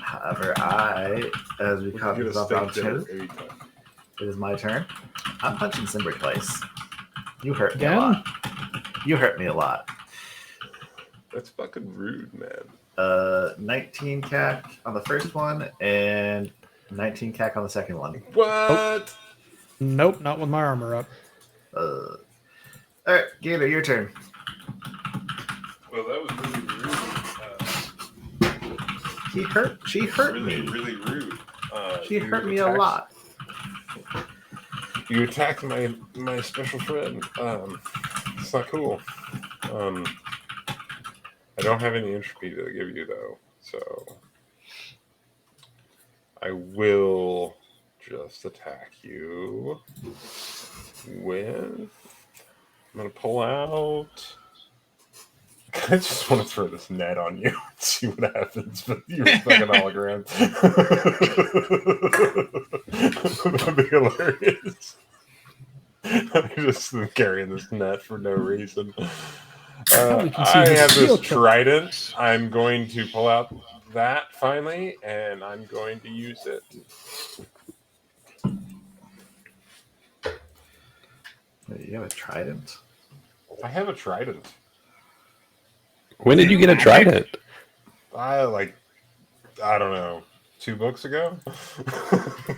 However, as we We come can to get a round steak dinner 2, anytime. it is my turn. I'm punching Simber twice. You hurt me Again? a lot. You hurt me a lot. That's fucking rude, man. 19 CAC on the first one and 19 CAC on the second one. What? Nope, not with my armor up. All right, Gator, your turn. Well, that was really rude. She hurt Really, me. really rude. She You hurt me a attacked- lot. You attacked my special friend. It's not cool. I don't have any entropy to give you though, so I will just attack you with. I'm gonna pull out. I just want to throw this net on you and see what happens, but you're a fucking hologram. That'd be hilarious. I'm just carrying this net for no reason. Now we can see I his have steel this trap. trident. I'm going to pull out that finally, and I'm going to use it. You have a trident? I have a trident. When did you get a trident? I don't know, 2 books ago.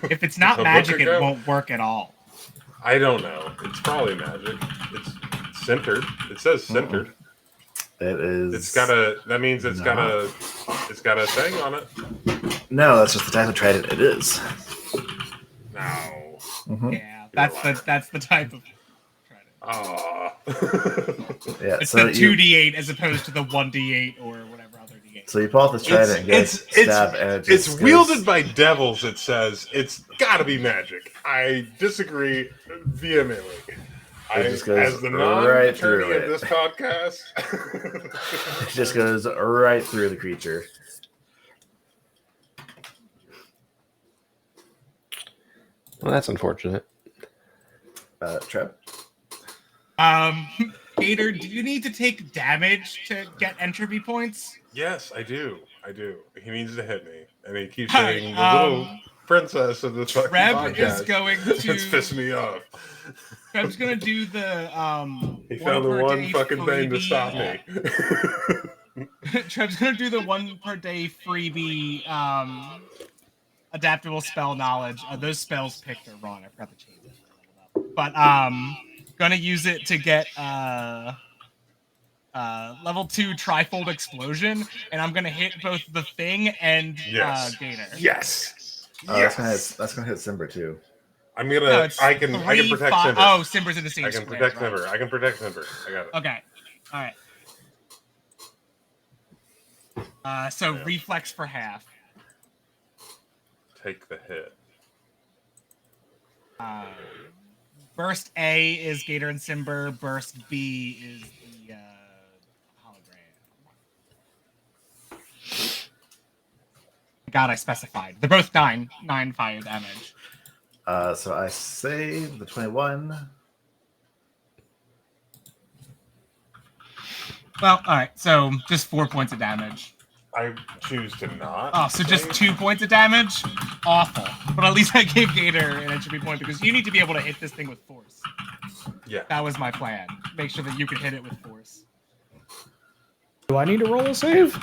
If it's not A book magic, ago? it won't work at all. I don't know. It's probably magic. It's centered. It says centered. It is. It's got a. That means it's got a. It's got a thing on it. No, that's just the type of trident it is. No. Mhm. Yeah, that's the type of. Ah. Yeah, It's so the you, 2d8 as opposed to the 1d8 or whatever other d8. so you pull out this trident and get a stab, and it just it's goes- wielded by devils. It says it's got to be magic. I disagree vehemently. just goes as the right through non-attorney it. of this podcast, It just goes right through the creature. Well, that's unfortunate. Trev? Gator, do you need to take damage to get entropy points? yes, I do. He needs to hit me, and he keeps Hi, saying the little princess of this fucking Trev podcast. is going It's to. pissing me off. Trev's gonna do the He found the per one day fucking thing to freebie- stop me. Trev's gonna do the 1 per day freebie adaptable spell knowledge. Those spells picked are wrong. I forgot to change it. But gonna use it to get level 2 trifold explosion, and I'm gonna hit both the thing and Yes. Gator. Yes. That's gonna hit Simber too. I'm No, gonna. it's I can 3, protect 5 Simber. Oh, Simber's in the same I can square, protect right. Simber. I can protect Simber. I got it. Okay. All right. So Yeah. reflex for half. Take the hit. Burst A is Gator and Simber. Burst B is the hologram. God, I specified. They're both 9 fire damage. So I save the 21. Well, all right. So just 4 points of damage. I choose to not. Oh, so just save. 2 points of damage? Awful. But at least I gave Gator an entropy point because you need to be able to hit this thing with force. Yeah. That was my plan. Make sure that you can hit it with force. Do I need to roll a save?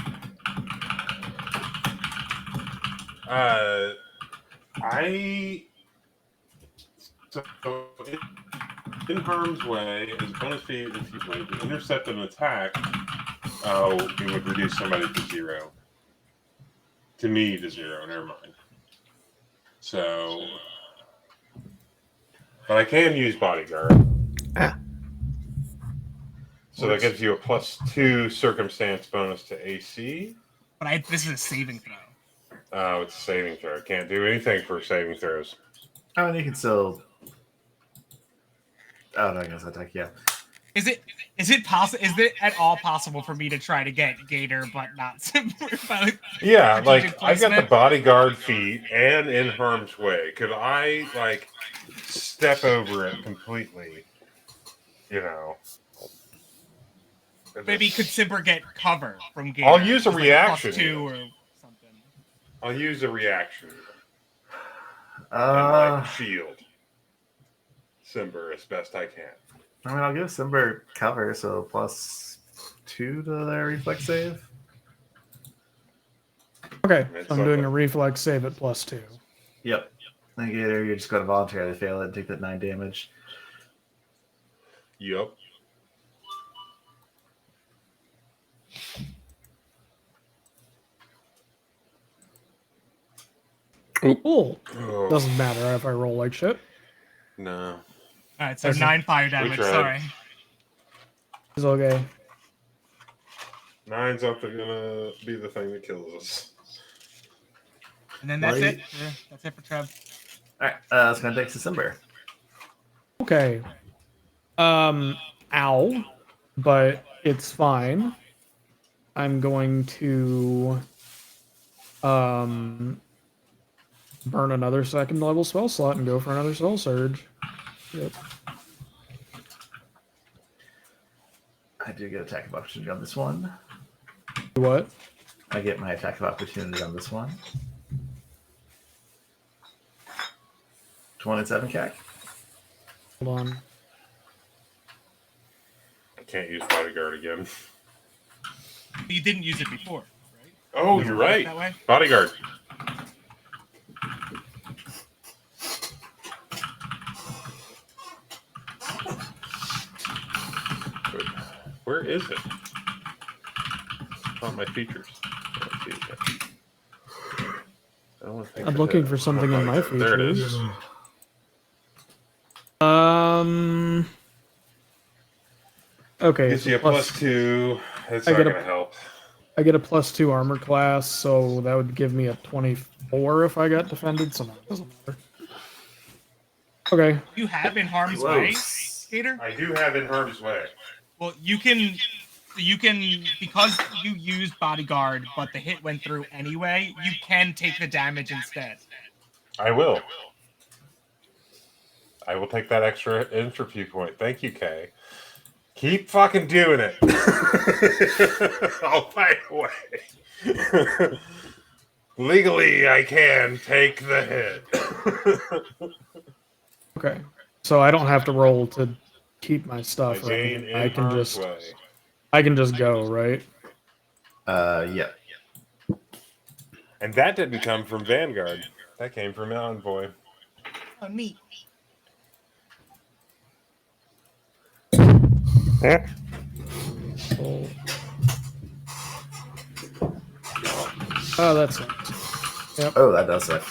So in harm's way, as a bonus feat, if you would intercept an attack, it would reduce somebody to 0. To me to 0. Never mind. So, but I can use bodyguard. So that gives you a +2 circumstance bonus to AC. But this is a saving throw. Oh, it's a saving throw. Can't do anything for saving throws. Oh, and you can still. Oh, no, I guess attack. Yeah. Is it possible? Is it at all possible for me to try to get Gator but not Simber? Yeah, like Strategic I got the placement? bodyguard feat and in harm's way. Could I like step over it completely? You know. Maybe could Simber get cover from Gator? I'll use a Just reaction. +2 or something. I'll use a reaction and Uh, like shield Simber as best I can. I mean, I'll give Simber cover, so +2 to their reflex save. Okay, It's so I'm doing something. a reflex save at +2. Yep. Negator, you're just going to voluntarily fail it and take that 9 damage. Yup. Cool. Oh, Doesn't matter if I roll like shit. no. All right, so That's- 9 fire damage. tried. Sorry. It's okay. 9's up to gonna be the thing that kills us. And then that's Right. it. Yeah, that's it for Trev. All right, it's going to take to Simber. Okay. Ow. But it's fine. I'm going to burn another second level spell slot and go for another soul surge. Yep. I do get attack of opportunity on this one. What? I get my attack of opportunity on this one. 27 CAC. Hold on. I can't use bodyguard again. You didn't use it before, right? Oh, you're right. That way. Bodyguard. Where is it? It's on my features. I don't see it yet. I don't wanna think I'm of looking it. for something in my Bodyguard. There it is. features. Okay. Gives so you a +2. It's I not get a- going to help. I get a +2 armor class, so that would give me a 24 if I got defended. So no, it doesn't matter. Okay. You have in harm's way, Close. Gator. I do have in harm's way. Well, you can because you used bodyguard, but the hit went through anyway. You can take the damage instead. I will. I will take that extra entropy point. Thank you, Kay. Keep fucking doing it. I'll fight away. Legally, I can take the hit. Okay. So I don't have to roll to keep my I stuff. Or gain anything. in I can harm's just way. I can just go, right? Yeah. And that didn't come from Vanguard. That came from Envoy. Oh, neat. Oh, that's it. Oh, that does it.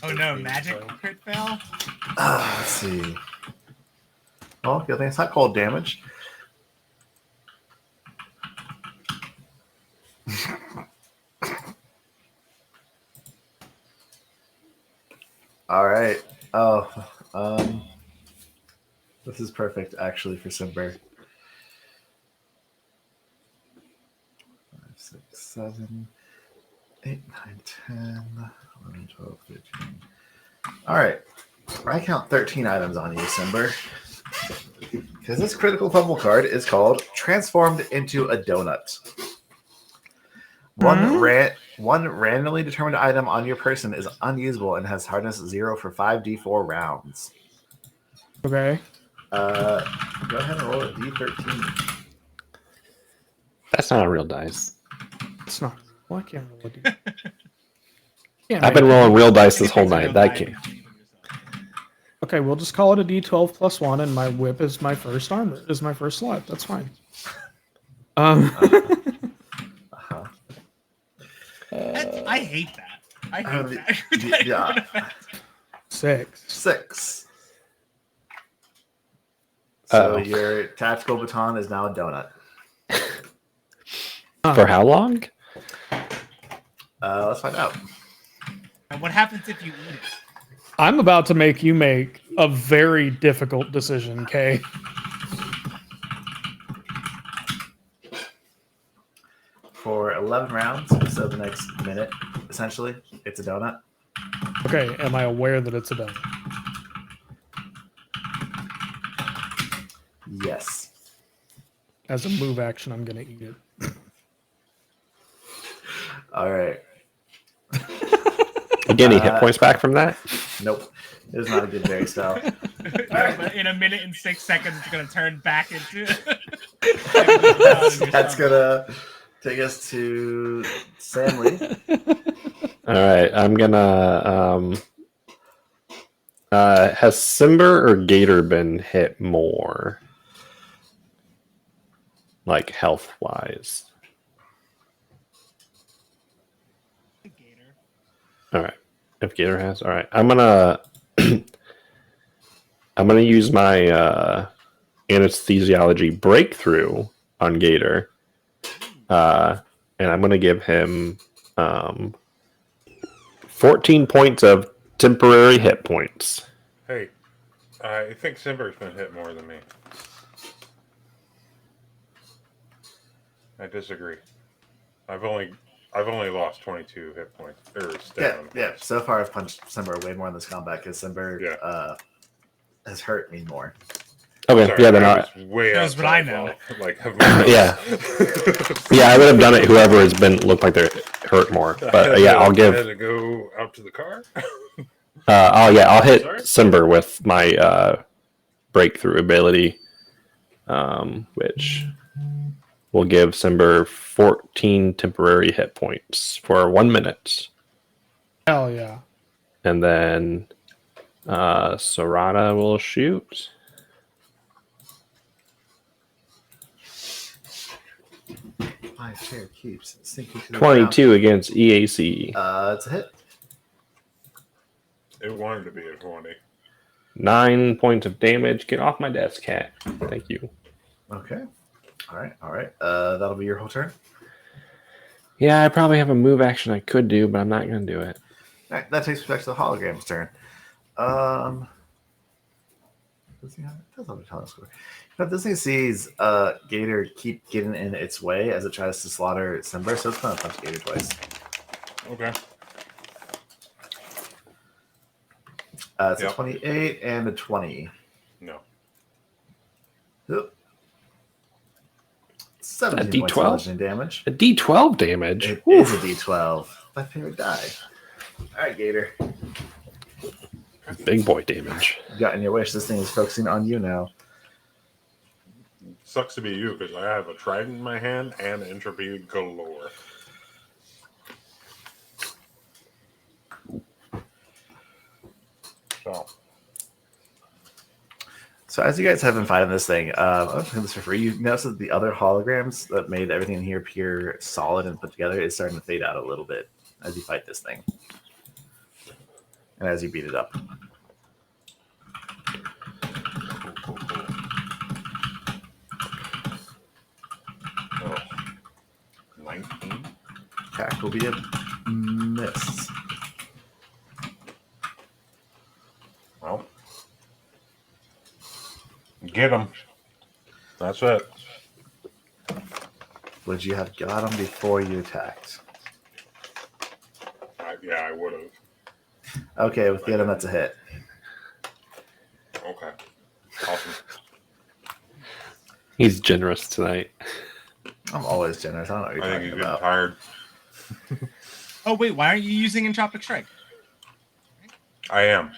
Oh no, magic crit fail. Let's see. Well, good thing it's not cold damage. All right. Oh, this is perfect actually for Simber. 5, 6, 7, 8, 9, 10, 11, 12, 13. All right. I count 13 items on you, Simber. Because this critical fumble card is called Transformed into a Donut. One randomly determined item on your person is unusable and has hardness 0 for 5d4 rounds. Okay. Go ahead and roll a d13. That's not a real dice. It's not. Well, I can't roll a D. Can't I've make been it. rolling real dice this Anything's whole a night. real That die can't. if you believe in yourself. Okay, we'll just call it a D12 plus 1, and my whip is my first armor. Is my first slot. That's fine. Uh-huh. I hate that. I hate that. Yeah. 6. 6. So Uh-oh. your tactical baton is now a donut. For how long? Let's find out. And what happens if you eat it? I'm about to make you make a very difficult decision, Kay. For 11 rounds, so the next minute, essentially, it's a donut. Okay, am I aware that it's a donut? Yes. As a move action, I'm going to eat it. All right. You get any hit points back from that? Nope. It is not a good berry style. In a minute and 6 seconds, it's going to turn back into. That's gonna take us to Sam Lee. All right, I'm gonna. Has Simber or Gator been hit more? Like health wise. Gator. All right. If Gator has, all right. I'm gonna. I'm gonna use my anesthesiology breakthrough on Gator, and I'm gonna give him 14 points of temporary hit points. Hey, I think Simber's been hit more than me. I disagree. I've only lost 22 hit points. Yeah. So far, I've punched Simber way more in this combat because Simber has hurt me more. Okay, Sorry, yeah, then I I, was way Knows what I outside know. while, like, have my Yeah. yeah, I would have done it. Whoever has been looked like they're hurt more, but yeah, I'll I give. had to go out to the car. I'll hit Sorry? Simber with my breakthrough ability, which will give Simber 14 temporary hit points for 1 minute, Hell yeah. and then Sarada will shoot. My chair keeps sinking to the 22 against EAC. ground. It's a hit. It wanted to be a 20. 9 points of damage. Get off my desk, cat. Thank you. Okay. All right. That'll be your whole turn. Yeah, I probably have a move action I could do, but I'm not going to do it. All right, that takes us back to the hologram's turn. Does he have, it does have a talent score. But this thing sees Gator keep getting in its way as it tries to slaughter Simber, so it's going to punch Gator twice. Okay. It's Yep. a 28 and a 20. No. Oop. 17 A points D12? of bludgeoning damage. A D12 damage. It Woo. is a D12. My favorite die. All right, Gator. Big boy damage. You got in your wish. This thing is focusing on you now. Sucks to be you because I have a trident in my hand and entropy galore. So as you guys have been fighting this thing, I'm just this for free. You notice that the other holograms that made everything in here appear solid and put together is starting to fade out a little bit as you fight this thing, and as you beat it up. Oh, 19. Attack will be a miss. Well, get him. That's it. Would you have got him before you attacked? Yeah, I would have. Okay, with get him, that's a hit. Okay. Awesome. He's generous tonight. I'm always generous. I don't know what you're I think talking he's getting about. tired. Oh wait, why aren't you using Entropic Strike? I am.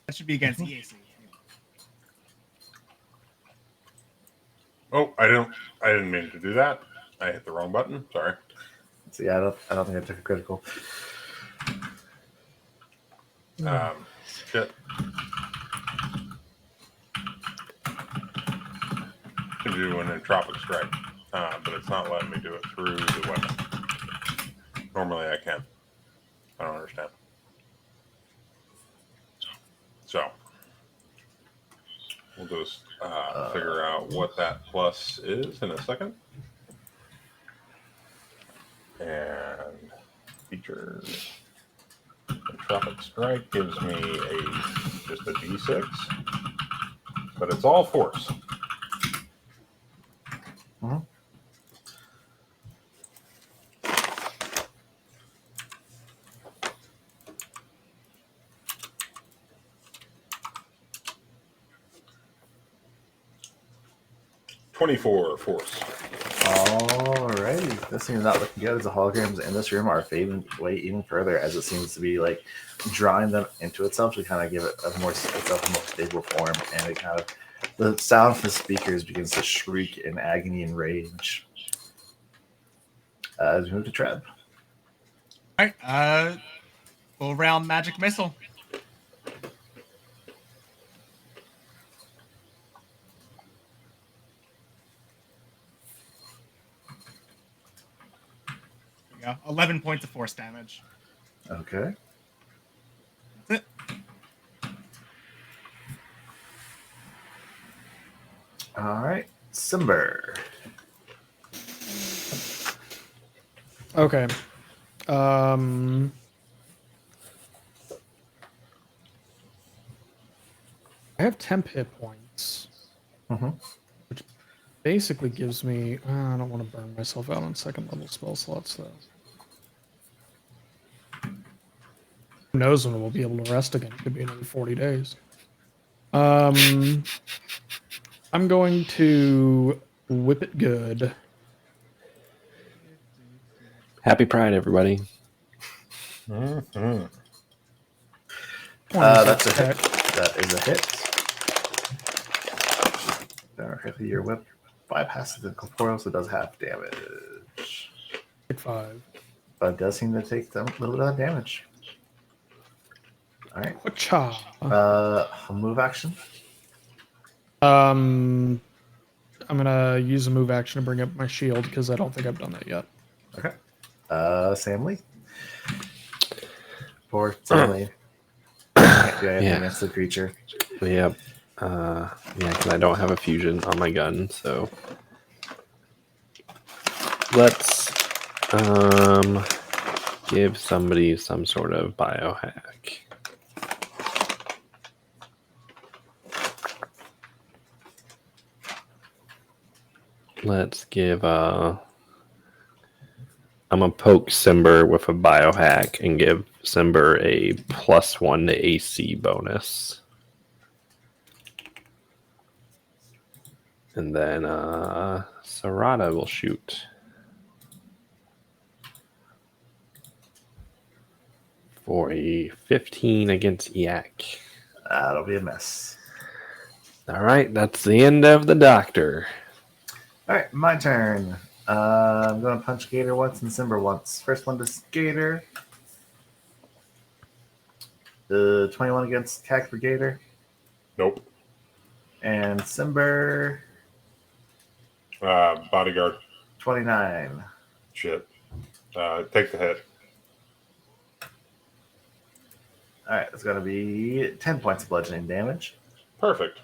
That should be against EAC. Oh, I didn't mean to do that. I hit the wrong button. Sorry. So yeah, I don't think I took a critical. Shit. To do an entropic strike, but it's not letting me do it through the weapon. Normally I can. I don't understand. So we'll just figure out what that plus is in a second. And features. Entropic strike gives me just a d6, but it's all force. Mhm. .24 force. Alrighty, this thing is not looking good as the holograms in this room are fading away even further as it seems to be like drawing them into itself to kind of give it a more stable form, and it kind of the sound from the speakers begins to shriek in agony and rage. As we move to Treb. All right, full round magic missile. There we go. 11 points of force damage. Okay. That's it. All right, Simber. Okay. I have temp hit points, Mm-hmm. which basically gives me. I don't want to burn myself out on second level spell slots, though. Who knows when we'll be able to rest again? It could be another 40 days. I'm going to whip it good. Happy Pride, everybody. Mm-hmm. That's a hit. That is a hit. Directly, your whip bypasses the corporeal, so it does half damage. Take 5. But it does seem to take a little bit of damage. All right. Wacha. A move action. I'm gonna use a move action to bring up my shield because I don't think I've done that yet. Okay. Sam Lee. Poor Sam Lee. Can't do anything Yeah. against the creature. Yep. Yeah, because I don't have a fusion on my gun, so let's give somebody some sort of biohack. Let's give I'm gonna poke Simber with a biohack and give Simber a +1 to AC bonus. And then Sarada will shoot. For a 15 against Yak. That'll be a miss. All right, that's the end of the doctor. All right, my turn. I'm going to punch Gator once and Simber once. First one to Gator. The 21 against Cack for Gator. Nope. And Simber, Bodyguard. 29. Shit. Take the hit. All right, it's going to be 10 points of bludgeoning damage Perfect.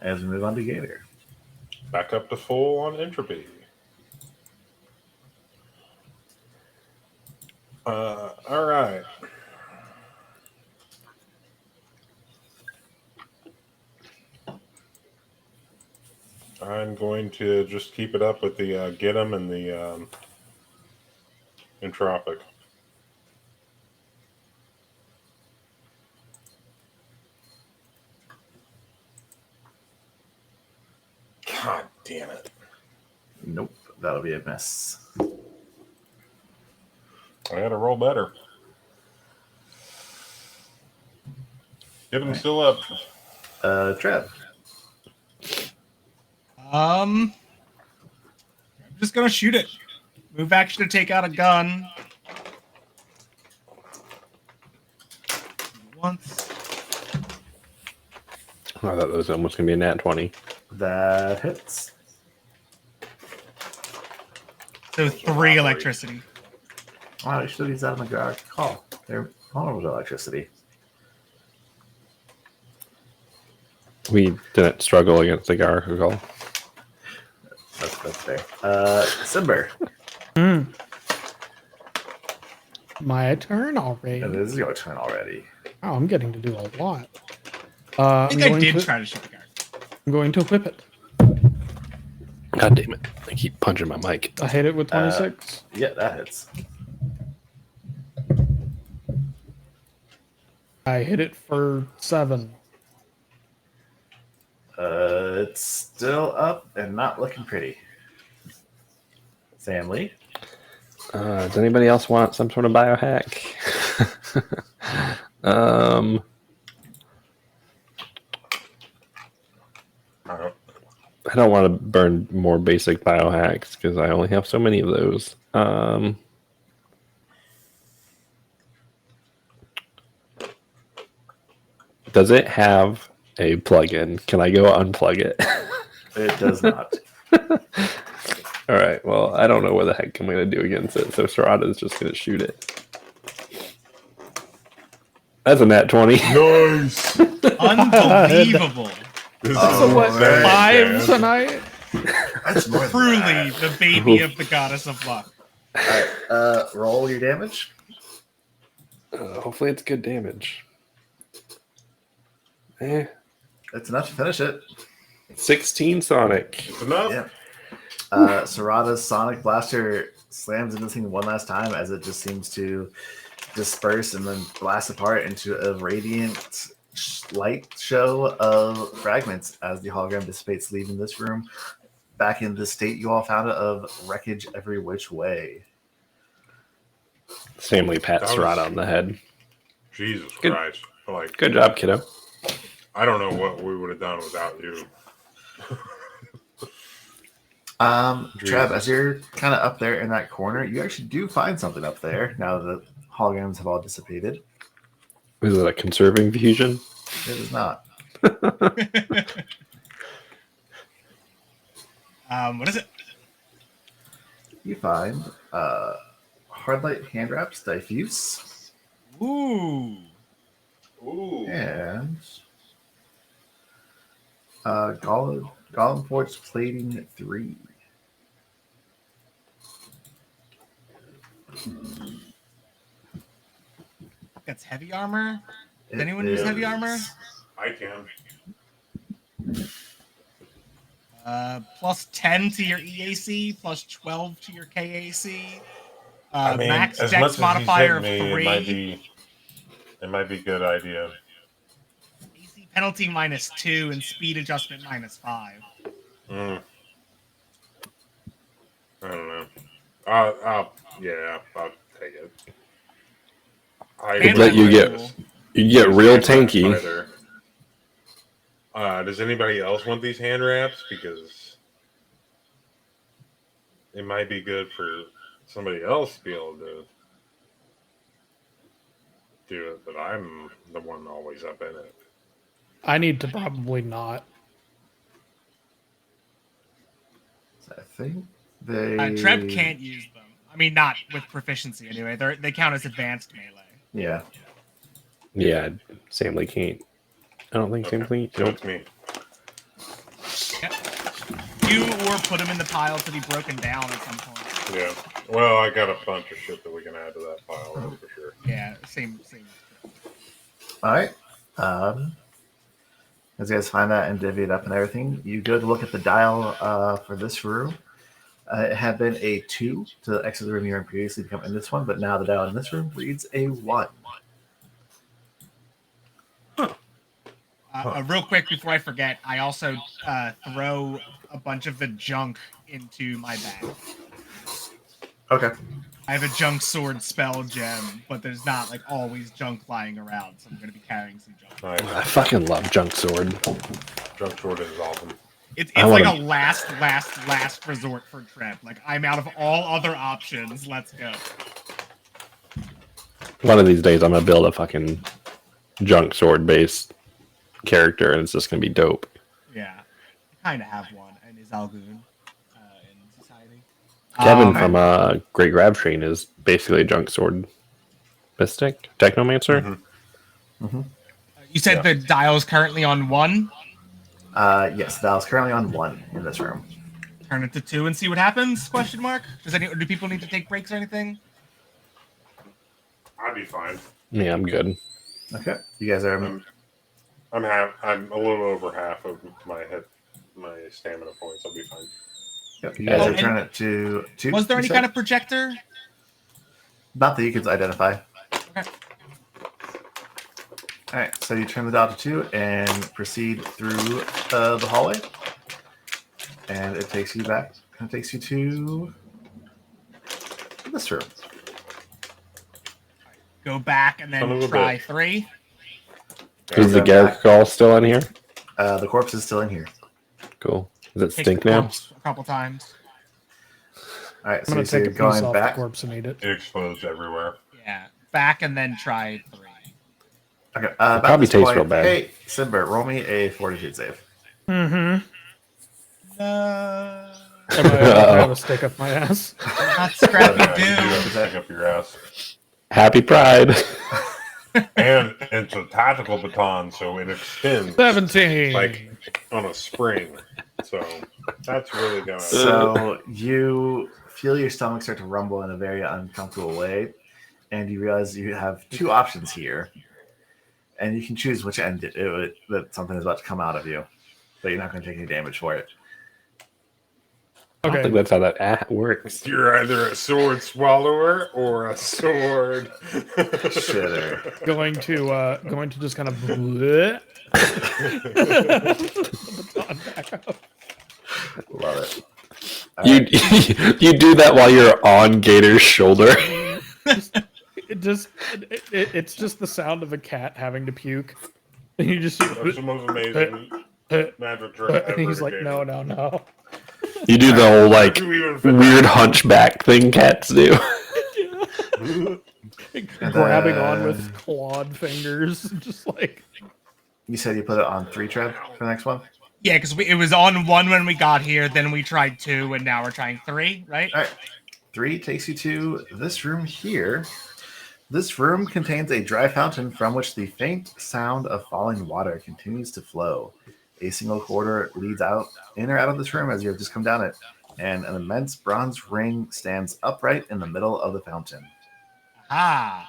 as we move on to Gator. Back up to full on entropy. All right. I'm going to just keep it up with the get 'em and the entropic. God damn it. Nope, that'll be a miss. I gotta roll better. Get him still up. Trev. I'm just gonna shoot it. Move action to take out a gun. Once. I thought that was almost going to be a nat 20. That hits. So 3 electricity. Wow, you should have used that in the garage call. They're vulnerable to electricity. We didn't struggle against the Gargoyle. That's fair. Simber. My turn already. It is your turn already. Oh, I'm getting to do a lot. I think I did try to shoot the guard. I'm going to whip it. God damn it. I keep punching my mic. I hit it with 26. Yeah, that hits. I hit it for 7. It's still up and not looking pretty. Sam Lee. Does anybody else want some sort of biohack? I don't want to burn more basic biohacks because I only have so many of those. Does it have a plugin? Can I go unplug it? It does not. All right. Well, I don't know what the heck I'm going to do against it. So Sarada is just going to shoot it. That's a nat 20. Nice. Unbelievable. So what? man. 5 tonight? That's more than Truly that. the baby of the goddess of luck. All right, roll your damage. Hopefully it's good damage. It's enough to finish it. 16 Sonic. Enough? Yeah. Sarada's Sonic Blaster slams into this thing one last time as it just seems to disperse and then blast apart into a radiant light show of fragments as the hologram dissipates, leaving this room back in the state you all found it of wreckage every which way. Stanley pat That was- Sarada on the head. Jesus Good. Christ. Like, Good job, kiddo. I don't know what we would have done without you. Trev, as you're kind of up there in that corner, you actually do find something up there now that the holograms have all dissipated. Is it a conserving fusion? It is not. What is it? You find Hardlight hand wraps diffuse Ooh. Ooh. and Golem Forge plating 3. That's heavy armor. Does It anyone use heavy armor? is- I can. Plus 10 to your EAC, plus 12 to your KAC. I mean, Max as Dex much as modifier of he's hitting 3. me, it might be a good idea. AC penalty minus 2 and speed adjustment minus 5. I don't know. I'll take it. I Could let you get- cool. You get real tanky. Either. Does anybody else want these hand wraps? Because it might be good for somebody else to be able to do it, but I'm the one always up in it. I need to probably not. So I think they. Treb can't use them. I mean, not with proficiency anyway. They count as advanced melee. Yeah. Yeah, Samly can't. I don't think Samly. So Nope. it's me. Yep. You or put him in the pile to be broken down at some point. Yeah. Well, I got a bunch of shit that we can add to that pile, that's for sure. Yeah, same. All right. As you guys find that and divvy it up and everything, you go to look at the dial for this room. It had been a 2 to exit the room you were in previously to come in this one, but now the dial in this room reads a 1. Real quick before I forget, I also throw a bunch of the junk into my bag. Okay. I have a junk sword spell gem, but there's not like always junk lying around, so I'm going to be carrying some junk. Nice. I fucking love Junk Sword. Junk sword is awesome. It's I like wanna- a last resort for Treb. Like, I'm out of all other options. Let's go. One of these days, I'm gonna build a fucking Junk Sword based character, and it's just gonna be dope. Yeah. I kind of have one, and is Algoon in society. Kevin from Great Grab Train is basically a Junk Sword mystic, technomancer. Mhm. You said the dial is currently on 1. Yes, the dial's currently on 1 in this room. Turn it to 2 and see what happens? Question mark. Do people need to take breaks or anything? I'd be fine. Yeah, I'm good. Okay. You guys are. I'm a little over half of my stamina points. I'll be fine. Yep, you guys Oh, are turning it to 2. Was there you any said? kind of projector? Not that you could identify. Okay. All right, so you turn the dial to 2 and proceed through the hallway, and it takes you back. It takes you to this room. Go back and Son of then a try bitch. 3. Is the Gargoyle still in here? The corpse is still in here. Cool. Does it Take stink the now? corpse a couple times. All right, I'm so gonna you see take a you're piece going off back. the corpse and eat it. It explodes everywhere. Yeah. Back and then try 3. Okay, probably tastes real bad. Hey, Simber, roll me a fortitude save. Mm-hmm. No. Am I have a stick up my ass? Not Scrappy You do Doo. have to stick up your ass. Happy Pride. And it's a tactical baton, so it extends 17. like on a spring. So that's really gonna. So you feel your stomach start to rumble in a very uncomfortable way, and you realize you have 2 options here, and you can choose which end that something is about to come out of you, but you're not going to take any damage for it. I don't think that's how that works. You're either a sword swallower or a sword Shitter. going to just kind of bleh. The baton back up. Love it. You do that while you're on Gator's shoulder. It's just the sound of a cat having to puke. And you just That's the most amazing magic trick ever. and he's to like, get. no. You do the whole like You even fit weird hunchback thing cats do. Grabbing on with clawed fingers, just like You said you put it on 3 tread for the next one? Yeah, because it was on 1 when we got here, then we tried 2, and now we're trying 3, right? All right. 3 takes you to this room here. This room contains a dry fountain from which the faint sound of falling water continues to flow. A single corridor leads out in or out of this room as you have just come down it, and an immense bronze ring stands upright in the middle of the fountain. Ah.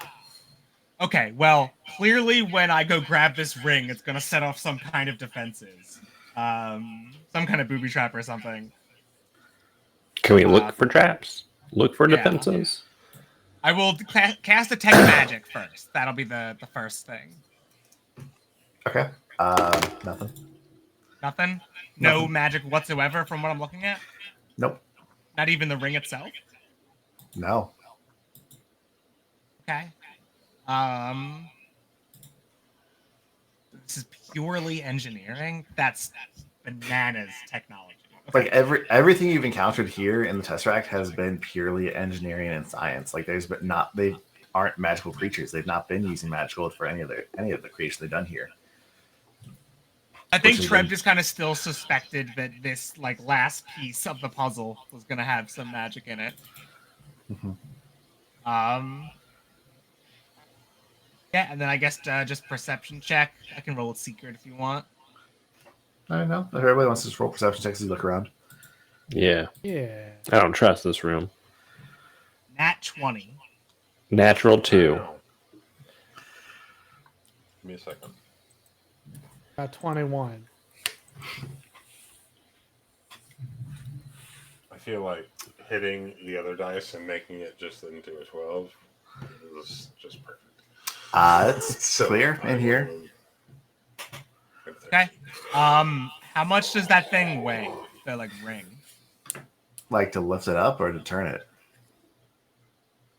Okay, well, clearly when I go grab this ring, it's gonna set off some kind of defenses. Some kind of booby trap or something. Can we look for traps? Look for Yeah. defenses? I will cast Detect Magic first. That'll be the first thing. Okay. Nothing. Nothing? No Nothing. magic whatsoever from what I'm looking at? Nope. Not even the ring itself? No. Okay. This is purely engineering? That's bananas technology. Like everything you've encountered here in the Tesseract has been purely engineering and science. Like they aren't magical creatures. They've not been using magical for any of the creation they've done here. I think Which is Treb good. just kind of still suspected that this like last piece of the puzzle was gonna have some magic in it. Mhm. Yeah, and then I guess just perception check. I can roll a secret if you want. I don't know. If everybody wants to just roll perception checks as you look around. Yeah. Yeah. I don't trust this room. Nat 20. Natural 2. Wow. Give me a second. Got 21. I feel like hitting the other dice and making it just into a 12 is just perfect. It's So clear in here. Okay. How much does that thing weigh? The like ring. Like to lift it up or to turn it?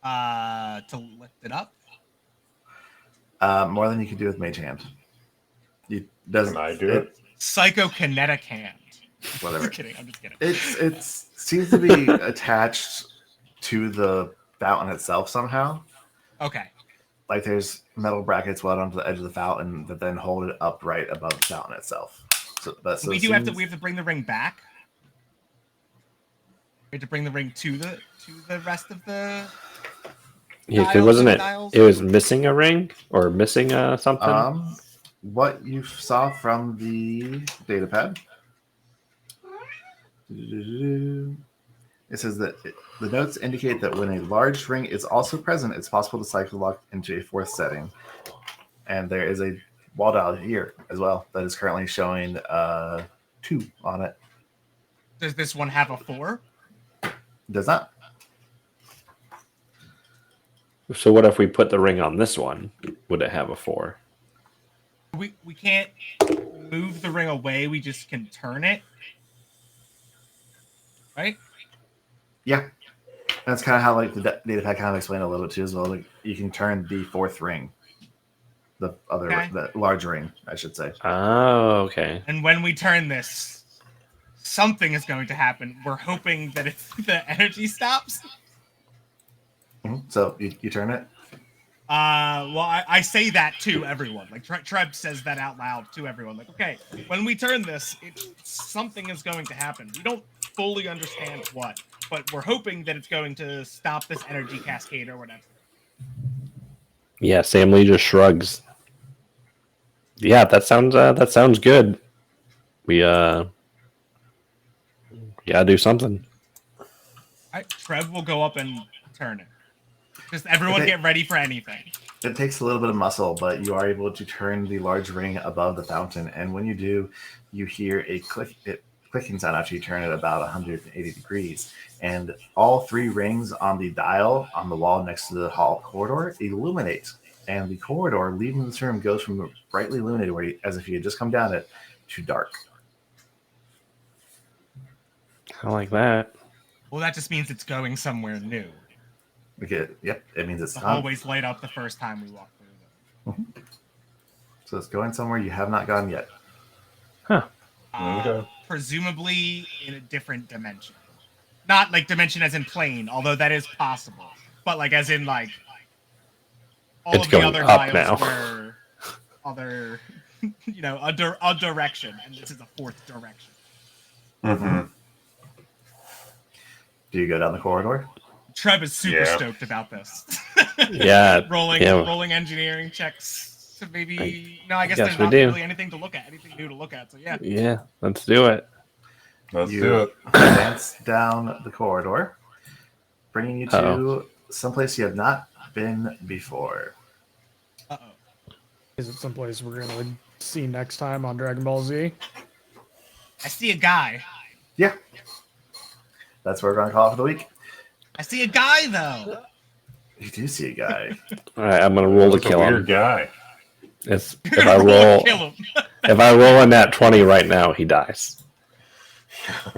To lift it up. More than you can do with Mage Hand. You doesn't. Can I do it? Psychokinetic hand. Whatever. Just kidding. I'm just kidding. It seems to be attached to the fountain itself somehow. Okay. Like there's metal brackets welded onto the edge of the fountain that then hold it upright above the fountain itself. So that's We have to bring the ring back. We have to bring the ring to the rest of the. Yeah, because Dials wasn't and it? dials? It was missing a ring or missing something. What you saw from the data pad. It says that the notes indicate that when a large ring is also present, it's possible to cycle lock into a fourth setting. And there is a wall dial here as well that is currently showing 2 on it. Does this one have a 4? Does not. So what if we put the ring on this one? Would it have a 4? We can't move the ring away. We just can turn it. Right? Yeah. That's kind of how like the data pad kind of explained a little bit too as well. Like you can turn the fourth ring, the other, Okay. the large ring, I should say. Oh, okay. And when we turn this, something is going to happen. We're hoping that if the energy stops. So you turn it. Well, I say that to everyone. Like Treb says that out loud to everyone. Like, okay, when we turn this, something is going to happen. We don't fully understand what, but we're hoping that it's going to stop this energy cascade or whatever. Yeah, Sam Lee just shrugs. Yeah, that sounds good. We gotta do something. All right, Treb will go up and turn it. Just everyone Okay. get ready for anything. It takes a little bit of muscle, but you are able to turn the large ring above the fountain. And when you do, you hear a clicking sound after you turn it about 180 degrees. And all 3 rings on the dial on the wall next to the hall corridor illuminate. And the corridor leading this room goes from brightly illuminated, as if you had just come down it, to dark. I like that. Well, that just means it's going somewhere new. Okay, yep, it means it's The not. hallways light up the first time we walk through them. So it's going somewhere you have not gone yet. Okay. Presumably in a different dimension. Not like dimension as in plane, although that is possible. But like as in like all It's of the going other up dials now. were other, a direction, and this is a 4th direction. Mm-hmm. Do you go down the corridor? Treb is super Yeah. stoked about this. Yeah, rolling engineering checks to maybe. No, I guess guess there's we not do. really anything to look at, anything new to look at. So yeah. Yeah, let's do it. Let's You do it. advance down the corridor, bringing you to Uh-oh. someplace you have not been before. Uh-oh. Is it someplace we're gonna see next time on Dragon Ball Z? I see a guy. Yeah. That's what we're going to call it for the week. I see a guy though. You do see a guy. All right, I'm gonna roll to He's a kill weird him. guy. If I roll, Kill him. if I roll a nat 20 right now, he dies.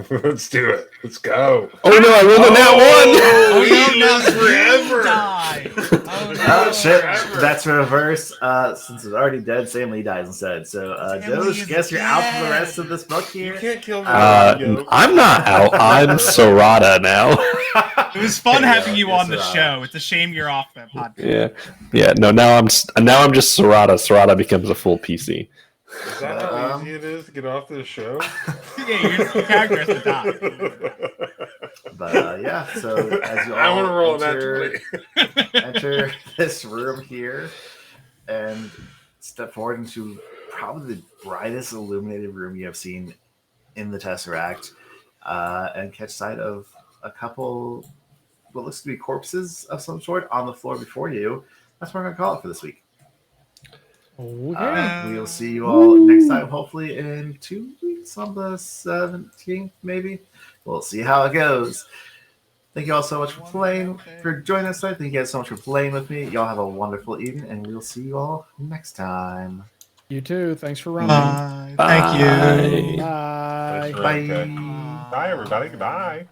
Let's do it. Let's go. Oh no, I rolled a nat 1. Oh, no, he no, lives forever. Die. Oh, Oh, no. shit. forever. That's reverse. Since it's already dead, Sam Lee dies instead. So, Sam Lee Doge, is guess you're out for the dead. rest of this book You here. can't kill me. I'm not out. I'm Sarada now. It was fun Yeah, having you yes, on the show. It's a shame you're off the podcast. Yeah. No. Now I'm just Sarada. Sarada becomes a full PC. Is that how easy it is to get off this show? Yeah, your character has to die. But yeah, so as you I want to roll all that enter this room here and step forward into probably the brightest illuminated room you have seen in the Tesseract, and catch sight of a couple what looks to be corpses of some sort on the floor before you. That's what we're going to call it for this week. Okay. We'll see you all next time, hopefully in 2 weeks on the 17th, maybe. We'll see how it goes. Thank you all so much for joining us tonight. Thank you guys so much for playing with me. Y'all have a wonderful evening, and we'll see you all next time. You too. Thanks for running. Thank you. Bye. Thanks for Bye. running, Ted. Bye, everybody. Goodbye.